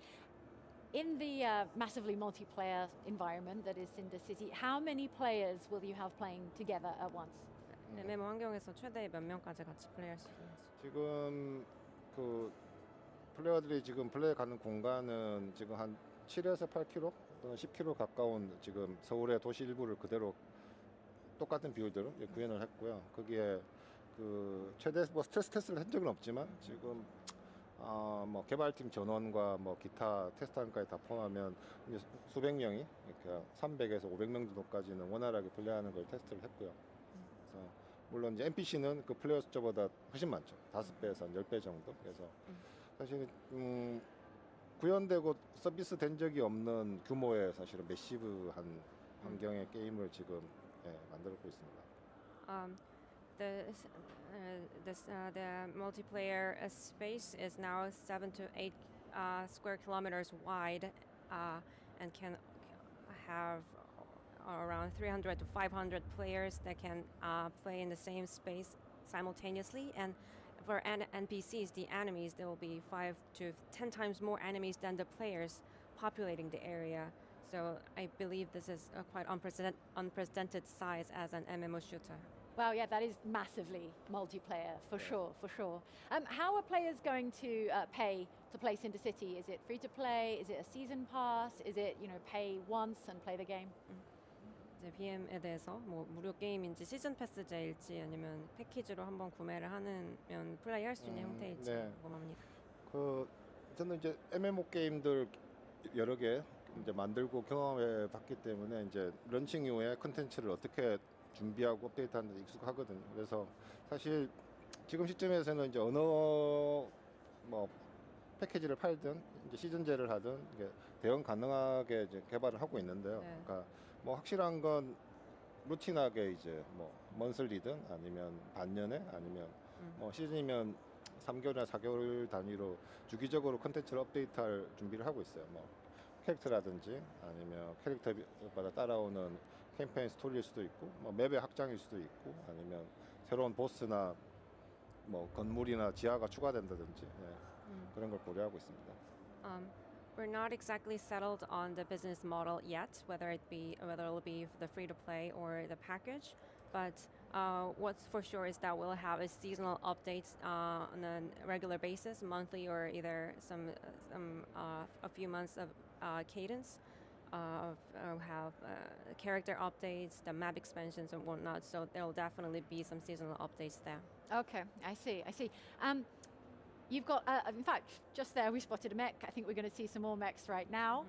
In the massively multiplayer environment that is Cinder City, how many players will you have playing together at once? MMO 환경에서 최대 몇 명까지 같이 플레이할 수 있는지. 지금 그 플레이어들이 지금 플레이 가는 공간은 지금 한 7에서 8km 또는 10km 가까운 지금 서울의 도시 일부를 그대로 똑같은 비율대로 구현을 했고요. 거기에 그 최대 뭐 스트레스 테스트를 한 적은 없지만 지금 뭐 개발팀 전원과 뭐 기타 테스트함까지 다 포함하면 이제 수백 명이 이렇게 300에서 500명 정도까지는 원활하게 플레이하는 걸 테스트를 했고요. 그래서 물론 이제 NPC는 그 플레이어 숫자보다 훨씬 많죠. 5배에서 한 10배 정도. 그래서 사실 구현되고 서비스 된 적이 없는 규모의 사실은 매시브한 환경의 게임을 지금 만들고 있습니다. The multiplayer space is now 7 to 8 square kilometers wide and can have around 300 to 500 players that can play in the same space simultaneously. And for NPCs, the enemies, there will be 5 to 10 times more enemies than the players populating the area. So I believe this is a quite unprecedented size as an MMO shooter. Wow, yeah, that is massively multiplayer, for sure, for sure. How are players going to pay to play Cinder City? Is it free to play? Is it a season pass? Is it, pay once and play the game? 이제 BM에 대해서 뭐 무료 게임인지 시즌 패스제일지 아니면 패키지로 한번 구매를 하면 플레이할 수 있는 형태일지 궁금합니다. 저는 이제 MMO 게임들 여러 개 이제 만들고 경험해 봤기 때문에 이제 런칭 이후에 컨텐츠를 어떻게 준비하고 업데이트하는 데 익숙하거든요. 그래서 사실 지금 시점에서는 이제 어느 뭐 패키지를 팔든 이제 시즌제를 하든 이게 대응 가능하게 이제 개발을 하고 있는데요. 그러니까 뭐 확실한 건 루틴하게 이제 뭐 먼슬리든 아니면 반년에 아니면 뭐 시즌이면 3개월이나 4개월 단위로 주기적으로 컨텐츠를 업데이트할 준비를 하고 있어요. 뭐 캐릭터라든지 아니면 캐릭터마다 따라오는 캠페인 스토리일 수도 있고 뭐 맵의 확장일 수도 있고 아니면 새로운 보스나 뭐 건물이나 지하가 추가된다든지 그런 걸 고려하고 있습니다. We're not exactly settled on the business model yet, whether it'll be the free to play or the package. But what's for sure is that we'll have a seasonal updates on a regular basis, monthly or either a few months of cadence. Have character updates, the map expansions and whatnot. So there will definitely be some seasonal updates there. Okay, I see. You've got, in fact, just there we spotted a mech. I think we're going to see some more mechs right now.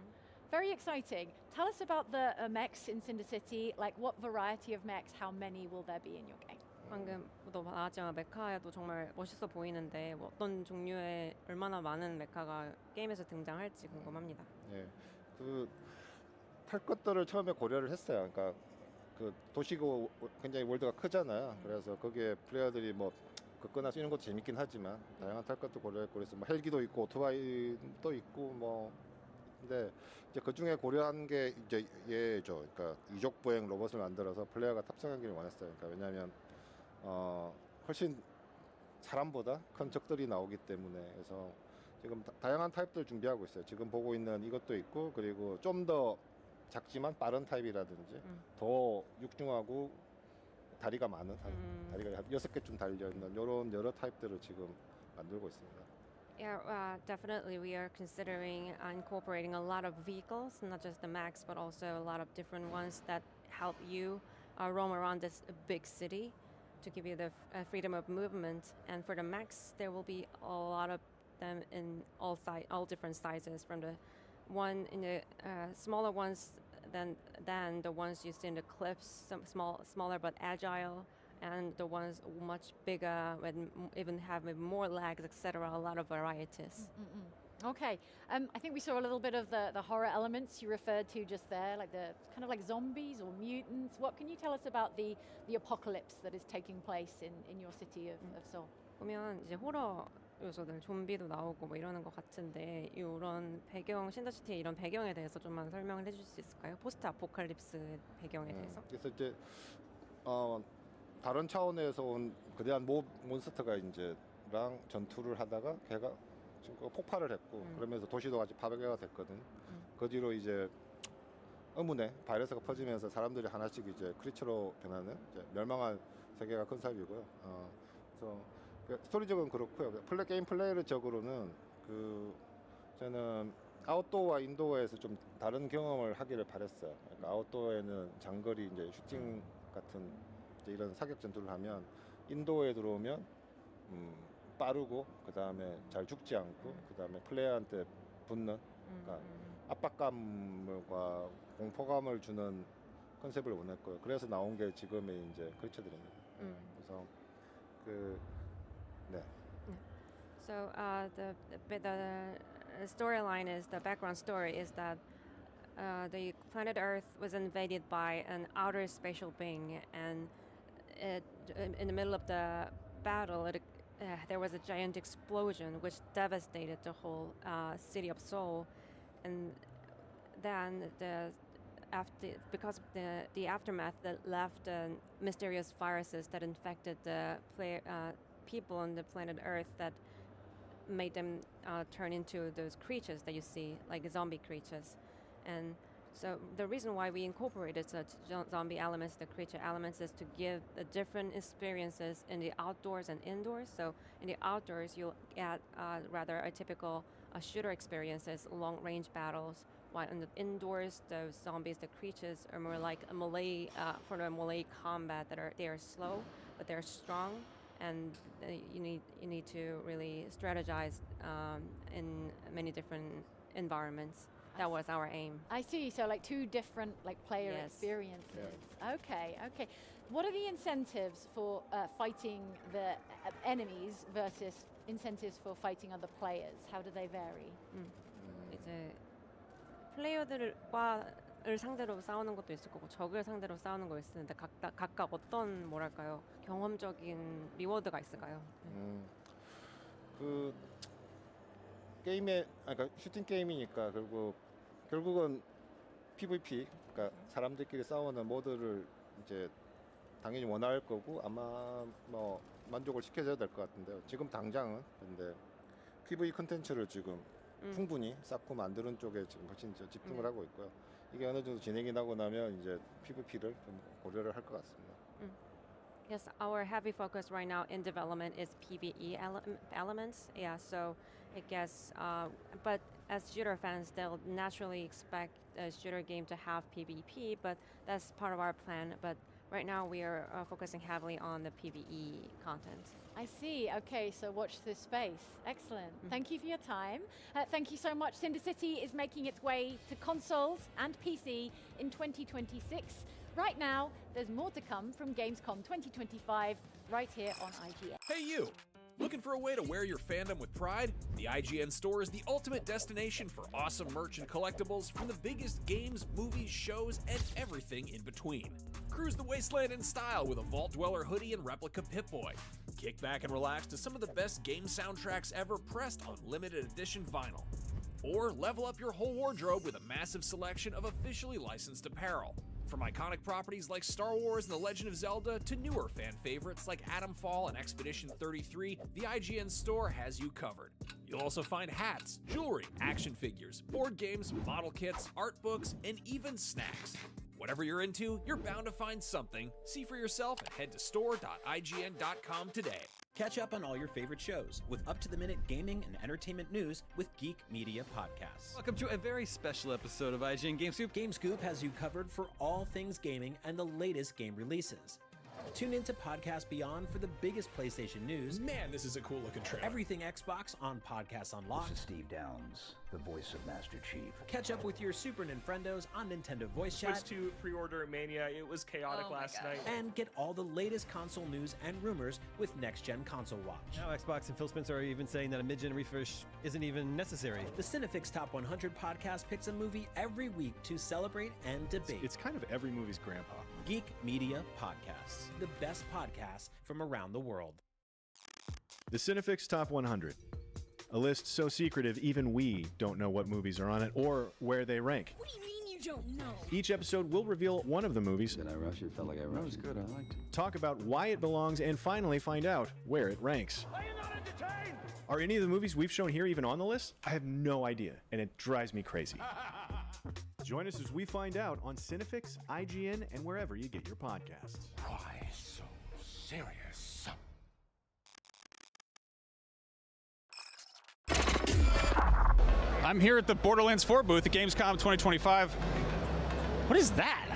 Very exciting. Tell us about the mechs in Cinder City. Like, what variety of mechs? How many will there be in your game? 방금 또 말하자면 메카도 정말 멋있어 보이는데 어떤 종류의 얼마나 많은 메카가 게임에서 등장할지 궁금합니다. 예, 탈 것들을 처음에 고려를 했어요. 그러니까 그 도시고 굉장히 월드가 크잖아요. 그래서 거기에 플레이어들이 뭐 끄나 쓰는 것도 재밌긴 하지만 다양한 탈 것도 고려했고 그래서 뭐 헬기도 있고 오토바이도 있고 뭐 근데 이제 그 중에 고려한 게 이제 얘죠. 그러니까 이족 보행 로봇을 만들어서 플레이어가 탑승하기를 원했어요. 그러니까 왜냐하면 훨씬 사람보다 큰 적들이 나오기 때문에 그래서 지금 다양한 타입들 준비하고 있어요. 지금 보고 있는 이것도 있고 그리고 좀 더 작지만 빠른 타입이라든지 더 육중하고 다리가 많은 다리가 6개쯤 달려있는 이런 여러 타입들을 지금 만들고 있습니다. Yeah, definitely we are considering incorporating a lot of vehicles, not just the mechs, but also a lot of different ones that help you roam around this big city to give you the freedom of movement. And for the mechs, there will be a lot of them in all different sizes, from the one in the smaller ones than the ones you see in the clips, some smaller but agile, and the ones much bigger and even have more legs, etc. A lot of varieties. Okay, I think we saw a little bit of the horror elements you referred to just there, like the kind of like zombies or mutants. What can you tell us about the apocalypse that is taking place in your city of Seoul? 보면 이제 호러 요소들, 좀비도 나오고 뭐 이러는 것 같은데 이런 배경, 신더시티의 이런 배경에 대해서 좀만 설명을 해줄 수 있을까요? 포스트 아포칼립스 배경에 대해서. 그래서 이제 다른 차원에서 온 거대한 몬스터가 이제랑 전투를 하다가 걔가 지금 폭발을 했고 그러면서 도시도 같이 파괴가 됐거든. 그 뒤로 이제 의문의 바이러스가 퍼지면서 사람들이 하나씩 이제 크리처로 변하는 이제 멸망한 세계가 컨셉이고요. 그래서 스토리적은 그렇고요. 게임 플레이적으로는 저는 아웃도어와 인도어에서 좀 다른 경험을 하기를 바랬어요. 그러니까 아웃도어에는 장거리 이제 슈팅 같은 이제 이런 사격 전투를 하면 인도어에 들어오면 빠르고 그 다음에 잘 죽지 않고 그 다음에 플레이어한테 붙는 그러니까 압박감과 공포감을 주는 컨셉을 원했고요. 그래서 나온 게 지금의 이제 크리처들입니다. 그래서 네. So the storyline is, the background story is that the planet Earth was invaded by an outer spatial being, and in the middle of the battle, there was a giant explosion which devastated the whole city of Seoul, and then because of the aftermath that left mysterious viruses that infected the people on the planet Earth, that made them turn into those creatures that you see, like zombie creatures. And So the reason why we incorporated such zombie elements, the creature elements, is to give the different experiences in the outdoors and indoors. So in the outdoors, you'll get rather a typical shooter experiences, long-range battles, while in the indoors, those zombies, the creatures, are more like a melee, for the melee combat. They are slow, but they're strong, and you need to really strategize in many different environments. That was our aim. I see. So like two different player experiences. Yeah. Okay. What are the incentives for fighting the enemies versus incentives for fighting other players? How do they vary? 이제 플레이어들과를 상대로 싸우는 것도 있을 거고 적을 상대로 싸우는 거 있을 텐데 각각 어떤 뭐랄까요 경험적인 리워드가 있을까요? 그 게임에 그러니까 슈팅 게임이니까 결국은 PVP, 그러니까 사람들끼리 싸우는 모드를 이제 당연히 원할 거고 아마 뭐 만족을 시켜줘야 될 것 같은데요. 지금 당장은 근데 PV 컨텐츠를 지금 충분히 쌓고 만드는 쪽에 지금 훨씬 집중을 하고 있고요. 이게 어느 정도 진행이 나고 나면 이제 PVP를 좀 고려를 할 것 같습니다. Yes, our heavy focus right now in development is PvE elements. Yeah, so I guess, but as shooter fans, they'll naturally expect a shooter game to have PvP, but that's part of our plan. But right now we are focusing heavily on the PvE content. I see. Okay, so watch this space. Excellent. Thank you for your time. Thank you so much. Cinder City is making its way to consoles and PC in 2026. Right now, there's more to come from Gamescom 2025 right here on IGN. Hey you! Looking for a way to wear your fandom with pride? The IGN store is the ultimate destination for awesome merch and collectibles from the biggest games, movies, shows, and everything in between. Cruise the wasteland in style with a Vault Dweller hoodie and replica Pip-Boy. Kick back and relax to some of the best game soundtracks ever pressed on limited edition vinyl. Or level up your whole wardrobe with a massive selection of officially licensed apparel. From iconic properties like Star Wars and The Legend of Zelda to newer fan favorites like Atomfall and Expedition 33, the IGN store has you covered. You'll also find hats, jewelry, action figures, board games, model kits, art books, and even snacks. Whatever you're into, you're bound to find something. See for yourself and head to store.ign.com today. Catch up on all your favorite shows with up-to-the-minute gaming and entertainment news with Geek Media Podcasts. Welcome to a very special episode of IGN GameScoop. GameScoop has you covered for all things gaming and the latest game releases. Tune into Podcast Beyond for the biggest PlayStation news. Man, this is a cool looking trailer. Everything Xbox on Podcasts Unlocked. This is Steve Downes, the voice of Master Chief. Catch up with your Super Nintendos on Nintendo Voice Chat. Switched to pre-order Mania. It was chaotic last night. And get all the latest console news and rumors with Next-Gen Console Watch. Now Xbox and Phil Spencer are even saying that a mid-gen refresh isn't even necessary. The Cinefix Top 100 podcast picks a movie every week to celebrate and debate. It's kind of every movie's grandpa. Geek Media Podcasts, the best podcasts from around the world. The Cinefix Top 100. A list so secretive even we don't know what movies are on it or where they rank. What do you mean you don't know? Each episode will reveal one of the movies. Did I rush it? Felt like I rushed. That was good. I liked it. Talk about why it belongs and finally find out where it ranks. Are you not entertained? Are any of the movies we've shown here even on the list? I have no idea, and it drives me crazy. Join us as we find out on Cinefix, IGN, and wherever you get your podcasts. Why so serious? I'm here at the Borderlands 4 booth at Gamescom 2025. What is that?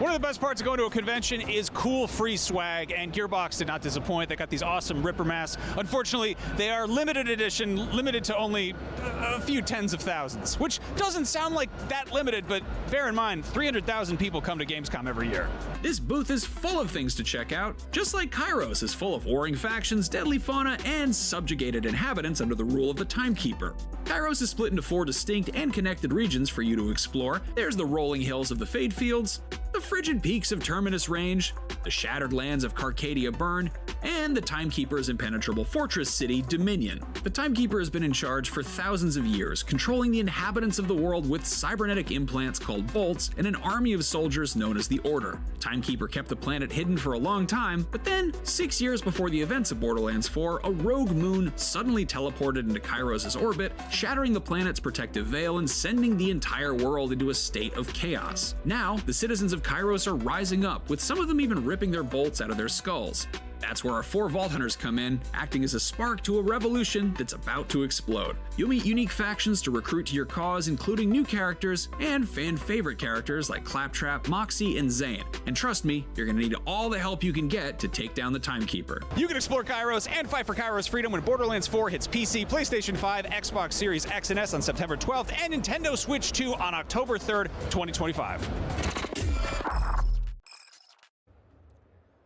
One of the best parts of going to a convention is cool free swag, and Gearbox did not disappoint. They got these awesome Ripper masks. Unfortunately, they are limited edition, limited to only a few tens of thousands, which doesn't sound like that limited, but bear in mind, 300,000 people come to Gamescom every year. This booth is full of things to check out, just like Kairos is full of warring factions, deadly fauna, and subjugated inhabitants under the rule of the Timekeeper. Kairos is split into 4 distinct and connected regions for you to explore. There's the rolling hills of the Fade Fields, the frigid peaks of Terminus Range, the shattered lands of Carcadia Burn, and and the Timekeeper's impenetrable fortress city, Dominion. The Timekeeper has been in charge for thousands of years, controlling the inhabitants of the world with cybernetic implants called bolts and an army of soldiers known as the Order. Timekeeper kept the planet hidden for a long time, but then, 6 years before the events of Borderlands 4, a rogue moon suddenly teleported into Kairos' orbit, shattering the planet's protective veil and sending the entire world into a state of chaos. Now, the citizens of Kairos are rising up, with some of them even ripping their bolts out of their skulls. That's where our 4 Vault Hunters come in, acting as a spark to a revolution that's about to explode. You'll meet unique factions to recruit to your cause, including new characters and fan-favorite characters like Claptrap, Moxie, and Zane. And trust me, you're gonna need all the help you can get to take down the Timekeeper. You can explore Kairos and fight for Kairos freedom when Borderlands 4 hits PC, PlayStation 5, Xbox Series X and S on September 12th, and Nintendo Switch 2 on October 3rd, 2025.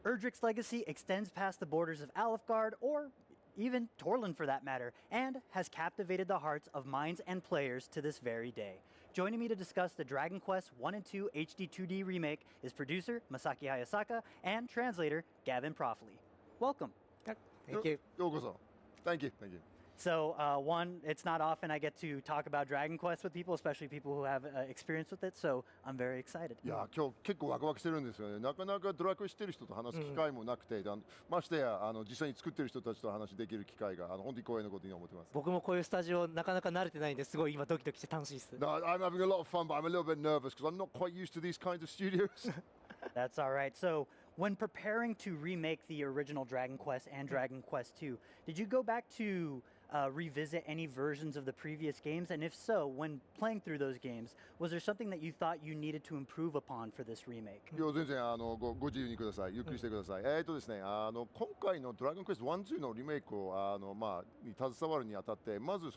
Erdrick's legacy extends past the borders of Alefgard, or even Torlin for that matter, and has captivated the hearts of minds and players to this very day. Joining me to discuss the Dragon Quest 1 and 2 HD 2D remake is producer Masaki Hayasaka and translator Gavin Profley. Welcome. Thank you. Thank you. Thank you. So, one, it's not often I get to talk about Dragon Quest with people, especially people who have experience with it, so I'm very excited. いや、今日結構ワクワクしてるんですよね。なかなかドラクエ知ってる人と話す機会もなくて、ましてや実際に作ってる人たちと話できる機会が本当に光栄なことに思ってます。僕もこういうスタジオなかなか慣れてないんですごい今ドキドキして楽しいです。No, I'm having a lot of fun, but I'm a little bit nervous because I'm not quite used to these kinds of studios. That's all right. So, when preparing to remake the original Dragon Quest and Dragon Quest 2, did you go back to revisit any versions of the previous games? And if so, when playing through those games, was there something that you thought you needed to improve upon for this remake? いや、全然ご自由にください。ゆっくりしてください。ですね、今回のドラゴンクエスト1、2のリメイクをに携わるにあたって、まずリ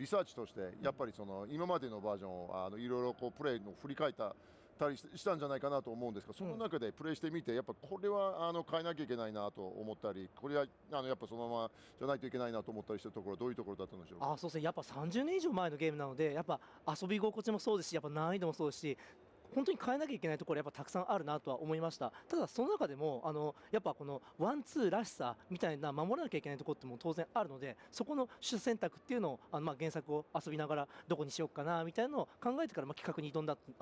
サーチとしてやっぱり今までのバージョンをいろいろプレイの振り返ったたりしたんじゃないかなと思うんですが、その中でプレイしてみてやっぱこれは変えなきゃいけないなと思ったり、これはやっぱそのままじゃないといけないなと思ったりしたところはどういうところだったんでしょうか。そうですね。やっぱ30年以上前のゲームなので、やっぱ遊び心地もそうですし、やっぱ難易度もそうですし。本当に変えなきゃいけないところやっぱたくさんあるなとは思いました。ただその中でもやっぱこのワンツーらしさみたいな守らなきゃいけないところっても当然あるので、そこの主選択っていうのを原作を遊びながらどこにしようかなみたいなのを考えてから企画に臨んだってい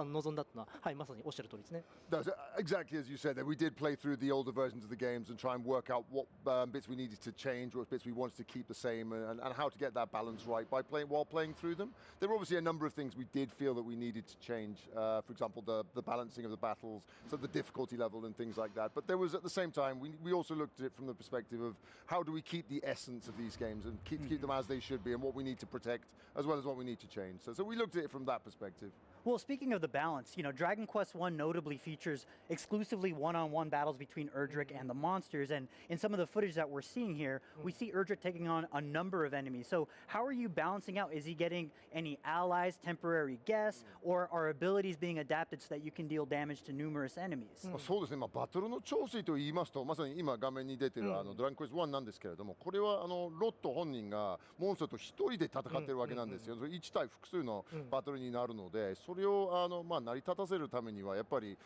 うのは、はい、まさにおっしゃる通りですね。That's exactly as you said. That we did play through the older versions of the games and try and work out what bits we needed to change, what bits we wanted to keep the same, and how to get that balance right while playing through them. There were obviously a number of things we did feel that we needed to change. For example, the balancing of the battles, so the difficulty level and things like that. But there was, at the same time, we also looked at it from the perspective of how do we keep the essence of these games and keep them as they should be, and what we need to protect as well as what we need to change. So we looked at it from that perspective. Well, speaking of the balance, Dragon Quest 1 notably features exclusively one-on-one battles between Erdrick and the monsters, and in some of the footage that we're seeing here, we see Erdrick taking on a number of enemies. So how are you balancing out? Is he getting any allies, temporary guests, or are abilities being adapted so that you can deal damage to numerous enemies? そうですね。バトルの調整と言いますと、まさに今画面に出てるドラゴンクエスト1なんですけれども、これはロット本人がモンスターと一人で戦ってるわけなんですよ。1対複数のバトルになるので、それを成り立たせるためにはやっぱり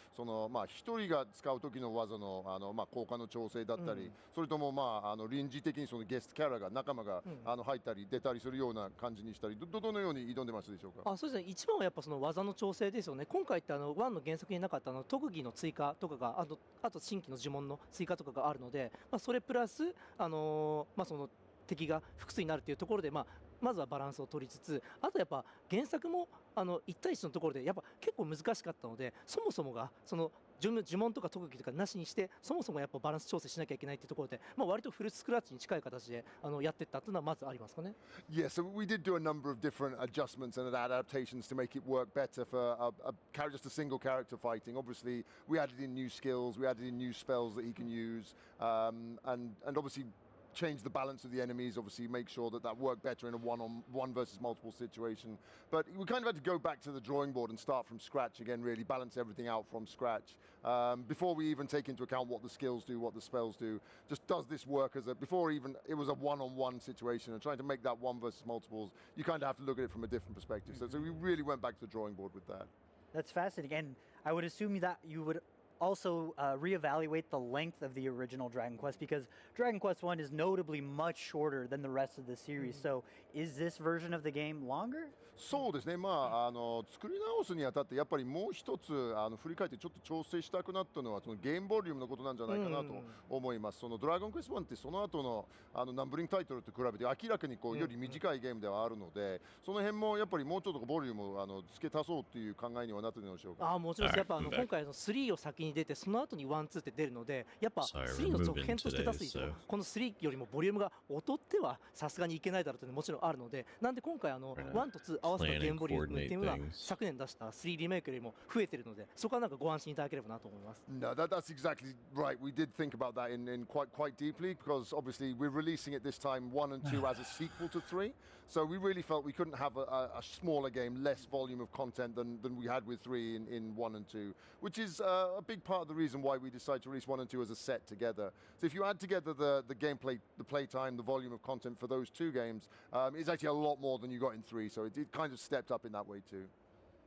一人が使う時の技の効果の調整だったり、それとも臨時的にゲストキャラが仲間が入ったり出たりするような感じにしたり、どのように挑んでますでしょうか。そうですね。一番はやっぱその技の調整ですよね。今回って1の原作になかった特技の追加とかがあと新規の呪文の追加とかがあるので、それプラスその敵が複数になるというところでまずはバランスを取りつつ、あとやっぱ原作も1対1のところでやっぱ結構難しかったので、そもそもがその呪文とか特技とかなしにして、そもそもやっぱバランス調整しなきゃいけないっていうところで、割とフルスクラッチに近い形でやっていったっていうのはまずありますかね。Yeah, so we did do a number of different adjustments and adaptations to make it work better for just a single character fighting. Obviously, we added in new skills, we added in new spells that he can use, and obviously change the balance of the enemies, obviously make sure that worked better in a one versus multiple situation. But we kind of had to go back to the drawing board and start from scratch again, really balance everything out from scratch. Before we even take into account what the skills do, what the spells do, just does this work before even it was a one-on-one situation, and trying to make that one versus multiples, you kind of have to look at it from a different perspective. So we really went back to the drawing board with that. That's fascinating. And I would assume that you would also reevaluate the length of the original Dragon Quest, because Dragon Quest 1 is notably much shorter than the rest of the series. So is this version of the game longer? そうですね、作り直すにあたってやっぱりもう一つ振り返ってちょっと調整したくなったのはそのゲームボリュームのことなんじゃないかなと思います。そのドラゴンクエスト1ってその後のナンバリングタイトルと比べて明らかにこうより短いゲームではあるので、その辺もやっぱりもうちょっとボリュームを付け足そうという考えにはなってるのでしょうか。もちろんです。やっぱ今回の3を先に出てその後に1、2って出るので、やっぱ3の続編として出す以上、この3よりもボリュームが劣ってはさすがにいけないだろうというのはもちろんあるので、なんで今回1と2合わせたゲームボリュームっていうのは昨年出した3リメイクよりも増えてるので、そこはなんかご安心いただければなと思います。No, that's exactly right. We did think about that in quite deeply, because obviously we're releasing it this time 1 and 2 as a sequel to 3. So we really felt we couldn't have a smaller game, less volume of content than we had with 3 in 1 and 2, which is a big part of the reason why we decided to release 1 and 2 as a set together. So if you add together the gameplay, the playtime, the volume of content for those two games, it's actually a lot more than you got in 3. So it kind of stepped up in that way too.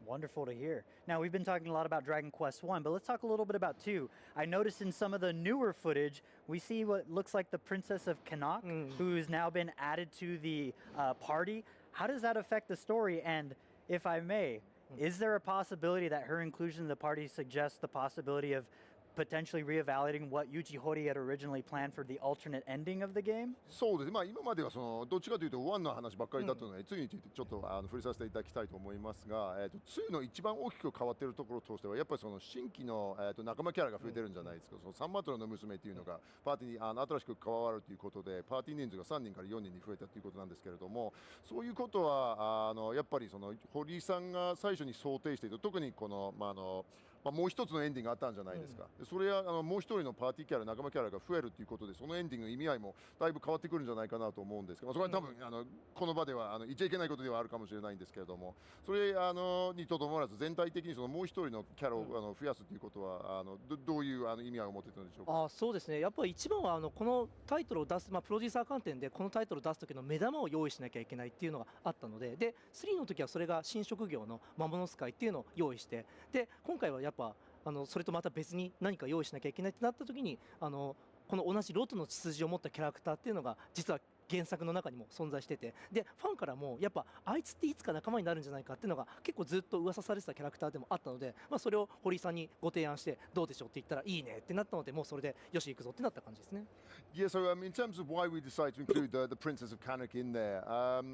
Wonderful to hear. Now, we've been talking a lot about Dragon Quest 1, but let's talk a little bit about 2. I noticed in some of the newer footage, we see what looks like the Princess of Canuck, who's now been added to the party. How does that affect the story? And if I may, is there a possibility that her inclusion in the party suggests the possibility of potentially reevaluating what Yuji Horii had originally planned for the alternate ending of the game? そうです。今まではどっちかというと1の話ばっかりだったので、2についてちょっと触れさせていただきたいと思いますが、2の一番大きく変わっているところとしてはやっぱりその新規の仲間キャラが増えてるんじゃないですか。そのサンマトロの娘っていうのがパーティーに新しく加わるということで、パーティー人数が3人から4人に増えたということなんですけれども、そういうことはやっぱりその堀井さんが最初に想定していた、特にこのもう一つのエンディングがあったんじゃないですか。それはもう一人のパーティーキャラ、仲間キャラが増えるということで、そのエンディングの意味合いもだいぶ変わってくるんじゃないかなと思うんですけど、それは多分この場では言っちゃいけないことではあるかもしれないんですけれども、それにとどまらず全体的にそのもう一人のキャラを増やすということはどういう意味合いを持っていたのでしょうか。そうですね。やっぱり一番はこのタイトルを出す、プロデューサー観点でこのタイトルを出す時の目玉を用意しなきゃいけないっていうのがあったので、で3の時はそれが新職業の魔物使いっていうのを用意して、で今回はやっぱそれとまた別に何か用意しなきゃいけないってなった時にこの同じロトの血筋を持ったキャラクターっていうのが実は原作の中にも存在してて、でファンからもやっぱあいつっていつか仲間になるんじゃないかっていうのが結構ずっと噂されてたキャラクターでもあったので、それを堀井さんにご提案してどうでしょうって言ったらいいねってなったので、もうそれでよし行くぞってなった感じですね。Yeah, so in terms of why we decided to include the Princess of Canuck in there,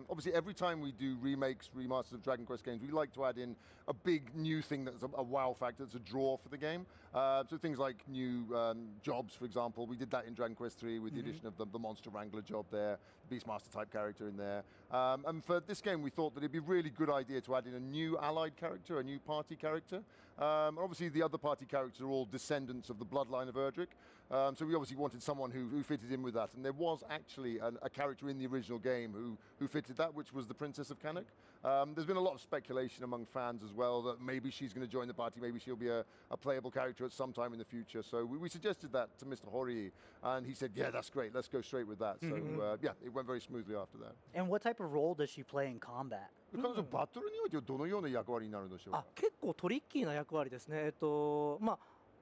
obviously every time we do remakes, remasters of Dragon Quest games, we like to add in a big new thing that's a wow factor, that's a draw for the game. So things like new jobs, for example, we did that in Dragon Quest 3 with the addition of the Monster Wrangler job there, the Beastmaster type character in there. And for this game, we thought that it'd be a really good idea to add in a new allied character, a new party character. Obviously, the other party characters are all descendants of the bloodline of Erdrick. So we obviously wanted someone who fitted in with that. And there was actually a character in the original game who fitted that, which was the Princess of Canuck. There's been a lot of speculation among fans as well that maybe she's going to join the party, maybe she'll be a playable character at some time in the future. So we suggested that to Mr. Horii, and he said, yeah, that's great, let's go straight with that. So yeah, it went very smoothly after that. And what type of role does she play in combat? 彼女バトルにおいてはどのような役割になるんでしょうか。結構トリッキーな役割ですね。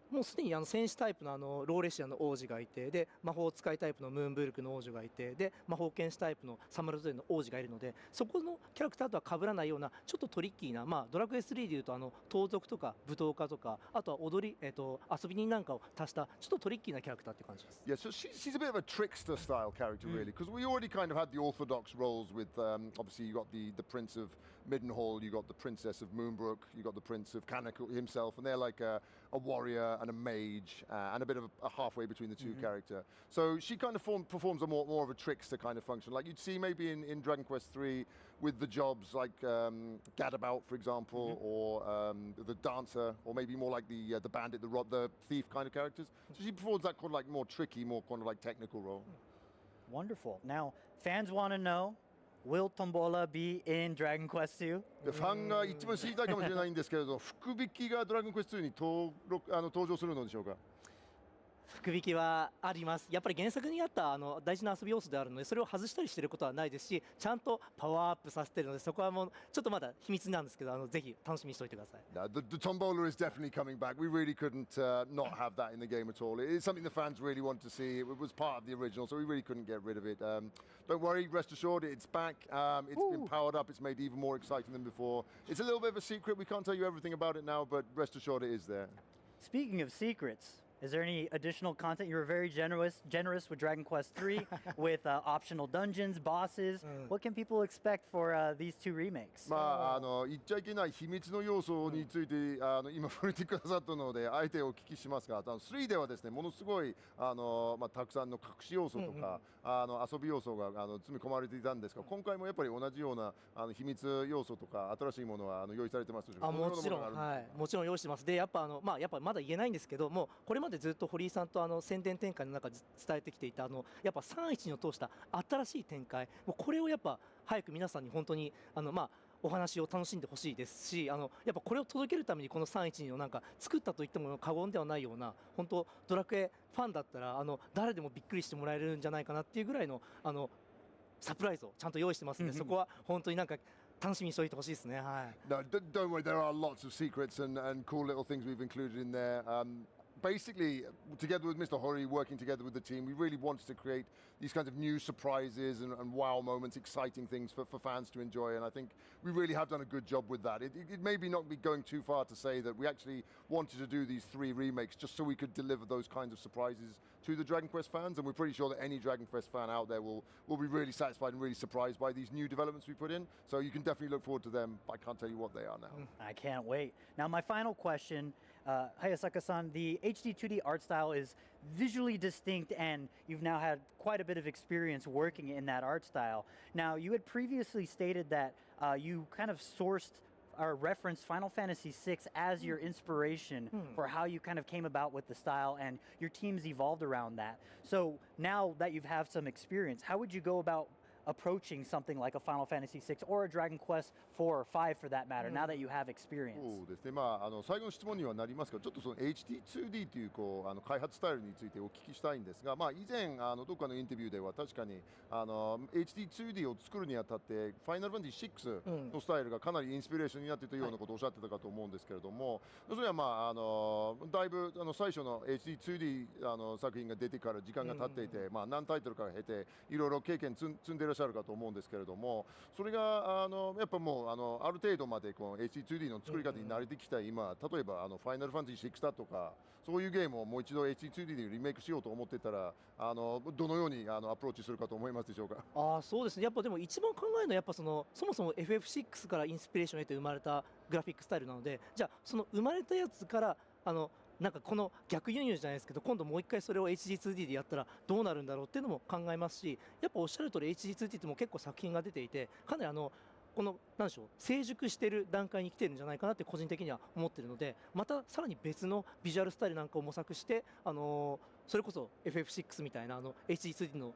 もうすでに戦士タイプのローレシアの王子がいて、で魔法使いタイプのムーンブルクの王女がいて、で魔法剣士タイプのサムラトレの王子がいるので、そこのキャラクターとは被らないようなちょっとトリッキーな、ドラクエ3でいうと盗賊とか舞踏家とか、あとは踊り、遊び人なんかを足したちょっとトリッキーなキャラクターっていう感じです。Yeah, so she's a bit of a trickster style character really, because we already kind of had the orthodox roles with obviously you got the Prince of Middenhall, you got the Princess of Moonbrook, you got the Prince of Canuck himself, and they're like a warrior and a mage and a bit of a halfway between the two character. So she kind of performs a more of a trickster kind of function, like you'd see maybe in Dragon Quest 3 with the jobs like Gadabout, for example, or the dancer, or maybe more like the bandit, the thief kind of characters. So she performs that kind of like more tricky, more kind of like technical role. Wonderful. Now, fans want to know, will Tombola be in Dragon Quest 2? ファンが一番知りたいかもしれないんですけれど、福引きがドラゴンクエスト2に登場するのでしょうか。福引きはあります。やっぱり原作にあった大事な遊び要素であるので、それを外したりしてることはないですし、ちゃんとパワーアップさせてるので、そこはもうちょっとまだ秘密なんですけど、ぜひ楽しみにしておいてください。The tombola is definitely coming back. We really couldn't not have that in the game at all. It's something the fans really want to see. It was part of the original, so we really couldn't get rid of it. Don't worry, rest assured, it's back. It's been powered up. It's made even more exciting than before. It's a little bit of a secret. We can't tell you everything about it now, but rest assured it is there. Speaking of secrets, is there any additional content? You were very generous with Dragon Quest III, with optional dungeons, bosses. What can people expect for these two remakes? 言っちゃいけない秘密の要素について今触れてくださったのであえてお聞きしますが、3ではですねものすごいたくさんの隠し要素とか遊び要素が詰め込まれていたんですが、今回もやっぱり同じような秘密要素とか新しいものは用意されてますでしょうか。もちろん、はい、もちろん用意してます。で、やっぱやっぱまだ言えないんですけども、これまでずっと堀井さんと宣伝展開の中で伝えてきていたやっぱ312を通した新しい展開、もうこれをやっぱ早く皆さんに本当にお話を楽しんでほしいですし、やっぱこれを届けるためにこの312をなんか作ったと言っても過言ではないような、本当ドラクエファンだったら誰でもびっくりしてもらえるんじゃないかなっていうぐらいのサプライズをちゃんと用意してますので、そこは本当になんか楽しみにしておいてほしいですね。はい。No, don't worry. There are lots of secrets and cool little things we've included in there. Basically, together with Mr. Hori, working together with the team, we really wanted to create these kinds of new surprises and wow moments, exciting things for fans to enjoy, and I think we really have done a good job with that. It maybe not be going too far to say that we actually wanted to do these 3 remakes just so we could deliver those kinds of surprises to the Dragon Quest fans, and we're pretty sure that any Dragon Quest fan out there will be really satisfied and really surprised by these new developments we put in, so you can definitely look forward to them. I can't tell you what they are now. I can't wait. Now my final question, Hayasaka-san, the HD 2D art style is visually distinct and you've now had quite a bit of experience working in that art style. Now you had previously stated that you kind of sourced or referenced Final Fantasy VI as your inspiration for how you kind of came about with the style, and your teams evolved around that. So now that you've had some experience, how would you go about approaching something like a Final Fantasy VI or a Dragon Quest 4 or 5 for that matter, now that you have experience? そうですね。最後の質問にはなりますが、ちょっとその HD2D という開発スタイルについてお聞きしたいんですが、以前どっかのインタビューでは確かにHD2D を作るにあたってファイナルファンタジー6のスタイルがかなりインスピレーションになっていたようなことをおっしゃってたかと思うんですけれども、それはだいぶ最初の HD2D 作品が出てから時間が経っていて、何タイトルか経ていろいろ経験積んでいらっしゃるかと思うんですけれども、それがやっぱもうある程度までこの HD2D の作り方に慣れてきた今、例えばファイナルファンタジー6だとかそういうゲームをもう一度 HD2D でリメイクしようと思ってたらどのようにアプローチするかと思いますでしょうか。そうですね。やっぱでも一番考えるのはやっぱそもそも FF6 からインスピレーションを得て生まれたグラフィックスタイルなので、じゃあその生まれたやつからなんかこの逆輸入じゃないですけど、今度もう一回それを HD2D でやったらどうなるんだろうっていうのも考えますし、やっぱおっしゃる通り HD2D っても結構作品が出ていて、かなりこのなんでしょう、成熟してる段階に来てるんじゃないかなって個人的には思ってるので、またさらに別のビジュアルスタイルなんかを模索して、それこそ FF6 みたいなHD2D の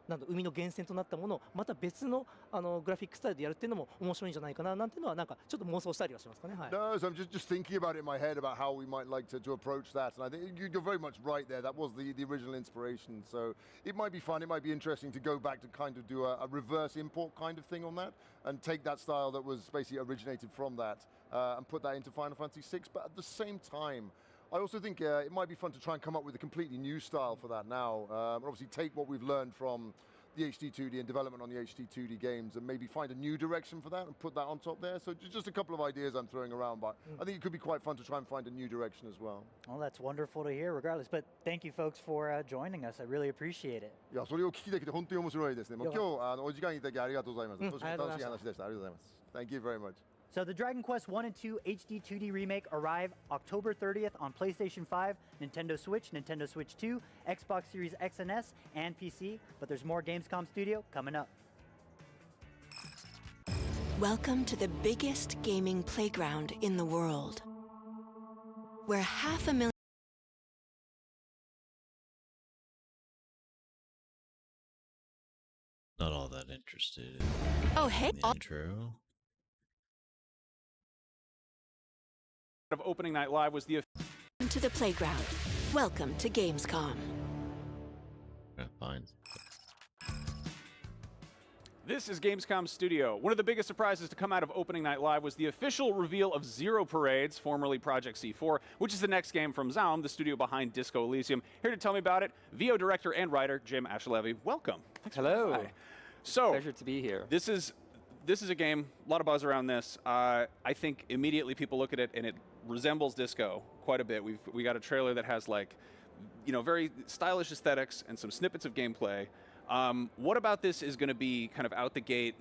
生みの源泉となったものをまた別のグラフィックスタイルでやるっていうのも面白いんじゃないかななんていうのはなんかちょっと妄想したりはしますかね。はい。No, so I'm just thinking about it in my head about how we might like to approach that, and I think you're very much right there. That was the original inspiration, so it might be fun. It might be interesting to go back to kind of do a reverse import kind of thing on that, and take that style that was basically originated from that and put that into Final Fantasy VI. But at the same time, I also think it might be fun to try and come up with a completely new style for that now. And obviously take what we've learned from the HD2D and development on the HD2D games and maybe find a new direction for that and put that on top there. So just a couple of ideas I'm throwing around, but I think it could be quite fun to try and find a new direction as well. Well, that's wonderful to hear regardless. But thank you folks for joining us. I really appreciate it. いや、それを聞きできて本当に面白いですね。もう今日お時間いただきありがとうございます。とても楽しい話でした。ありがとうございます。Thank you very much. So the Dragon Quest 1 and 2 HD 2D remake arrive October 30th on PlayStation 5, Nintendo Switch, Nintendo Switch 2, Xbox Series X and S, and PC. But there's more Gamescom Studio coming up. Welcome to the biggest gaming playground in the world, where 500,000 Not all that interested. Oh, hey. Intro. Of opening night live was the to the playground, Welcome to Gamescom. Fine. This is Gamescom Studio. One of the biggest surprises to come out of Opening Night Live was the official reveal of Zero Parades, formerly Project C4, which is the next game from Zaum, the studio behind Disco Elysium. Here to tell me about it, VO director and writer Jim Ashlevi. Welcome. Thanks for coming by. So, pleasure to be here. This is a game, a lot of buzz around this. I think immediately people look at it and it resembles Disco quite a bit. We got a trailer that has very stylish aesthetics and some snippets of gameplay. What about this is going to be kind of out the gate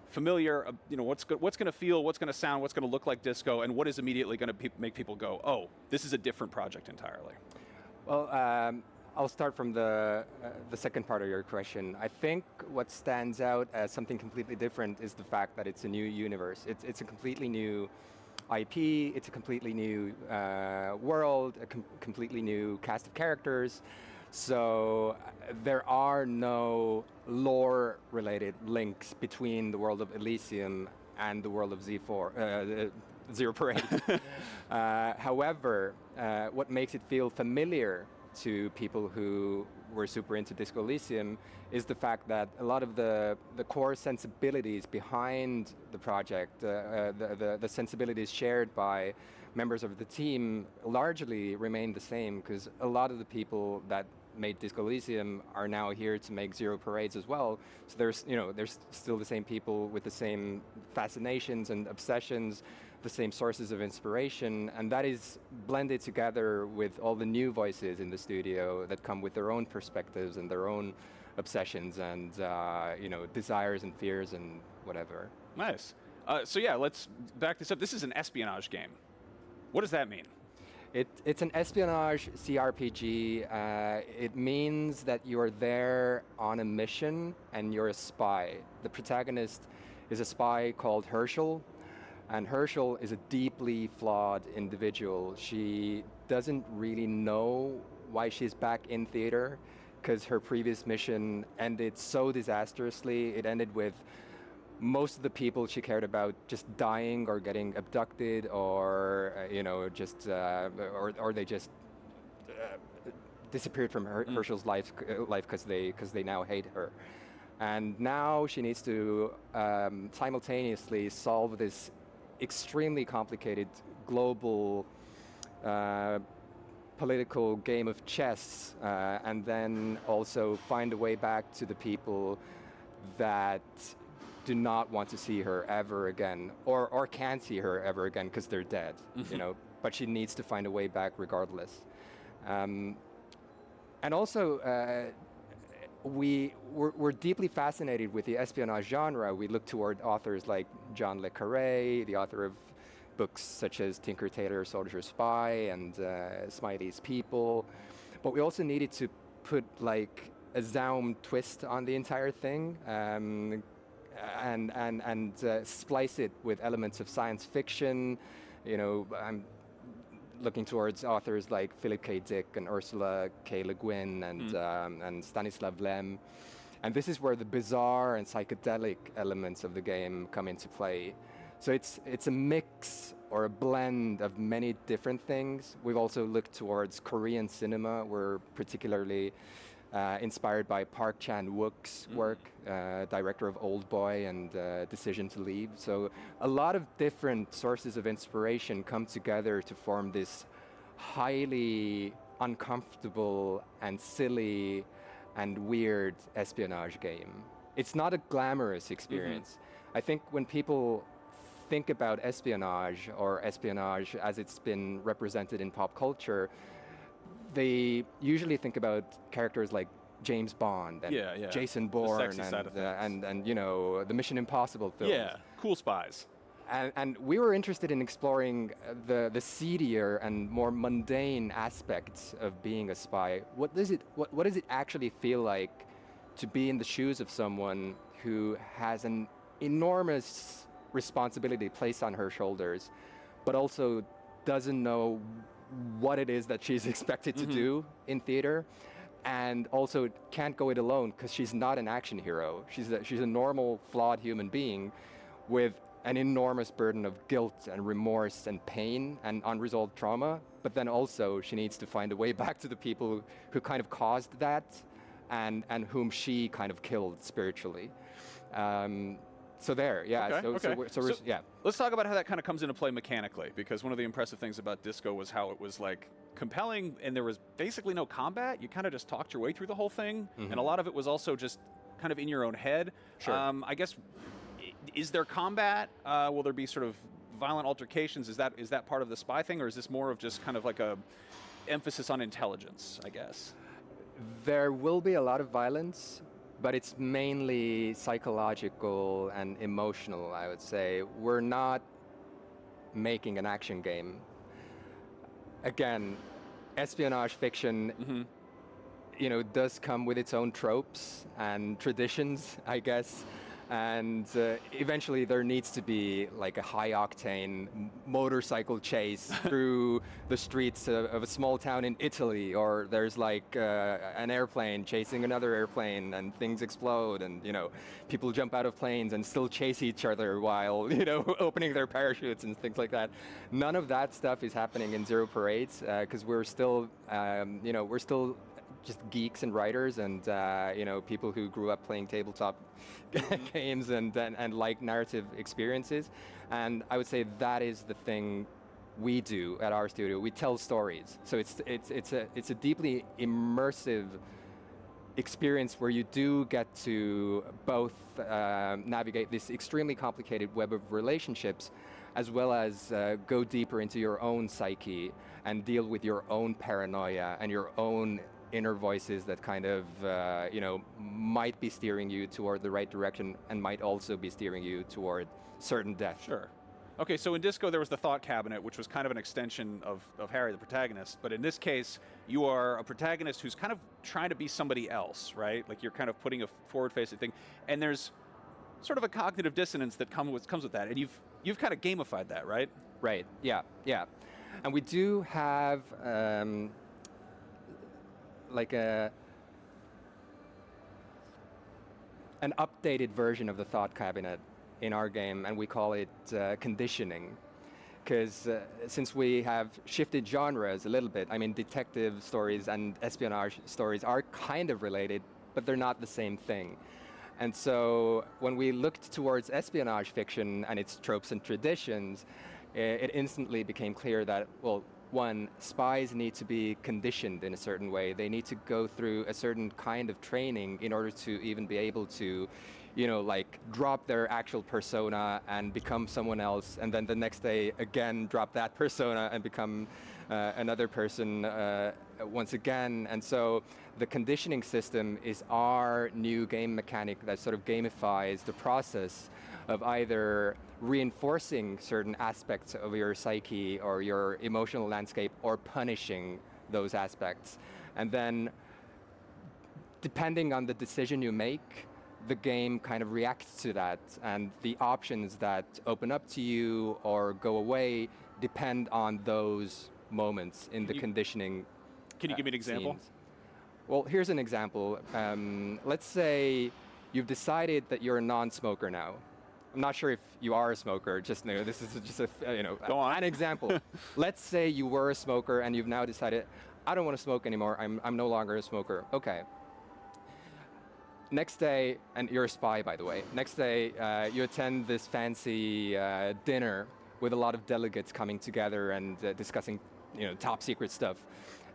familiar? What's going to feel, what's going to sound, what's going to look like Disco, and what is immediately going to make people go, oh, this is a different project entirely? Well, I'll start from the second part of your question. I think what stands out as something completely different is the fact that it's a new universe. It's a completely new IP. It's a completely new world, a completely new cast of characters. So there are no lore-related links between the world of Elysium and the world of Zero Parade. However, what makes it feel familiar to people who were super into Disco Elysium is the fact that a lot of the core sensibilities behind the project, the sensibilities shared by members of the team largely remain the same, because a lot of the people that made Disco Elysium are now here to make Zero Parades as well. So there's still the same people with the same fascinations and obsessions, the same sources of inspiration, and that is blended together with all the new voices in the studio that come with their own perspectives and their own obsessions and desires and fears and whatever. Nice. So yeah, let's back this up. This is an espionage game. What does that mean? It's an espionage CRPG. It means that you're there on a mission and you're a spy. The protagonist is a spy called Herschel, and Herschel is a deeply flawed individual. She doesn't really know why she's back in theater, because her previous mission ended so disastrously. It ended with most of the people she cared about just dying or getting abducted, or or they just disappeared from Herschel's life because they now hate her. And now she needs to simultaneously solve this extremely complicated global political game of chess, and then also find a way back to the people that do not want to see her ever again, or can't see her ever again because they're dead, but she needs to find a way back regardless. And also, we're deeply fascinated with the espionage genre. We look toward authors like John le Carré, the author of books such as Tinker Tailor Soldier Spy and Smiley's People, but we also needed to put like a Zaum twist on the entire thing, and splice it with elements of science fiction. I'm looking towards authors like Philip K. Dick and Ursula K. Le Guin and Stanislav Lem. And this is where the bizarre and psychedelic elements of the game come into play. So it's a mix or a blend of many different things. We've also looked towards Korean cinema. We're particularly inspired by Park Chan-wook's work, director of Old Boy and Decision to Leave. So a lot of different sources of inspiration come together to form this highly uncomfortable and silly and weird espionage game. It's not a glamorous experience. I think when people think about espionage, or espionage as it's been represented in pop culture, they usually think about characters like James Bond and Jason Bourne and the Mission Impossible films. Yeah, cool spies. And we were interested in exploring the seedier and more mundane aspects of being a spy. What does it actually feel like to be in the shoes of someone who has an enormous responsibility placed on her shoulders, but also doesn't know what it is that she's expected to do in theater, and also can't go it alone because she's not an action hero. She's a normal, flawed human being with an enormous burden of guilt and remorse and pain and unresolved trauma, but then also she needs to find a way back to the people who kind of caused that and whom she kind of killed spiritually. So there, yeah. Okay, Yeah. Let's talk about how that kind of comes into play mechanically, because one of the impressive things about Disco was how it was like compelling, and there was basically no combat. You kind of just talked your way through the whole thing, and a lot of it was also just kind of in your own head. Sure. I guess, is there combat? Will there be sort of violent altercations? Is that part of the spy thing, or is this more of just kind of like a emphasis on intelligence, I guess? There will be a lot of violence, but it's mainly psychological and emotional, I would say. We're not making an action game. Again, espionage fiction, you know, does come with its own tropes and traditions, I guess. And eventually there needs to be like a high-octane motorcycle chase through the streets of a small town in Italy, or there's like an airplane chasing another airplane and things explode, and, you know, people jump out of planes and still chase each other while, you know, opening their parachutes and things like that. None of that stuff is happening in Zero Parades because we're still, you know, we're still just geeks and writers and you know, people who grew up playing tabletop games and like narrative experiences. And I would say that is the thing we do at our studio. We tell stories. So it's a deeply immersive experience where you do get to both navigate this extremely complicated web of relationships, as well as go deeper into your own psyche and deal with your own paranoia and your own inner voices that kind of, you know, might be steering you toward the right direction and might also be steering you toward certain death. Sure. Okay, so in Disco there was the Thought Cabinet, which was kind of an extension of Harry, the protagonist. But in this case, you are a protagonist who's kind of trying to be somebody else, right? Like you're kind of putting a forward-facing thing. And there's sort of a cognitive dissonance that comes with that. And you've kind of gamified that, right? Right, yeah, yeah. And we do have like an updated version of the Thought Cabinet in our game, and we call it conditioning, because since we have shifted genres a little bit, I mean, detective stories and espionage stories are kind of related, but they're not the same thing. And so when we looked towards espionage fiction and its tropes and traditions, it instantly became clear that, well, one, spies need to be conditioned in a certain way. They need to go through a certain kind of training in order to even be able to, you know, like drop their actual persona and become someone else, and then the next day again drop that persona and become another person once again. And so the conditioning system is our new game mechanic that sort of gamifies the process of either reinforcing certain aspects of your psyche or your emotional landscape, or punishing those aspects. And then, depending on the decision you make, the game kind of reacts to that, and the options that open up to you or go away depend on those moments in the conditioning. Can you give me an example? Scenes. Well, here's an example. Let's say you've decided that you're a non-smoker now. I'm not sure if you are a smoker. Just, you know, this is just a, you know, an example. Let's say you were a smoker and you've now decided, I don't want to smoke anymore. I'm no longer a smoker. Okay. Next day, and you're a spy, by the way. Next day, you attend this fancy dinner with a lot of delegates coming together and discussing, you know, top secret stuff.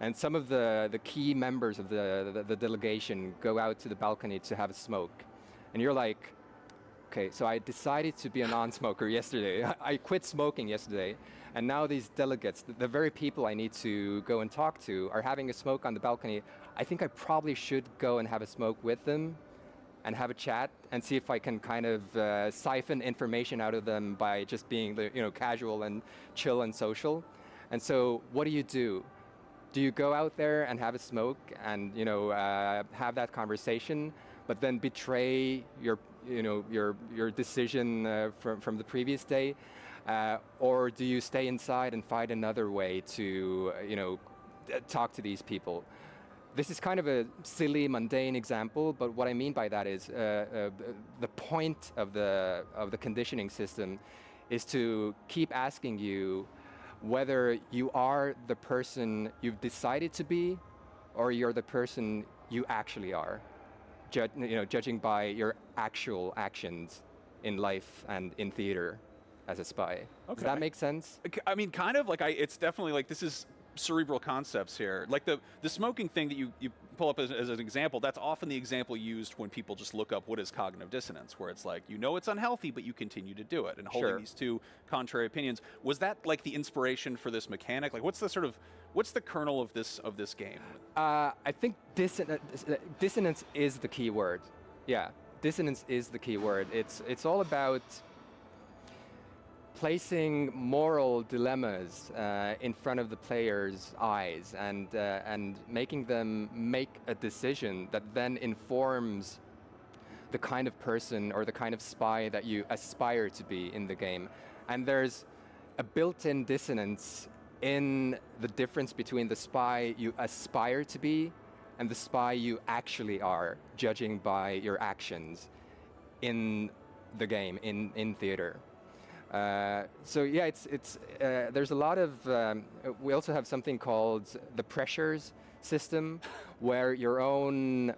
And some of the key members of the delegation go out to the balcony to have a smoke. And you're like, okay, so I decided to be a non-smoker yesterday. I quit smoking yesterday, and now these delegates, the very people I need to go and talk to, are having a smoke on the balcony. I think I probably should go and have a smoke with them and have a chat and see if I can kind of siphon information out of them by just being, you know, casual and chill and social. And so what do? Do you go out there and have a smoke and, you know, have that conversation, but then betray your decision from the previous day, or do you stay inside and find another way to, you know, talk to these people? this is kind of a silly, mundane example, but what I mean by that is the point of the conditioning system is to keep asking you whether you are the person you've decided to be, or you're the person you actually are, judging by your actual actions in life and in theater as a spy. Okay. Does that make sense? I mean, kind of. Like, it's definitely like this is cerebral concepts here. Like the smoking thing that you pull up as an example, that's often the example used when people just look up what is cognitive dissonance, where it's like, it's unhealthy, but you continue to do it, and holding these two contrary opinions. Was that like the inspiration for this mechanic? Like, what's the kernel of this game? I think dissonance is the key word. Yeah, dissonance is the key word. It's all about placing moral dilemmas in front of the player's eyes and making them make a decision that then informs the kind of person or the kind of spy that you aspire to be in the game. And there's a built-in dissonance in the difference between the spy you aspire to be and the spy you actually are, judging by your actions in the game, in theater. So yeah, it's there's a lot of. We also have something called the pressures system, where your own,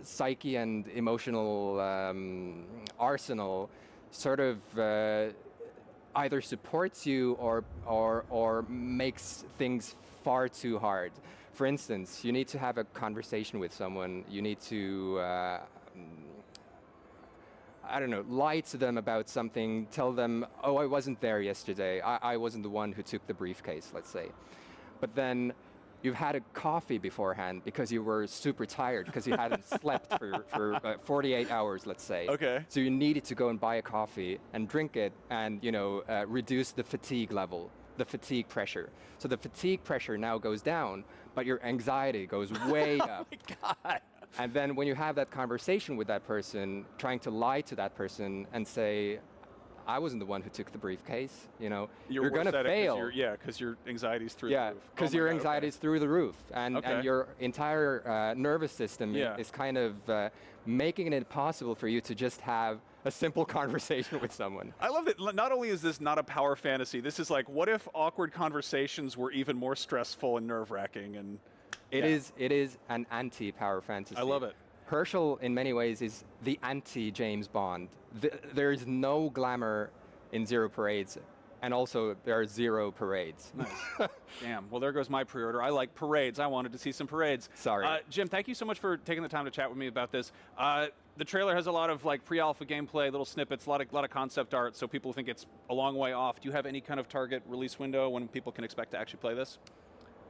psyche and emotional arsenal sort of either supports you or makes things far too hard. For instance, you need to have a conversation with someone. You need to. Lie to them about something, tell them, oh, I wasn't there yesterday, I wasn't the one who took the briefcase, let's say. But then you've had a coffee beforehand because you were super tired, because you hadn't slept for 48 hours, let's say. Okay. So you needed to go and buy a coffee and drink it and, reduce the fatigue level, the fatigue pressure. So the fatigue pressure now goes down, but your anxiety goes way up. Oh my God. And then when you have that conversation with that person, trying to lie to that person and say, I wasn't the one who took the briefcase, you're going to fail. Because your anxiety's through the roof. Because your anxiety's through the roof. And your entire nervous system is kind of making it impossible for you to just have a simple conversation with someone. I love that not only is this not a power fantasy, this is like, what if awkward conversations were even more stressful and nerve-wracking? And It is an anti-power fantasy. I love it. Herschel, in many ways, is the anti-James Bond. There is no glamour in Zero Parades, and also there are zero parades. Nice. Damn. Well, there goes my pre-order. I like parades. I wanted to see some parades. Sorry. Jim, thank you so much for taking the time to chat with me about this. The trailer has a lot of like pre-alpha gameplay, little snippets, a lot of concept art, so people think it's a long way off. Do you have any kind of target release window when people can expect to actually play this?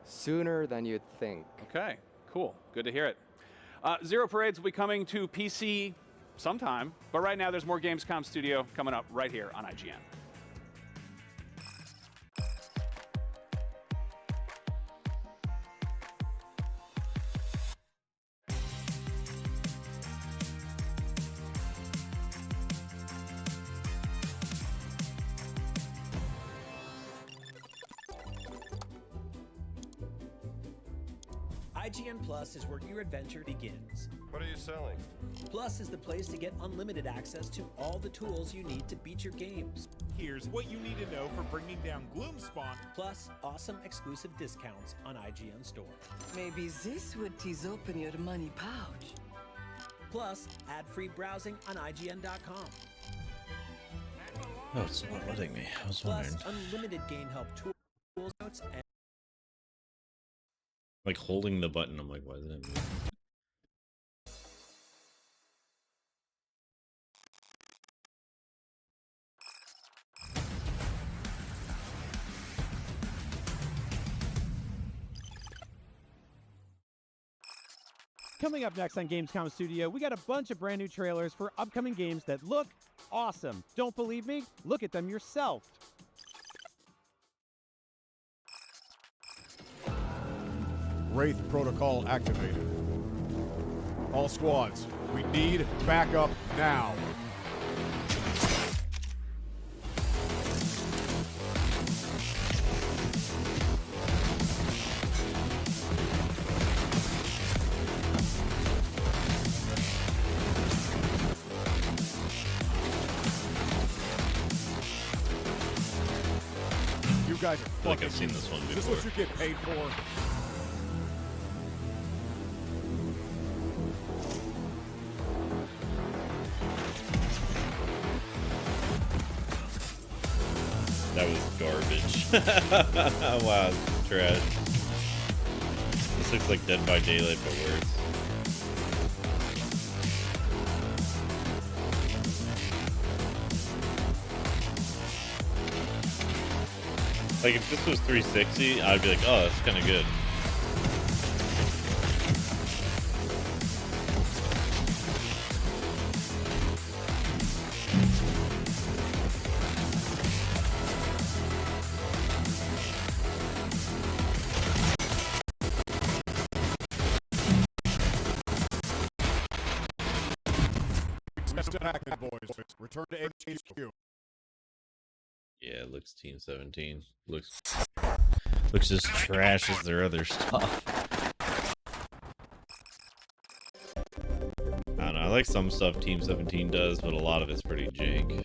Sooner than you'd think. Okay, cool. Good to hear it. Zero Parades will be coming to PC sometime, but right now there's more Gamescom Studio coming up right here on IGN. IGN Plus is where your adventure begins. What are you selling? Plus is the place to get unlimited access to all the tools you need to beat your games. Here's what you need to know for bringing down Gloomspawn. Plus, awesome exclusive discounts on IGN Store. Maybe this would tease open your money pouch. Plus, ad-free browsing on IGN.com. Oh, it's not letting me. I was wondering. Plus, unlimited game help tools, notes, and like holding the button, I'm like, why isn't it moving? Coming up next on Gamescom Studio, we got a bunch of brand new trailers for upcoming games that look awesome. Don't believe me? Look at them yourself. Wraith protocol activated. All squads, we need backup now. guys are I feel like fucking I've seen this one Is this before. what you get paid for? That was garbage. Wow, trash. This looks like Dead by Daylight, but worse. Like, if this was 360, I'd be like, oh, that's kind of good. Boys, return to HQ. Yeah, it looks Team 17. Looks as trash as their other stuff. I don't know, I like some stuff Team 17 does, but a lot of it's pretty jank.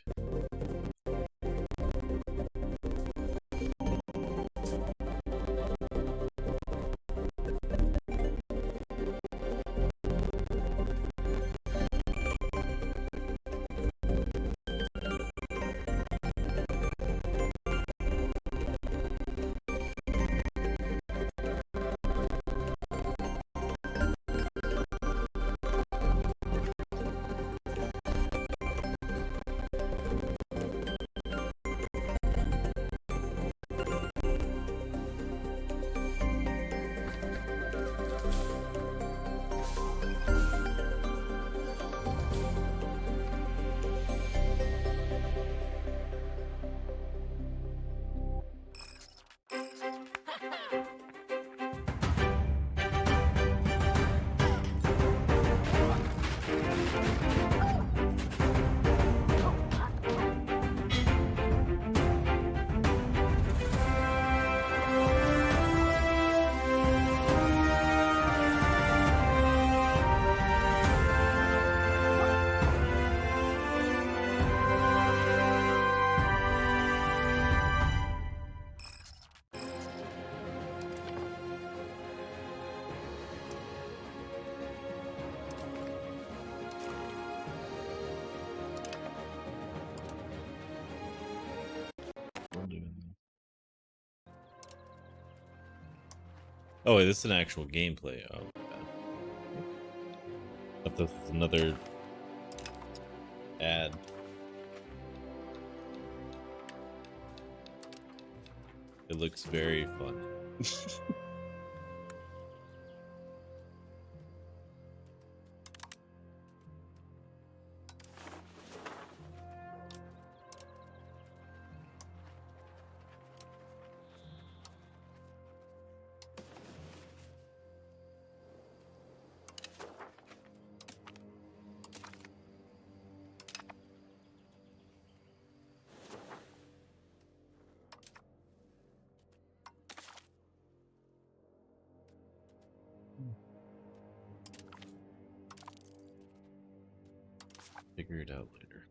Oh wait, this is an actual gameplay. Oh, I thought this was another ad. It looks very fun. Figure it out later.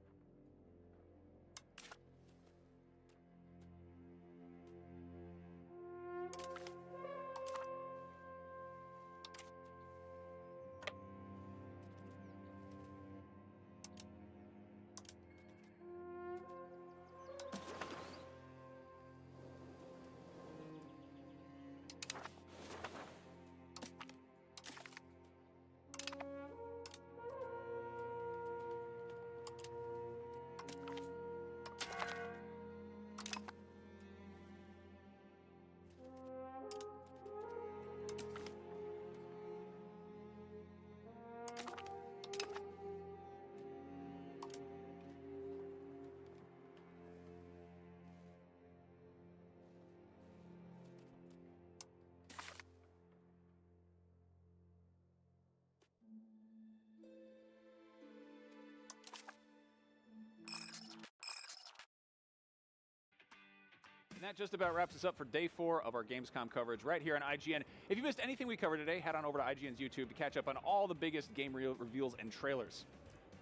And that just about wraps us up for day 4 of our Gamescom coverage right here on IGN. If you missed anything we covered today, head on over to IGN's YouTube to catch up on all the biggest game reveals and trailers.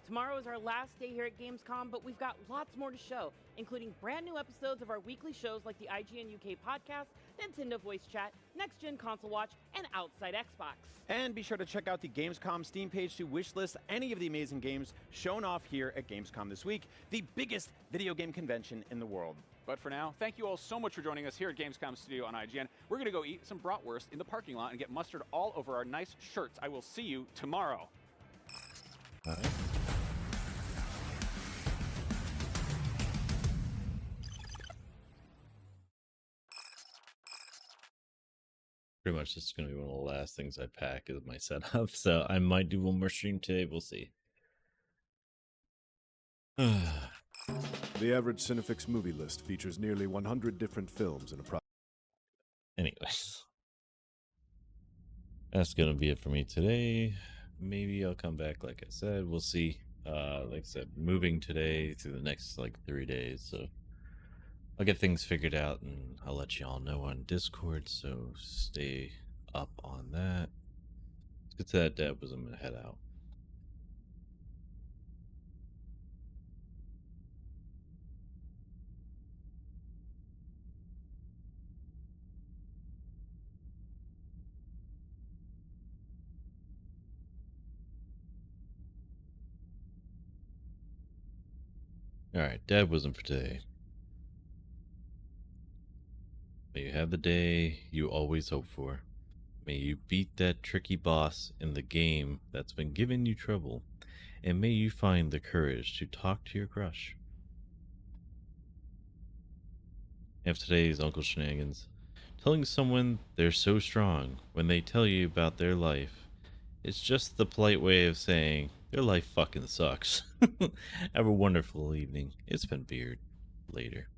Tomorrow is our last day here at Gamescom, but we've got lots more to show, including brand new episodes of our weekly shows like the IGN UK podcast, Nintendo Voice Chat, Next Gen Console Watch, and Outside Xbox. And be sure to check out the Gamescom Steam page to wishlist any of the amazing games shown off here at Gamescom this week, the biggest video game convention in the world. But for now, thank you all so much for joining us here at Gamescom Studio on IGN. We're going to go eat some bratwurst in the parking lot and get mustard all over our nice shirts. I will see you tomorrow. All right. Pretty much this is going to be one of the last things I pack is my setup, so I might do one more stream today. We'll see. The average Cinefix movie list features nearly 100 different films in a Anyways, that's going to be it for me today. Maybe I'll come back, like I said. We'll see. Like I said, moving today through the next, 3 days, so I'll get things figured out, and I'll let you all know on Discord, so stay up on that. Let's get to that dev, because I'm going to head out. Alright, dev wasn't for today. May you have the day you always hope for. May you beat that tricky boss in the game that's been giving you trouble. And may you find the courage to talk to your crush. And for today's Uncle Shenanigans, telling someone they're so strong when they tell you about their life, it's just the polite way of saying their life fucking sucks. Have a wonderful evening. It's been Beard. Later.